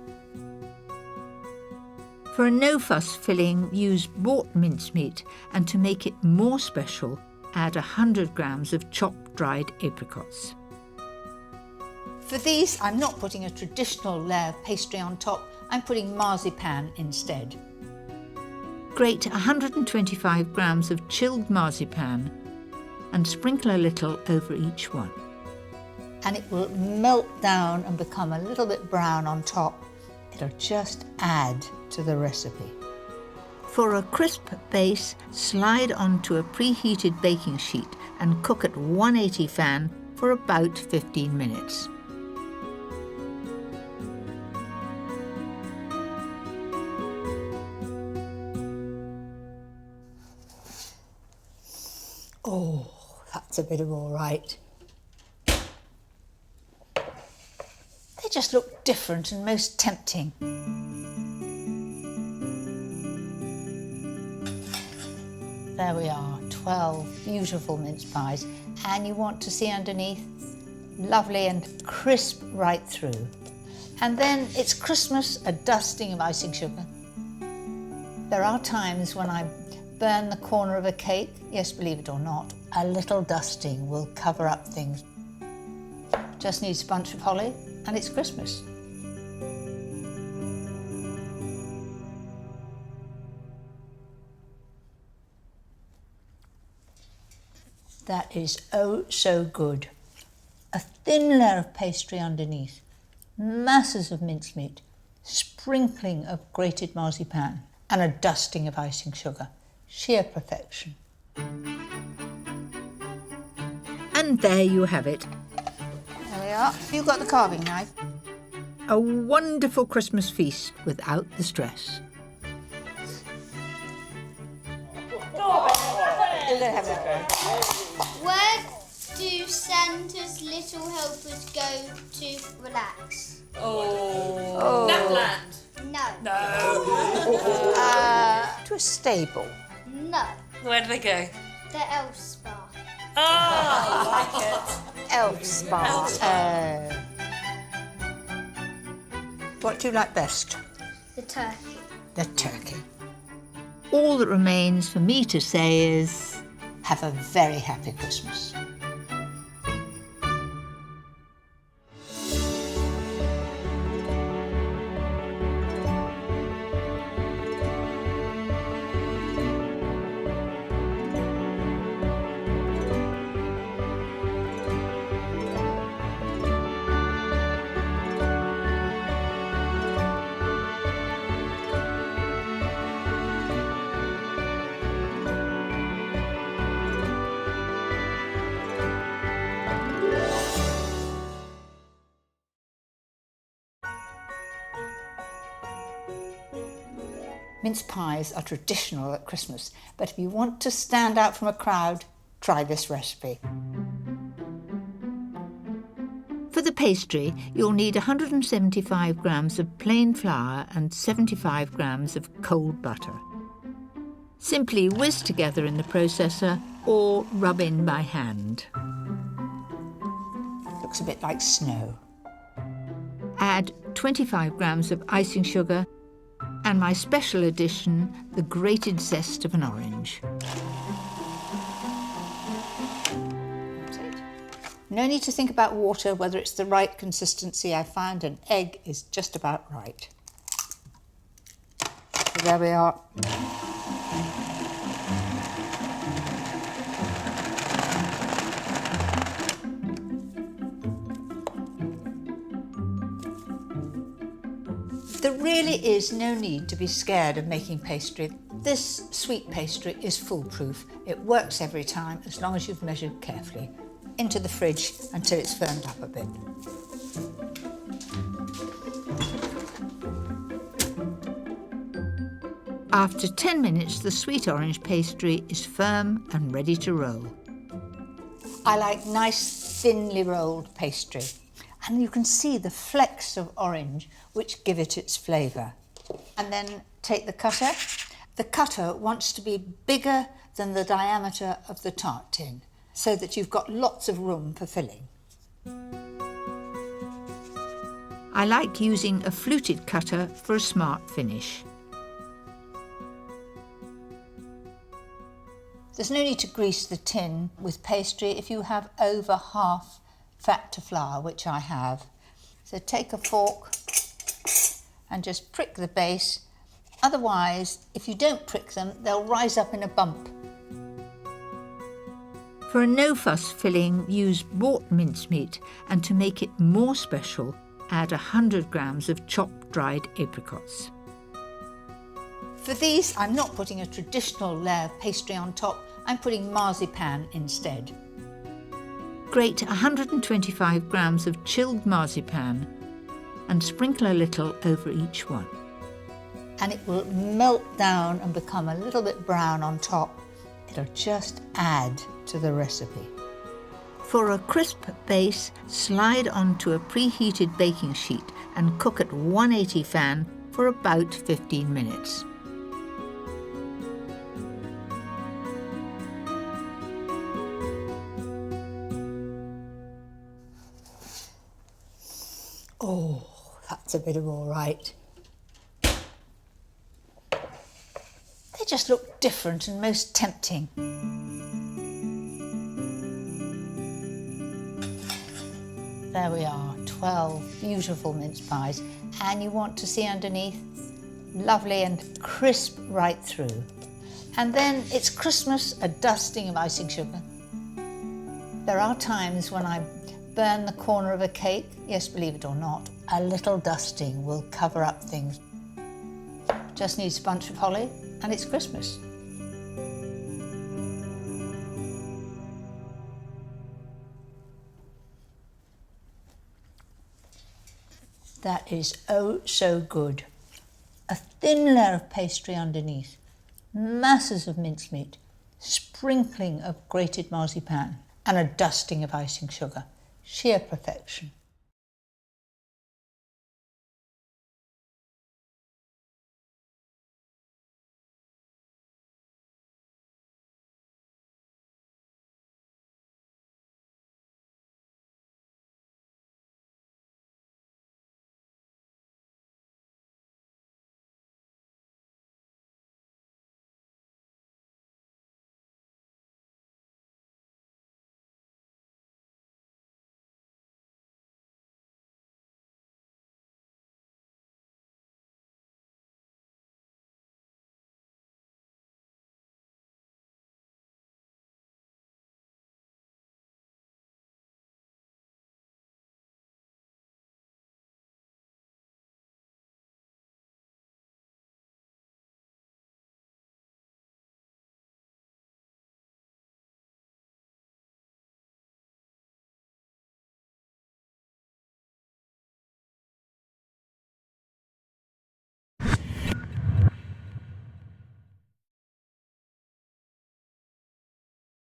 Speaker 1: For a no-fuss filling, use bought mincemeat, and to make it more special, add 100 grams of chopped dried apricots.
Speaker 2: For these, I'm not putting a traditional layer of pastry on top, I'm putting marzipan instead.
Speaker 1: Grate 125 grams of chilled marzipan and sprinkle a little over each one.
Speaker 2: And it will melt down and become a little bit brown on top. It'll just add to the recipe.
Speaker 1: For a crisp base, slide onto a preheated baking sheet and cook at 180 fan for about 15 minutes.
Speaker 2: Oh, that's a bit of all right. They just look different and most tempting. There we are, 12 beautiful mince pies. And you want to see underneath, lovely and crisp right through. And then it's Christmas, a dusting of icing sugar. There are times when I burn the corner of a cake. Yes, believe it or not, a little dusting will cover up things. Just needs a bunch of holly and it's Christmas. That is oh so good. A thin layer of pastry underneath, masses of mincemeat, sprinkling of grated marzipan, and a dusting of icing sugar. Sheer perfection.
Speaker 1: And there you have it.
Speaker 2: There we are. You've got the carving knife.
Speaker 1: A wonderful Christmas feast without the stress.
Speaker 11: Where do Santa's little helpers go to relax?
Speaker 13: Oh. Lapland.
Speaker 11: No.
Speaker 2: To a stable.
Speaker 11: No.
Speaker 13: Where do they go?
Speaker 11: The elf spa.
Speaker 13: Oh, I like it.
Speaker 2: Elf spa. What do you like best?
Speaker 11: The turkey.
Speaker 2: The turkey.
Speaker 1: All that remains for me to say is,
Speaker 2: have a very happy Christmas. Mince pies are traditional at Christmas, but if you want to stand out from a crowd, try this recipe.
Speaker 1: for the pastry, you'll need 175 grams of plain flour and 75 grams of cold butter. Simply whisk together in the processor or rub in by hand.
Speaker 2: Looks a bit like snow.
Speaker 1: Add 25 grams of icing sugar and my special addition, the grated zest of an orange.
Speaker 2: No need to think about water, whether it's the right consistency. I found an egg is just about right. So there we are. There really is no need to be scared of making pastry. This sweet pastry is foolproof. It works every time as long as you've measured carefully. Into the fridge until it's firmed up a bit.
Speaker 1: After 10 minutes, the sweet orange pastry is firm and ready to roll.
Speaker 2: I like nice, thinly rolled pastry. And you can see the flecks of orange which give it its flavour. And then take the cutter. The cutter wants to be bigger than the diameter of the tart tin, so that you've got lots of room for filling.
Speaker 1: I like using a fluted cutter for a smart finish.
Speaker 2: There's no need to grease the tin with pastry if you have over half fat to flour, which I have. So take a fork and just prick the base. Otherwise, if you don't prick them, they'll rise up in a bump.
Speaker 1: For a no-fuss filling, use bought mincemeat, and to make it more special, add 100 grams of chopped dried apricots.
Speaker 2: For these, I'm not putting a traditional layer of pastry on top, I'm putting marzipan instead.
Speaker 1: Grate 125 grams of chilled marzipan and sprinkle a little over each one.
Speaker 2: And it will melt down and become a little bit brown on top. It'll just add to the recipe.
Speaker 1: For a crisp base, slide onto a preheated baking sheet and cook at 180 fan for about 15 minutes.
Speaker 2: Oh, that's a bit of all right. They just look different and most tempting. There we are, 12 beautiful mince pies. And you want to see underneath, lovely and crisp right through. And then it's Christmas, a dusting of icing sugar. There are times when I burn the corner of a cake. Yes, believe it or not, a little dusting will cover up things. Just needs a bunch of holly and it's Christmas. That is oh so good. A thin layer of pastry underneath, masses of mincemeat, sprinkling of grated marzipan, and a dusting of icing sugar. Sheer perfection.